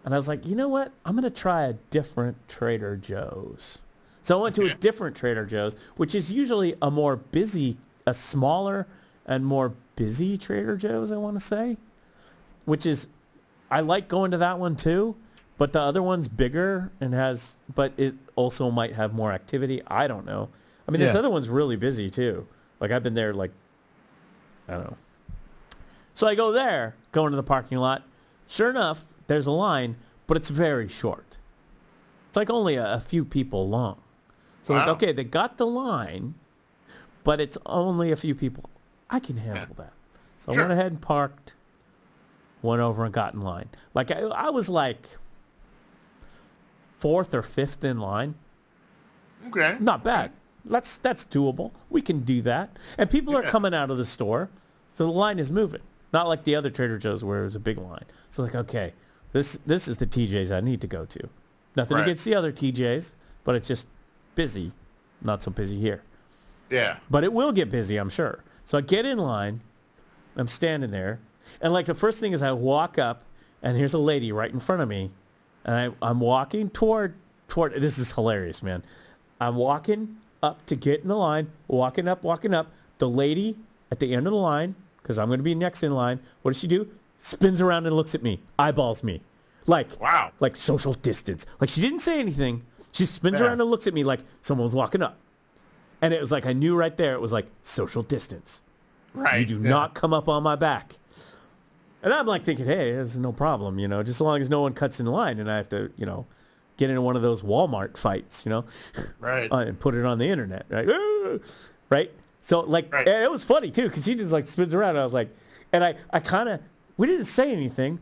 And I was like, you know what? I'm going to try a different Trader Joe's. So I went to a different Trader Joe's, which is usually a smaller and more busy Trader Joe's, I want to say. Which is, I like going to that one too, but the other one's bigger but it also might have more activity. I don't know. I mean, this other one's really busy too. Like I've been there like, I don't know. So I go there, go into the parking lot. Sure enough, there's a line, but it's very short. It's like only a few people long. So like, okay, they got the line, but it's only a few people. I can handle that. So I went ahead and parked, went over and got in line. Like I was like 4th or 5th in line. Okay. Not bad. That's doable. We can do that. And people are coming out of the store, so the line is moving. Not like the other Trader Joe's where it was a big line. So like, okay, this is the TJ's I need to go to. Nothing against the other TJ's, but it's just busy. Not so busy here. Yeah. But it will get busy, I'm sure. So I get in line. I'm standing there. And like the first thing is I walk up and here's a lady right in front of me. And I'm walking toward, this is hilarious, man. I'm walking up to get in the line, walking up. The lady at the end of the line, because I'm going to be next in line, what does she do? Spins around and looks at me, eyeballs me. Like, wow. Like social distance. Like she didn't say anything. She spins around and looks at me like someone was walking up. And it was like, I knew right there, it was like social distance. Right. You do not come up on my back. And I'm like thinking, hey, there's no problem, just as long as no one cuts in line and I have to, get into one of those Walmart fights, Right. And put it on the internet, right? Right? So like, it was funny too, because she just like spins around. And I was like, and I kind of, we didn't say anything.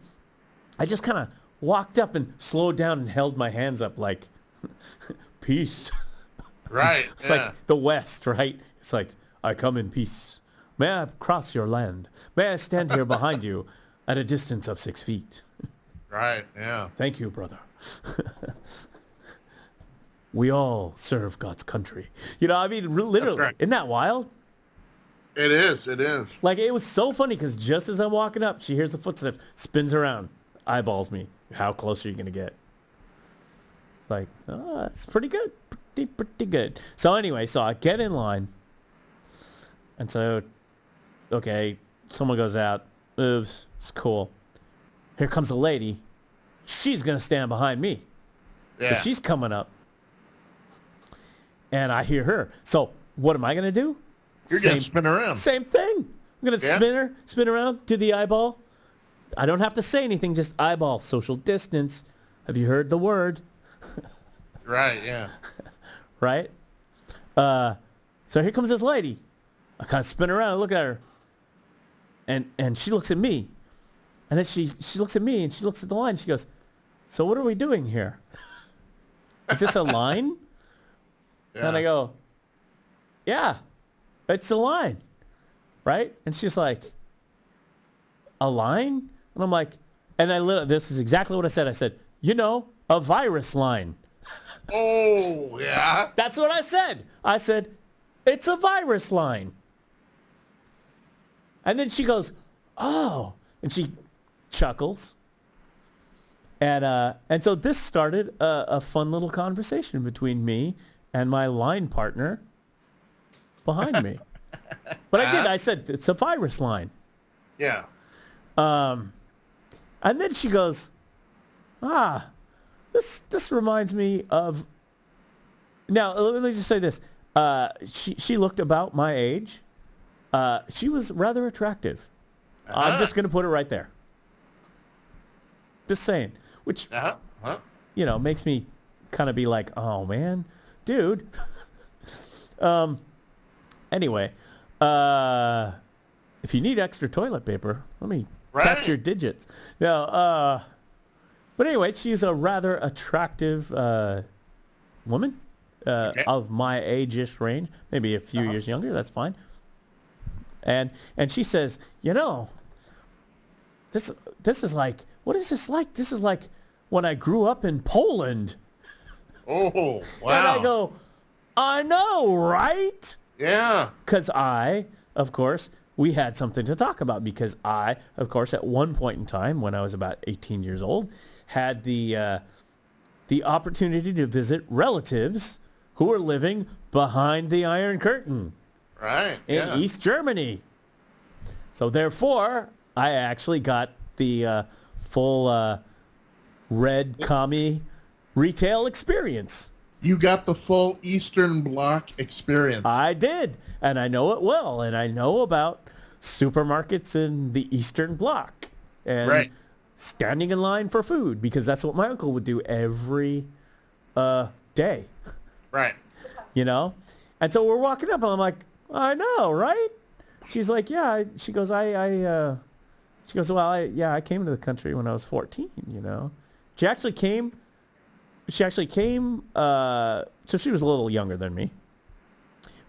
I just kind of walked up and slowed down and held my hands up like, peace. Right. It's like the West, right? It's like, I come in peace. May I cross your land? May I stand here behind you at a distance of 6 feet? Right, yeah. Thank you, brother. We all serve God's country. I mean, literally, right. Isn't that wild? It is. Like, it was so funny because just as I'm walking up, she hears the footsteps, spins around, eyeballs me. How close are you going to get? It's like, oh, that's pretty good. Pretty good. So anyway, so I get in line. And so, okay, someone goes out. Oops, it's cool. Here comes a lady. She's going to stand behind me. Yeah. She's coming up. And I hear her. So what am I going to do? You're going to spin around. Same thing. I'm going to spin around, do the eyeball. I don't have to say anything, just eyeball, social distance. Have you heard the word? Right, yeah. Right? So here comes this lady. I kind of spin around and look at her. And she looks at me. And then she looks at me and she looks at the line. She goes, so what are we doing here? Is this a line? Yeah. And I go, yeah, it's a line. Right? And she's like, a line? And I'm like, this is exactly what I said. I said, a virus line. Oh, yeah. That's what I said. I said, it's a virus line. And then she goes, oh, and she chuckles. And so this started a fun little conversation between me and my line partner behind me. But I said, it's a virus line. Yeah. And then she goes, this reminds me of, now let me just say this. She looked about my age. She was rather attractive. I'm just going to put it right there. Just saying. Which, makes me kind of be like, oh, man, dude. Anyway, if you need extra toilet paper, let me catch your digits. No, but anyway, she's a rather attractive woman of my age-ish range, maybe a few years younger. That's fine. And she says, this is like, what is this like? This is like when I grew up in Poland. Oh, wow. And I go, I know, right? Yeah. Because of course, we had something to talk about because I, of course, at one point in time when I was about 18 years old, had the opportunity to visit relatives who were living behind the Iron Curtain. Right. In East Germany. So therefore, I actually got the full red commie retail experience. You got the full Eastern Bloc experience. I did, and I know it well, and I know about supermarkets in the Eastern Bloc and standing in line for food because that's what my uncle would do every day. Right. And so we're walking up, and I'm like, I know, right? She's like, yeah. She goes, she goes, well, I came to the country when I was 14, She actually came, so she was a little younger than me.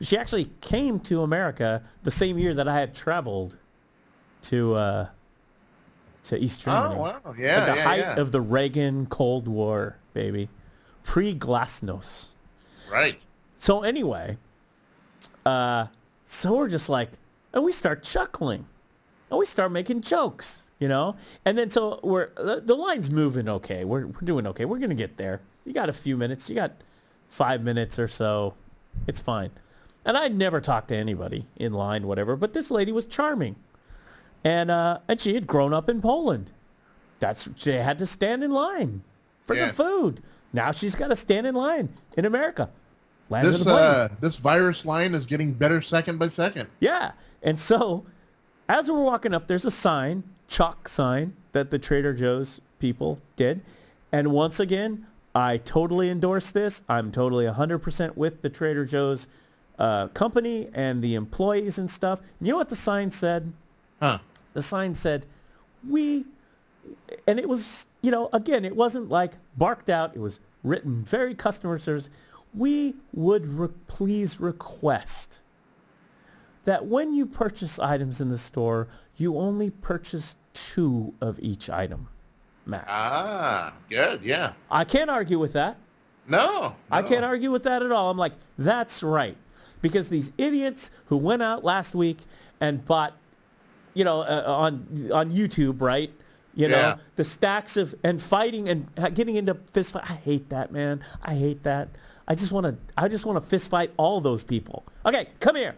She actually came to America the same year that I had traveled to East Germany. Oh, wow. Yeah, at the height of the Reagan Cold War, baby. Pre-Glasnost. Right. So anyway, So we're just like, and we start chuckling. And we start making jokes, you know? And then so the line's moving okay. We're doing okay. We're going to get there. You got a few minutes. You got 5 minutes or so. It's fine. And I'd never talked to anybody in line, whatever, but this lady was charming. And she had grown up in Poland. She had to stand in line for the food. Now she's got to stand in line in America. This virus line is getting better second by second. Yeah. And so as we're walking up, there's a sign, chalk sign, that the Trader Joe's people did. And once again, I totally endorse this. I'm totally 100% with the Trader Joe's company and the employees and stuff. And you know what the sign said? Huh. The sign said, and it was, you know, again, it wasn't like barked out. It was written very customer service. We would please request that when you purchase items in the store, you only purchase 2 of each item, max. Ah, good, yeah. I can't argue with that. No. I can't argue with that at all. I'm like, that's right. Because these idiots who went out last week and bought, you know, on YouTube, right? You know, the stacks of, and fighting and getting into fist fight. I hate that, man. I hate that. I just want to fist fight all those people. Okay, come here.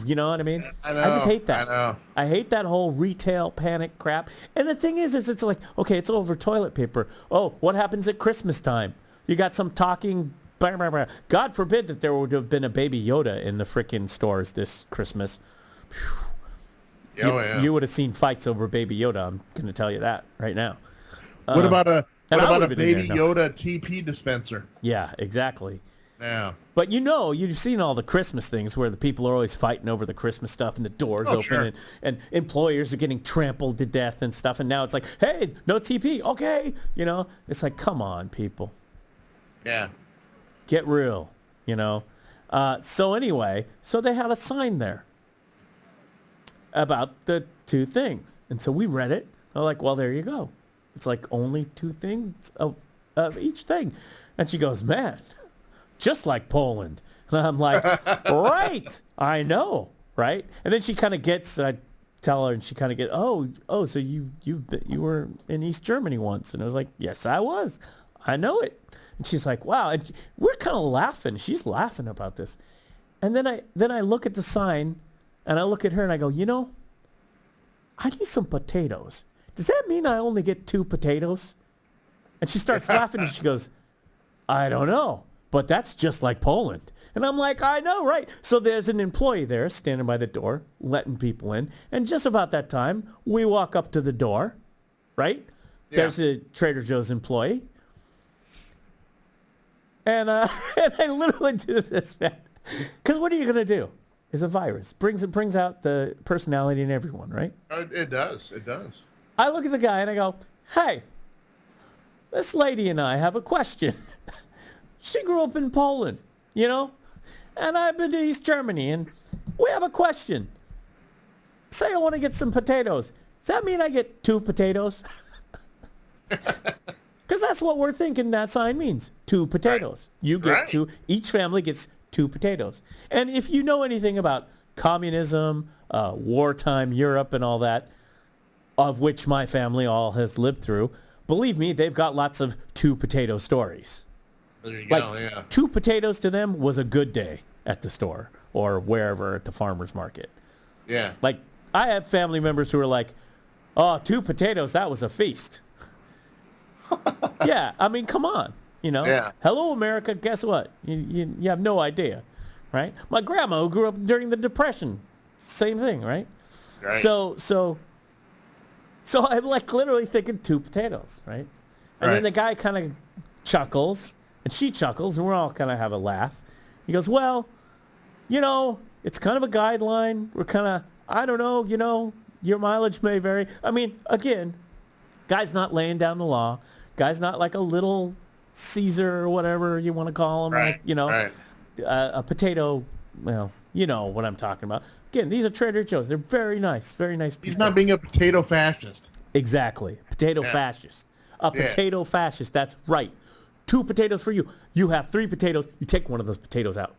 You know what I mean? I know. I just hate that. I know. I hate that whole retail panic crap. And the thing is it's like, okay, it's over toilet paper. Oh, what happens at Christmas time? You got some talking, blah, blah, blah. God forbid that there would have been a Baby Yoda in the frickin' stores this Christmas. You would have seen fights over Baby Yoda. I'm going to tell you that right now. What about a Baby there, Yoda TP dispenser? Yeah, exactly. Yeah. But you know, you've seen all the Christmas things where the people are always fighting over the Christmas stuff and the doors open sure. and employers are getting trampled to death and stuff. And now it's like, hey, no TP. Okay. You know, it's like, come on, people. Yeah. Get real, you know. So anyway, so they had a sign there about the 2 things. And so we read it. I'm like, well, there you go. It's like only 2 things of each thing. And she goes, man, just like Poland. And I'm like, right, I know, right? And then she kind of gets, I tell her, and she kind of gets, oh, so you were in East Germany once. And I was like, yes, I was. I know it. And she's like, wow. And we're kind of laughing. She's laughing about this. And then I look at the sign, and I look at her, and I go, you know, I need some potatoes. Does that mean I only get 2 potatoes? And she starts laughing, and she goes, I don't know, but that's just like Poland. And I'm like, I know, right? So there's an employee there standing by the door, letting people in. And just about that time, we walk up to the door, right? Yeah. There's a Trader Joe's employee. And I literally do this, man. Because what are you going to do? It's a virus. It brings out the personality in everyone, right? It does. It does. I look at the guy and I go, hey, this lady and I have a question. She grew up in Poland, you know, and I've been to East Germany, and we have a question. Say I want to get some potatoes. Does that mean I get 2 potatoes? Because that's what we're thinking that sign means. 2 potatoes. Right. You get 2. Each family gets 2 potatoes. And if you know anything about communism, wartime Europe and all that, of which my family all has lived through, believe me, they've got lots of 2 potato stories. There you go, yeah. 2 potatoes to them was a good day at the store or wherever at the farmer's market. Yeah. Like, I have family members who are like, oh, 2 potatoes, that was a feast. Yeah, I mean, come on. You know, yeah. Hello, America, guess what? You have no idea, right? My grandma who grew up during the Depression, same thing, right? Right. So I'm like literally thinking 2 potatoes, right? And then the guy kind of chuckles, and she chuckles, and we're all kind of have a laugh. He goes, well, you know, it's kind of a guideline. We're kind of, I don't know, you know, your mileage may vary. I mean, again, guy's not laying down the law. Guy's not like a little Caesar or whatever you want to call him. Right. Like, you know, a potato, well, you know what I'm talking about. Again, these are Trader Joe's. They're very nice people. He's not being a potato fascist. Exactly. Potato fascist. A potato fascist. That's right. 2 potatoes for you. You have 3 potatoes. You take one of those potatoes out.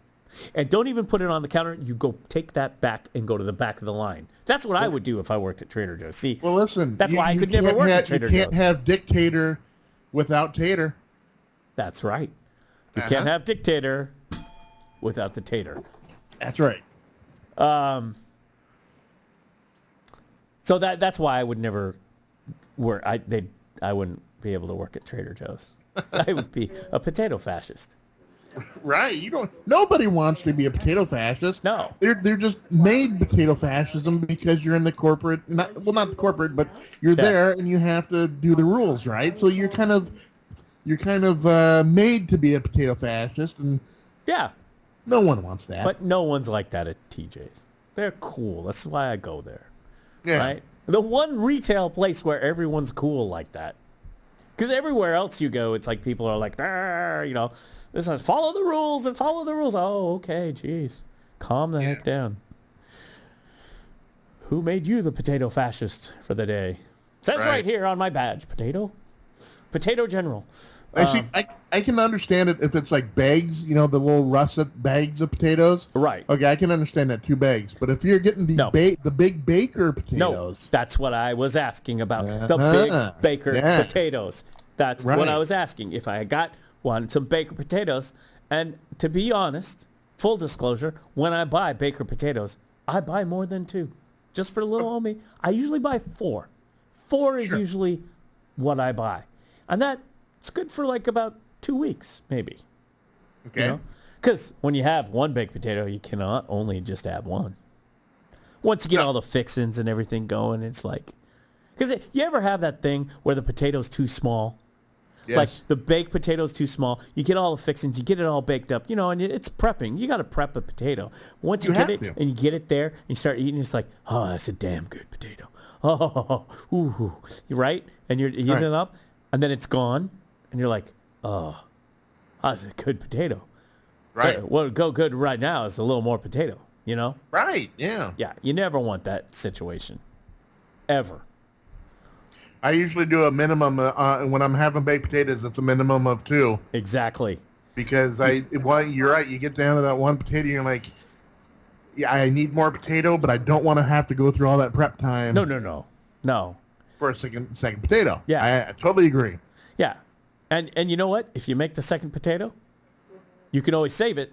And don't even put it on the counter. You go take that back and go to the back of the line. That's what I would do if I worked at Trader Joe's. See, well, listen, that's why I could never work at Trader Joe's. You can't have dictator without tater. That's right. You can't have dictator without the tater. That's right. So that's why I would never work. I wouldn't be able to work at Trader Joe's. I would be a potato fascist. Right. Nobody wants to be a potato fascist. No. They're just made potato fascism because you're in the corporate, not the corporate, but you're there and you have to do the rules, right? So you're kind of made to be a potato fascist, and no one wants that. But no one's like that at TJ's. They're cool. That's why I go there. Yeah. Right? The one retail place where everyone's cool like that. Because everywhere else you go, it's like people are like, this is follow the rules and follow the rules. Oh, okay, geez. Calm the heck down. Who made you the potato fascist for the day? It says right here on my badge, Potato General. I can understand it if it's like bags, the little russet bags of potatoes. Right. Okay, I can understand that, 2 bags. But if you're getting the big baker potatoes. No, that's what I was asking about. The big baker potatoes. That's what I was asking. If I wanted some baker potatoes. And to be honest, full disclosure, when I buy baker potatoes, I buy more than 2. Just for little old me. I usually buy 4. 4 is usually what I buy. And it's good for like about 2 weeks, maybe. Okay. Because when you have one baked potato, you cannot only just have one. Once you get all the fixings and everything going, it's like... Because you ever have that thing where the potato's too small? Yes. Like the baked potato's too small. You get all the fixings, you get it all baked up, and it's prepping. You got to prep a potato. Once you get it and you get it there and you start eating, it's like, oh, that's a damn good potato. Oh, ooh, right? And you're eating it up, and then it's gone, and you're like, oh, that's a good potato. Right. What would go good right now is a little more potato, Right, yeah. Yeah, you never want that situation. Ever. I usually do a minimum, when I'm having baked potatoes, it's a minimum of 2. Exactly. Because you're right, you get down to that one potato, you're like, yeah, I need more potato, but I don't want to have to go through all that prep time. No. For a second potato. Yeah. I totally agree. Yeah. And you know what? If you make the second potato, you can always save it.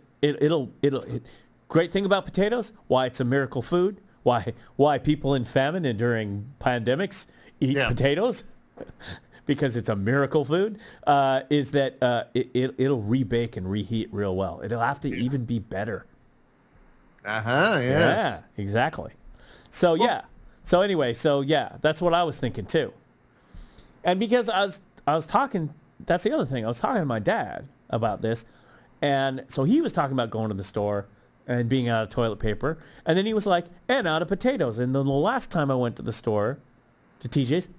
Great thing about potatoes, why it's a miracle food, why people in famine and during pandemics eat potatoes, because it's a miracle food, is that it'll rebake and reheat real well. It'll have to even be better. Yeah, exactly. So, So anyway, that's what I was thinking too. And because I was talking, that's the other thing. I was talking to my dad about this. And so he was talking about going to the store and being out of toilet paper. And then he was like, and out of potatoes. And then the last time I went to the store, to TJ's,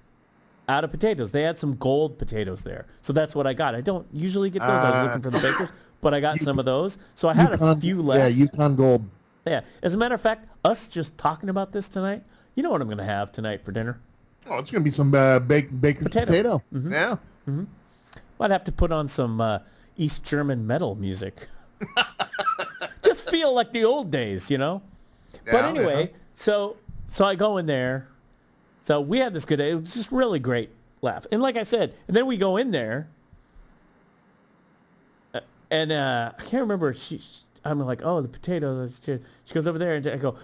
out of potatoes. They had some gold potatoes there. So that's what I got. I don't usually get those. I was looking for the bakers, but I got some of those. So I had a few left. Yeah, Yukon Gold. Yeah. As a matter of fact, us just talking about this tonight, you know what I'm going to have tonight for dinner? Oh, it's going to be some baker's potato. Mm-hmm. Yeah. Mm-hmm. I'd have to put on some East German metal music. Just feel like the old days, Yeah, but anyway, so I go in there. So we had this good day. It was just really great laugh. And like I said, and then we go in there, and I can't remember. I'm like, oh, the potatoes. She goes over there, and I go,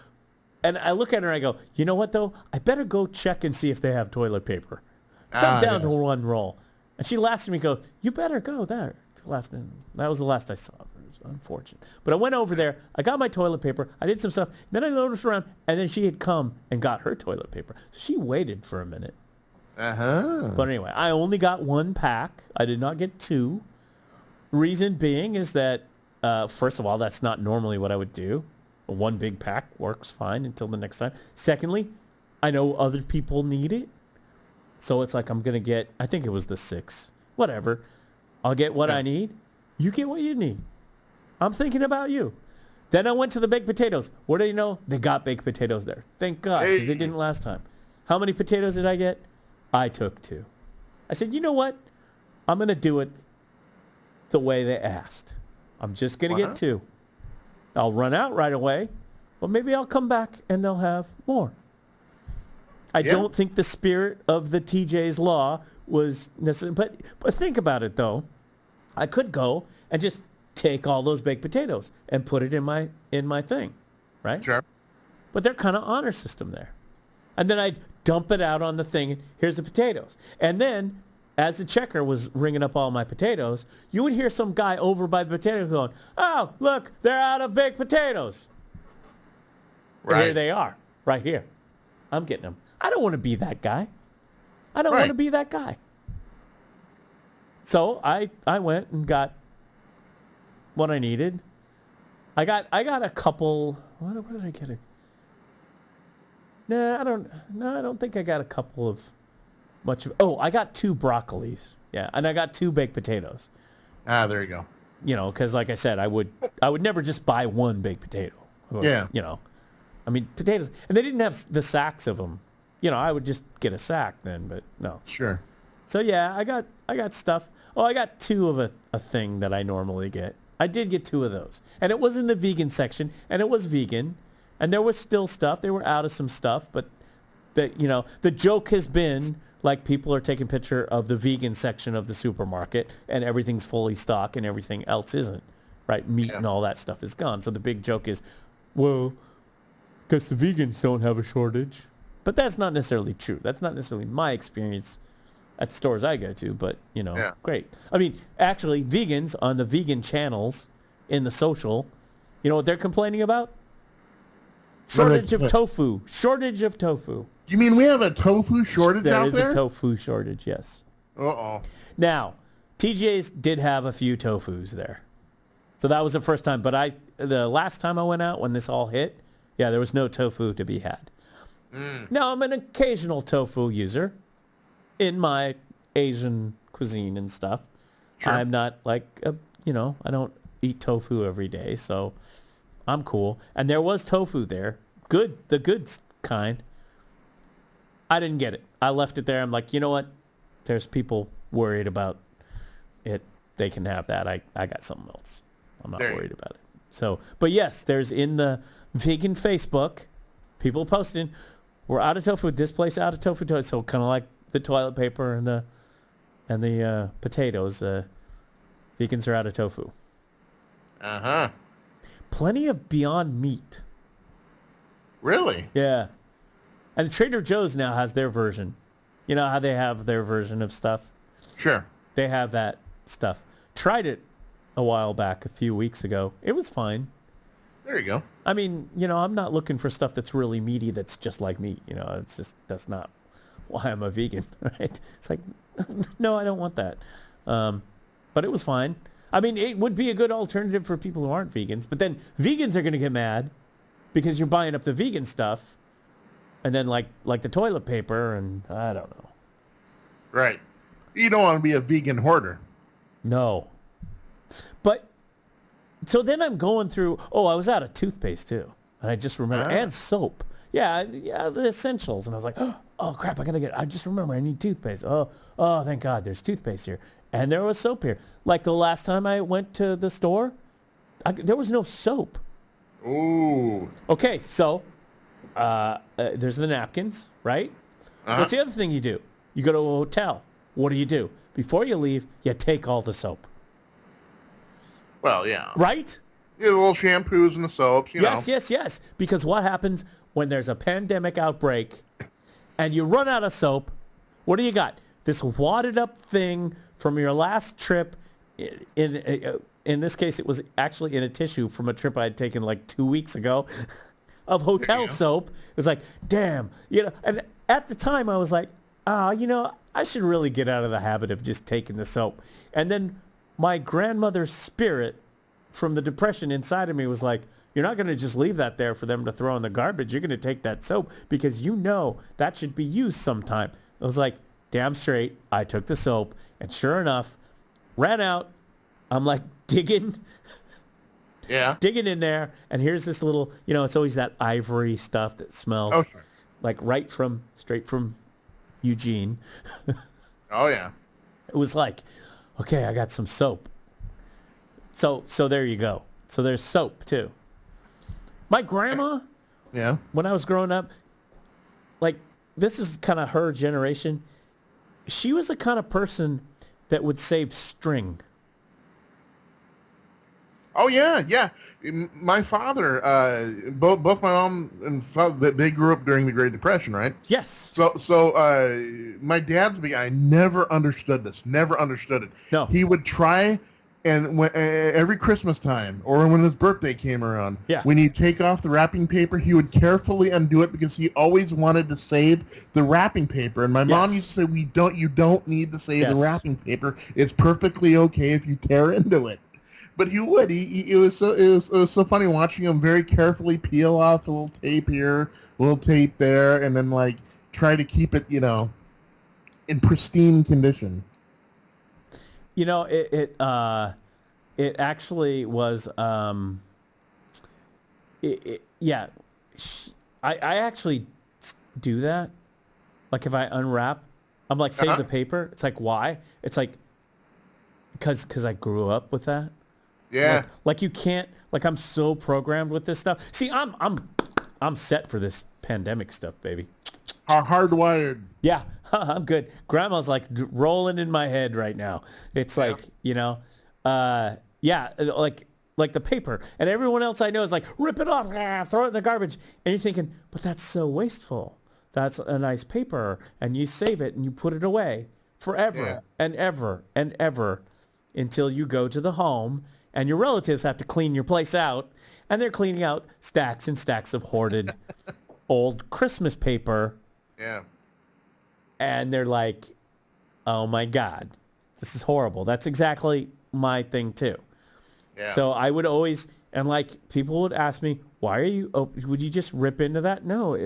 and I look at her, and I go, you know what, though? I better go check and see if they have toilet paper. So I'm down to one roll. And she laughs at me and goes, you better go there. And that was the last I saw of her. It was unfortunate. But I went over there. I got my toilet paper. I did some stuff. Then I noticed around, and then she had come and got her toilet paper. So she waited for a minute. But anyway, I only got 1 pack. I did not get 2. Reason being is that, first of all, that's not normally what I would do. 1 big pack works fine until the next time. Secondly, I know other people need it. So it's like I'm going to get, I think it was the 6. Whatever. I'll get what I need. You get what you need. I'm thinking about you. Then I went to the baked potatoes. What do you know? They got baked potatoes there. Thank God, because they didn't last time. How many potatoes did I get? I took 2. I said, you know what? I'm going to do it the way they asked. I'm just going to get 2. I'll run out right away. Well, maybe I'll come back and they'll have more. I don't think the spirit of the TJ's Law was necessary. But think about it, though. I could go and just take all those baked potatoes and put it in my thing, right? Sure. But they're kind of honor system there. And then I'd dump it out on the thing. Here's the potatoes. And then, as the checker was ringing up all my potatoes, you would hear some guy over by the potatoes going, "Oh, look, they're out of baked potatoes." Right. And here they are, right here. I'm getting them. I don't want to be that guy. I don't want to be that guy. So I went and got what I needed. I got a couple. What did I get? I don't think I got a couple of much of. Oh, I got 2 broccolis. Yeah, and I got 2 baked potatoes. Ah, there you go. You know, because like I said, I would never just buy 1 baked potato. Yeah. You know, I mean potatoes, and they didn't have the sacks of them. You know, I would just get a sack then, but no. Sure. So yeah, I got stuff. Oh, I got 2 of a thing that I normally get. I did get 2 of those, and it was in the vegan section, and it was vegan, and there was still stuff. They were out of some stuff, but the joke has been like people are taking picture of the vegan section of the supermarket, and everything's fully stocked, and everything else isn't. Right, meat and all that stuff is gone. So the big joke is, well, because the vegans don't have a shortage. But that's not necessarily true. That's not necessarily my experience at the stores I go to, but, great. I mean, actually, vegans on the vegan channels in the social, you know what they're complaining about? Shortage of tofu. Shortage of tofu. You mean we have a tofu shortage out there? There is a tofu shortage, yes. Uh-oh. Now, TJ's did have a few tofus there. So that was the first time. But the last time I went out when this all hit, there was no tofu to be had. Now, I'm an occasional tofu user in my Asian cuisine and stuff. Sure. I'm not like, I don't eat tofu every day, so I'm cool. And there was tofu there. Good, the good kind. I didn't get it. I left it there. I'm like, you know what? There's people worried about it. They can have that. I got something else. I'm not worried about it. So, but yes, there's in the vegan Facebook, people posting, we're out of tofu. This place out of tofu. So kind of like the toilet paper and the potatoes. Vegans are out of tofu. Uh-huh. Plenty of Beyond Meat. Really? Yeah. And Trader Joe's now has their version. You know how they have their version of stuff? Sure. They have that stuff. Tried it a while back, a few weeks ago. It was fine. There you go. I mean, I'm not looking for stuff that's really meaty that's just like meat. It's just, that's not why I'm a vegan, right? It's like, no, I don't want that. But it was fine. I mean, it would be a good alternative for people who aren't vegans. But then vegans are going to get mad because you're buying up the vegan stuff. And then like the toilet paper and I don't know. Right. You don't want to be a vegan hoarder. No. But so then I'm going through, I was out of toothpaste too. And I just remember, and soap. Yeah, the essentials. And I was like, oh crap, I just remember I need toothpaste. Oh, thank God there's toothpaste here. And there was soap here. Like the last time I went to the store, there was no soap. Ooh. Okay, so there's the napkins, right? What's the other thing you do? You go to a hotel. What do? Before you leave, you take all the soap. Well, yeah. Right? Yeah, the little shampoos and the soaps, you know. Yes. Because what happens when there's a pandemic outbreak and you run out of soap? What do you got? This wadded up thing from your last trip. In this case, it was actually in a tissue from a trip I had taken like 2 weeks ago of hotel soap. It was like, damn. And at the time I was like, I should really get out of the habit of just taking the soap. And then my grandmother's spirit from the depression inside of me was like, you're not going to just leave that there for them to throw in the garbage. You're going to take that soap because that should be used sometime. I was like, damn straight. I took the soap and sure enough, ran out. I'm like digging in there. And here's this little, it's always that ivory stuff that smells like straight from Eugene. Oh yeah. It was like, okay, I got some soap. So there you go. So there's soap too. My grandma, Yeah. when I was growing up, like, this is kind of her generation. She was the kind of person that would save string. Oh yeah, yeah. My father, both my mom and father, they grew up during the Great Depression, right? Yes. So my dad's big. I never understood this. Never understood it. No. He would try, and when every Christmas time or when his birthday came around, Yeah. when he'd take off the wrapping paper, he would carefully undo it because he always wanted to save the wrapping paper. And my mom used to say, you don't need to save the wrapping paper. It's perfectly okay if you tear into it. But he would. It was so funny watching him very carefully peel off a little tape here, a little tape there, and then like try to keep it, in pristine condition. It actually was. Yeah, I actually do that. Like if I unwrap, I'm like save the paper. It's like why? It's like because I grew up with that. Yeah. Like you can't, like I'm so programmed with this stuff. See, I'm set for this pandemic stuff, baby. Hardwired. Yeah, I'm good. Grandma's like rolling in my head right now. It's like, like the paper. And everyone else I know is like, rip it off, throw it in the garbage. And you're thinking, but that's so wasteful. That's a nice paper. And you save it and you put it away forever and ever and ever until you go to the home. And your relatives have to clean your place out, and they're cleaning out stacks and stacks of hoarded old Christmas paper. Yeah. And they're like, oh my God, this is horrible. That's exactly my thing too. Yeah. So I would always, and like people would ask me, would you just rip into that? No,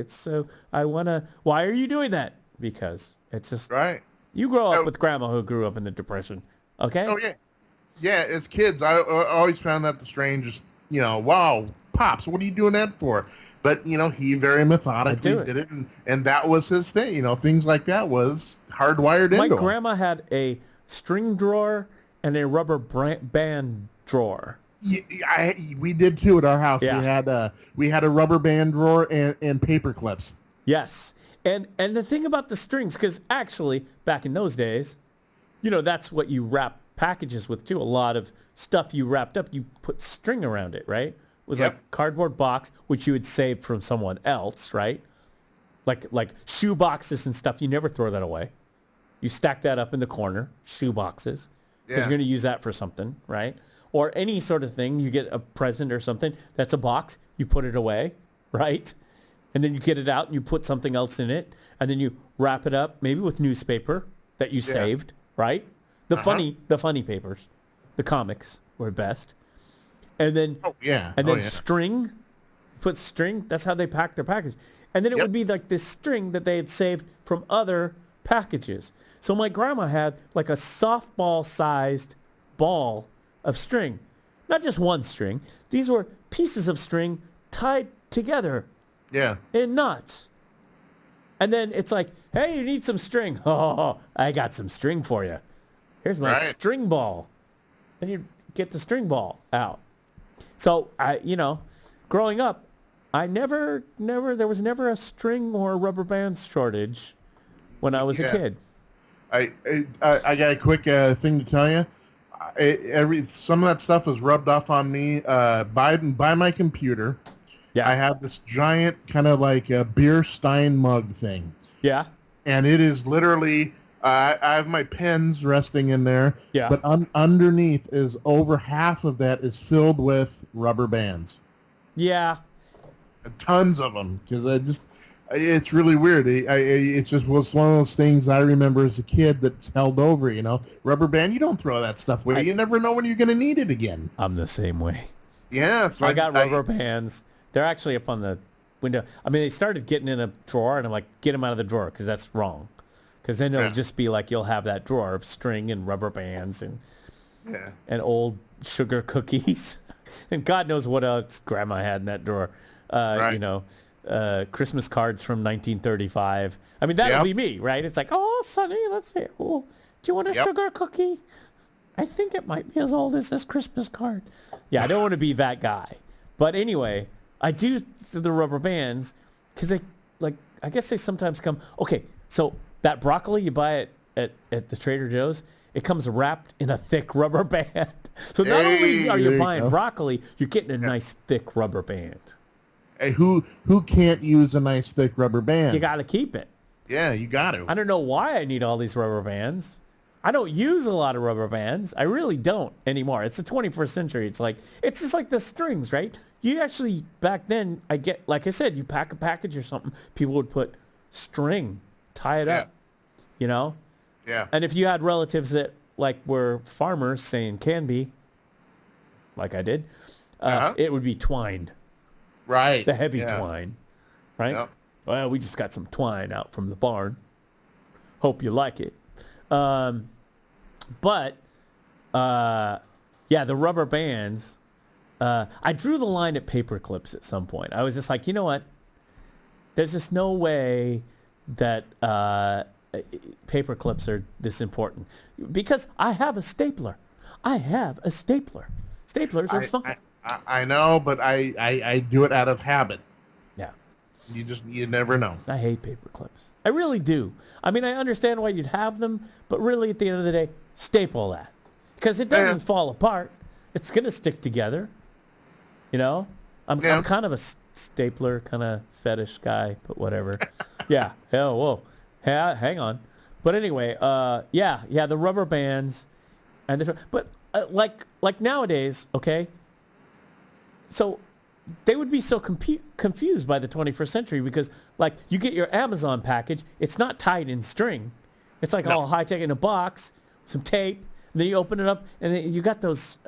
why are you doing that? Because it's just, right. You grow up with grandma who grew up in the Depression. Okay? Oh, yeah. Yeah, as kids, I always found that the strangest, wow, Pops, what are you doing that for? But, he very methodically did it, and that was his thing. Things like that was hardwired into him. My grandma had a string drawer and a rubber band drawer. Yeah, we did too at our house. Yeah. We had a rubber band drawer and paper clips. Yes. And the thing about the strings, because actually, back in those days, that's what you wrap packages with too. A lot of stuff you wrapped up, you put string around it, right? It was like cardboard box, which you had saved from someone else, right? Like shoe boxes and stuff. You never throw that away. You stack that up in the corner, shoe boxes, because you're going to use that for something, right? Or any sort of thing. You get a present or something. That's a box. You put it away, right? And then you get it out and you put something else in it. And then you wrap it up, maybe with newspaper that you saved, right? The funny papers, the comics were best. And then string, put string, that's how they pack their package. And then it would be like this string that they had saved from other packages. So my grandma had like a softball-sized ball of string. Not just one string. These were pieces of string tied together. Yeah. In knots. And then it's like, hey, you need some string. Oh, I got some string for you. Here's my string ball. And you get the string ball out. So, growing up, there was never a string or a rubber band shortage when I was a kid. I got a quick thing to tell you. Some of that stuff was rubbed off on me by my computer. Yeah. I have this giant kind of like a beer stein mug thing. Yeah. And it is literally... I have my pens resting in there, but underneath is over half of that is filled with rubber bands. Yeah. Tons of them, because it's really weird. It just was one of those things I remember as a kid that's held over, Rubber band, you don't throw that stuff away. You never know when you're going to need it again. I'm the same way. Yeah. So I got rubber bands. They're actually up on the window. I mean, they started getting in a drawer, and I'm like, get them out of the drawer, because that's wrong. Because then it'll just be like you'll have that drawer of string and rubber bands and old sugar cookies. And God knows what else Grandma had in that drawer. Christmas cards from 1935. I mean, that'll be me, right? It's like, oh, Sonny, let's see. Oh, do you want a sugar cookie? I think it might be as old as this Christmas card. Yeah, I don't want to be that guy. But anyway, I do the rubber bands because I guess they sometimes come. Okay, so that broccoli you buy at the Trader Joe's, it comes wrapped in a thick rubber band. So not only are you buying broccoli, you're getting a nice thick rubber band. Hey, who can't use a nice thick rubber band? You got to keep it. Yeah, you got to. I don't know why I need all these rubber bands. I don't use a lot of rubber bands. I really don't anymore. It's the 21st century. It's just like the strings, right? You actually, back then, like I said, you pack a package or something, people would put string, tie it up, you know? Yeah. And if you had relatives that were farmers saying can be, like I did, it would be twine. Right. The heavy twine, right? Yep. Well, we just got some twine out from the barn. Hope you like it. The rubber bands, I drew the line at paper clips at some point. I was just like, you know what? There's just no way that paper clips are this important. Because I have a stapler. Staplers are fun. I know, but I do it out of habit. Yeah. You never know. I hate paper clips. I really do. I mean, I understand why you'd have them, but really at the end of the day, staple that. Because it doesn't fall apart. It's going to stick together. You know? I'm kind of a stapler kind of fetish guy, but whatever. Yeah. Hell, whoa. Hang on. But anyway, the rubber bands. But like nowadays, okay? So they would be so confused by the 21st century because, you get your Amazon package, it's not tied in string. It's all high-tech in a box, some tape, and then you open it up, and then you got those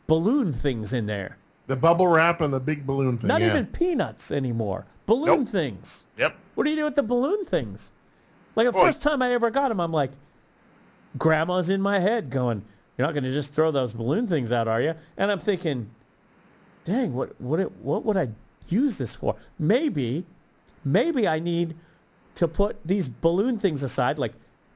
balloon things in there. The bubble wrap and the big balloon thing. Not even peanuts anymore. Balloon things. Yep. What do you do with the balloon things? The first time I ever got them, I'm like, Grandma's in my head going, you're not going to just throw those balloon things out, are you? And I'm thinking, dang, what would I use this for? Maybe I need to put these balloon things aside,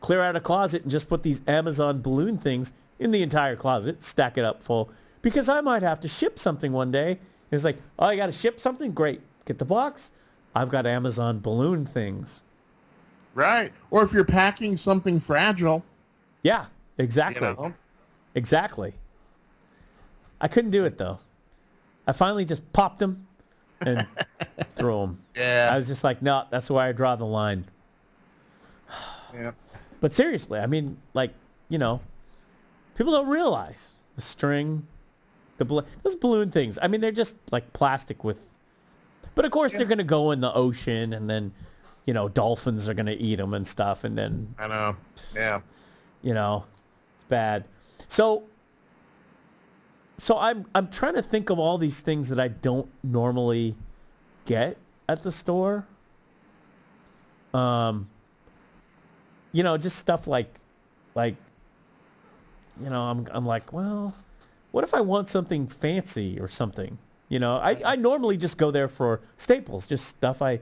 clear out a closet and just put these Amazon balloon things in the entire closet, stack it up full, because I might have to ship something one day. It's like, oh, you got to ship something? Great. Get the box. I've got Amazon balloon things. Right. Or if you're packing something fragile. Yeah, exactly. You know? Exactly. I couldn't do it, though. I finally just popped them and threw them. Yeah. I was just like, no, that's where I draw the line. Yeah. But seriously, I mean, people don't realize the string, those balloon things. I mean, they're just plastic with, but of course they're going to go in the ocean and then, dolphins are going to eat them and stuff. And then, I know. Yeah. It's bad. So I'm trying to think of all these things that I don't normally get at the store. Just stuff I'm like, well, what if I want something fancy or something? I normally just go there for staples, just stuff I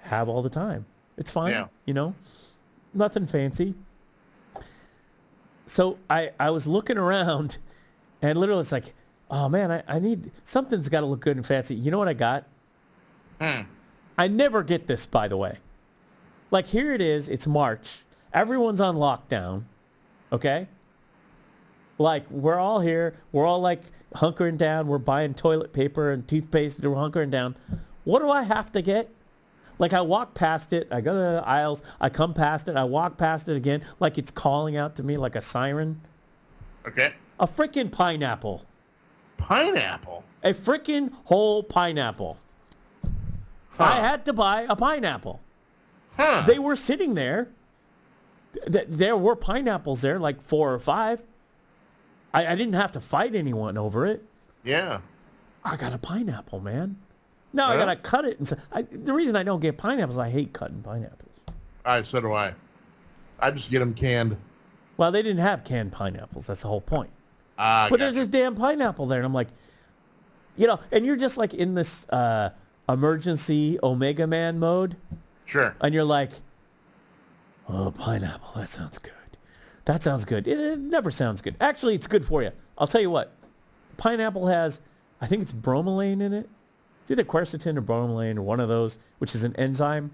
have all the time. It's fine, nothing fancy. So I was looking around and literally it's like, oh man, I need, something's got to look good and fancy. You know what I got? I never get this, by the way. Here it is. It's March. Everyone's on lockdown. Okay? We're all here. We're all hunkering down. We're buying toilet paper and toothpaste and we're hunkering down. What do I have to get? I walk past it. I go to the aisles. I come past it. I walk past it again. It's calling out to me like a siren. Okay. A freaking pineapple. Pineapple? A freaking whole pineapple. Huh. I had to buy a pineapple. Huh. They were sitting there. There were pineapples there, 4 or 5. I didn't have to fight anyone over it. Yeah. I got a pineapple, man. Now I got to cut it. The reason I don't get pineapples, I hate cutting pineapples. So do I. I just get them canned. Well, they didn't have canned pineapples. That's the whole point. But there's this damn pineapple there. And I'm like, and you're just in this emergency Omega Man mode. Sure. And you're like, oh, pineapple, that sounds good. That sounds good. It never sounds good. Actually, it's good for you. I'll tell you what. Pineapple has, I think it's bromelain in it. It's either quercetin or bromelain or one of those, which is an enzyme,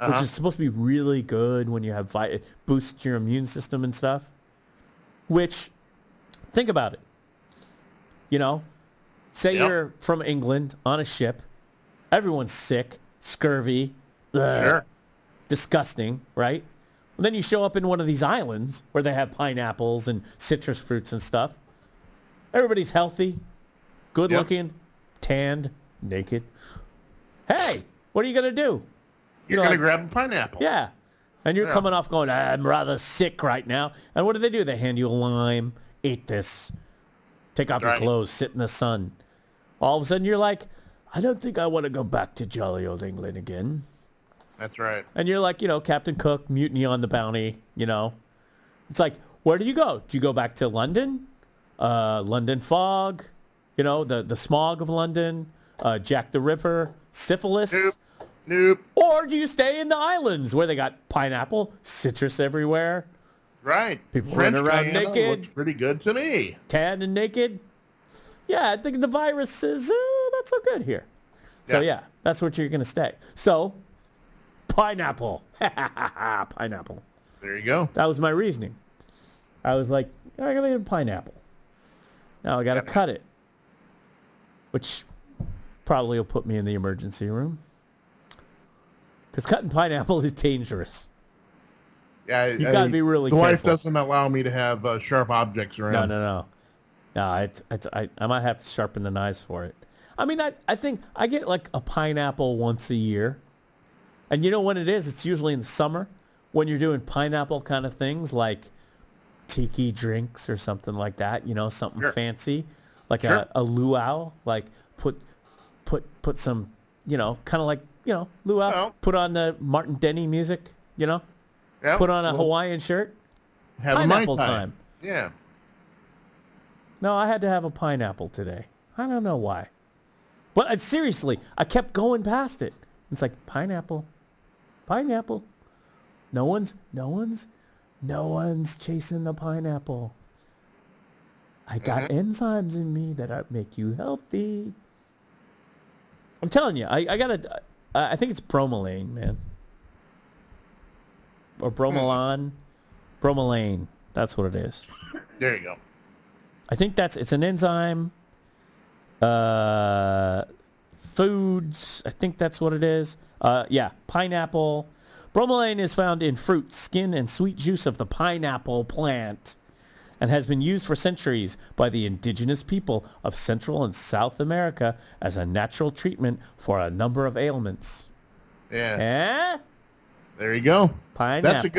which is supposed to be really good when you have it boosts your immune system and stuff. Which, think about it. You know, say you're from England on a ship. Everyone's sick, scurvy, disgusting, right? And then you show up in one of these islands where they have pineapples and citrus fruits and stuff. Everybody's healthy, good looking, tanned, naked. Hey, what are you going to do? You're going to grab a pineapple. Yeah. And you're coming off going, I'm rather sick right now. And what do? They hand you a lime, eat this, take off your clothes, sit in the sun. All of a sudden you're like, I don't think I want to go back to jolly old England again. That's right. And you're like, Captain Cook, Mutiny on the Bounty, It's like, where do you go? Do you go back to London? London fog, the smog of London, Jack the Ripper, syphilis? Nope. Or do you stay in the islands where they got pineapple, citrus everywhere? Right. People running around naked. Looks pretty good to me. Tan and naked. Yeah, I think the virus is not so good here. So yeah, that's where you're going to stay. So, pineapple. Pineapple. There you go. That was my reasoning. I was like, I got to get a pineapple. Now I got to cut it. Which probably will put me in the emergency room. Because cutting pineapple is dangerous. Yeah, you got to be really careful. The wife careful. doesn't allow me to have sharp objects around. No, I might have to sharpen the knives for it. I mean, I think I get like a pineapple once a year. And you know what it is? It's usually in the summer when you're doing pineapple kind of things like tiki drinks or something like that, something fancy. Like a luau, like put some, kind of like, luau, put on the Martin Denny music, put on a Hawaiian shirt. Have pineapple a Mai Tai. time. Yeah. No, I had to have a pineapple today. I don't know why. But seriously, I kept going past it. It's like pineapple. No one's chasing the pineapple. I got enzymes in me that make you healthy. I'm telling you, I think it's bromelain, man. Or bromolan. Bromelain. That's what it is. There you go. I think it's an enzyme. Foods. I think that's what it is. Pineapple. Bromelain is found in fruit, skin, and sweet juice of the pineapple plant and has been used for centuries by the indigenous people of Central and South America as a natural treatment for a number of ailments. Yeah. There you go. Pineapple.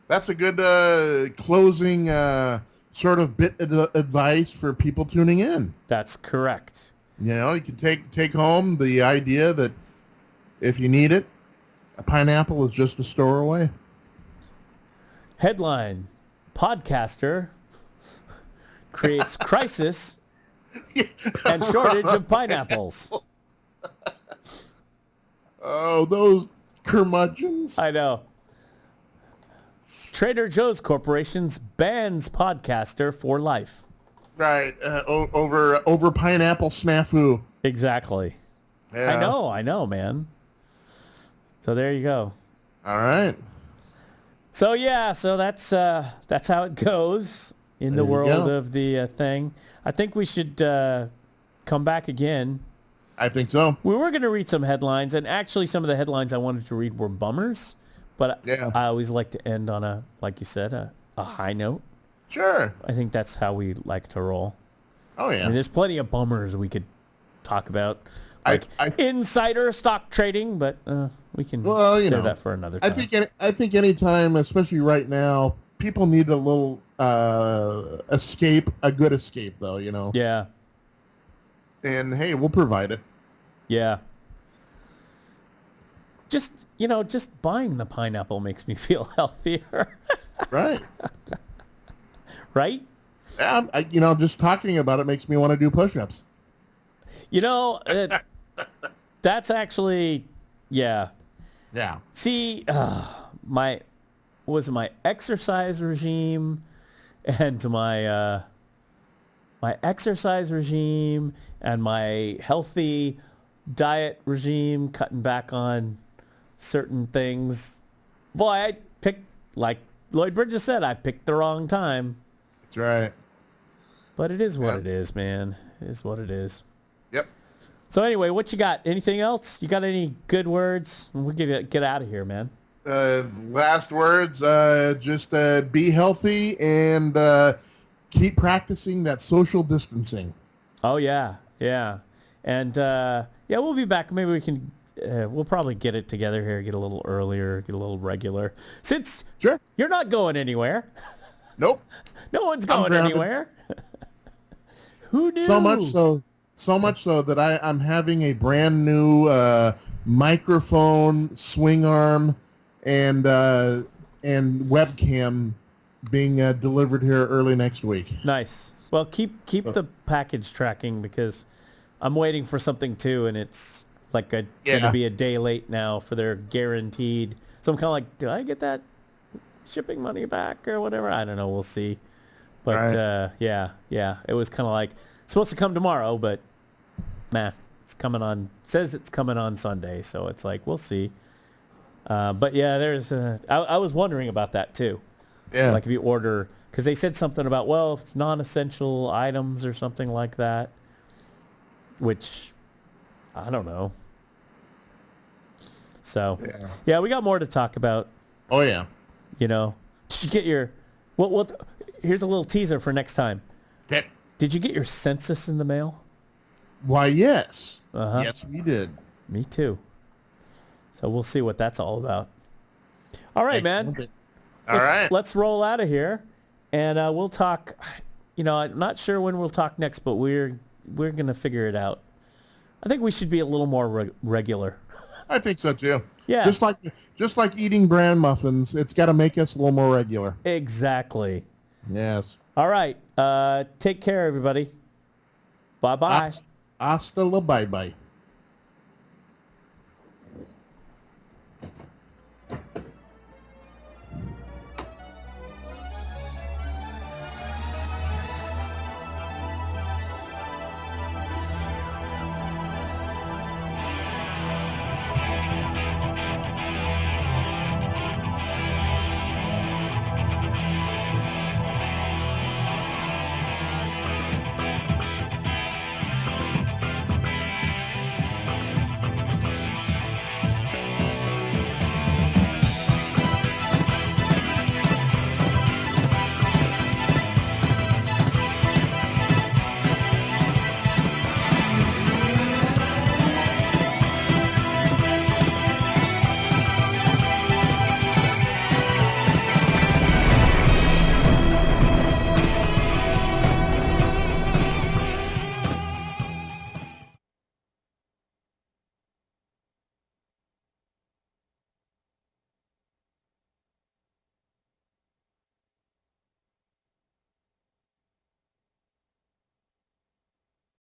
That's a good closing sort of bit of advice for people tuning in. That's correct. You can take home the idea that if you need it, a pineapple is just a store away. Headline: Podcaster creates crisis and shortage of pineapples. Oh, those curmudgeons. I know. Trader Joe's Corporation's bans podcaster for life. Right. Over pineapple snafu. Exactly. Yeah. I know, man. So there you go. All right. So that's how it goes in the world of the thing. I think we should come back again. I think so. We were going to read some headlines, and actually some of the headlines I wanted to read were bummers, but I always like to end on a, like you said, a high note. Sure. I think that's how we like to roll. Oh, yeah. I mean, there's plenty of bummers we could talk about. Like insider stock trading, but we can save that for another time. I think any time, especially right now, people need a little escape, a good escape, though. Yeah. And hey, we'll provide it. Yeah. Just buying the pineapple makes me feel healthier. Right. Right? Yeah. Just talking about it makes me want to do push-ups. That's actually, yeah. Yeah. See, my exercise regime and my exercise regime and my healthy diet regime, cutting back on certain things. Boy, I picked, like Lloyd Bridges said, I picked the wrong time. That's right. But it is what it is, man. It is what it is. Yep. So anyway, what you got? Anything else? You got any good words? We'll get out of here, man. Last words, just be healthy and keep practicing that social distancing. Oh, yeah. Yeah. And, we'll be back. Maybe we can, we'll probably get it together here, get a little earlier, get a little regular. Since you're not going anywhere. Nope. No one's going anywhere. Who knew? So much so that I'm having a brand new microphone, swing arm, and webcam being delivered here early next week. Nice. Well, keep the package tracking because I'm waiting for something too, and it's like going to be a day late now for their guaranteed. So I'm kind of like, do I get that shipping money back or whatever? I don't know. We'll see. But it was kind of like supposed to come tomorrow, but it's coming on. Says it's coming on Sunday, so it's like we'll see. But yeah, I was wondering about that too. Yeah. Like if you order, because they said something about, well, if it's non-essential items or something like that, which I don't know. So yeah, we got more to talk about. Oh yeah. Did you get your? What? Here's a little teaser for next time. Okay. Did you get your census in the mail? Why, yes. Uh-huh. Yes, we did. Me too. So we'll see what that's all about. All right, man. Let's roll out of here, and we'll talk. I'm not sure when we'll talk next, but we're gonna figure it out. I think we should be a little more regular. I think so too. Yeah. Just like eating bran muffins, it's got to make us a little more regular. Exactly. Yes. All right. Take care, everybody. Bye-bye. Hasta la bye-bye.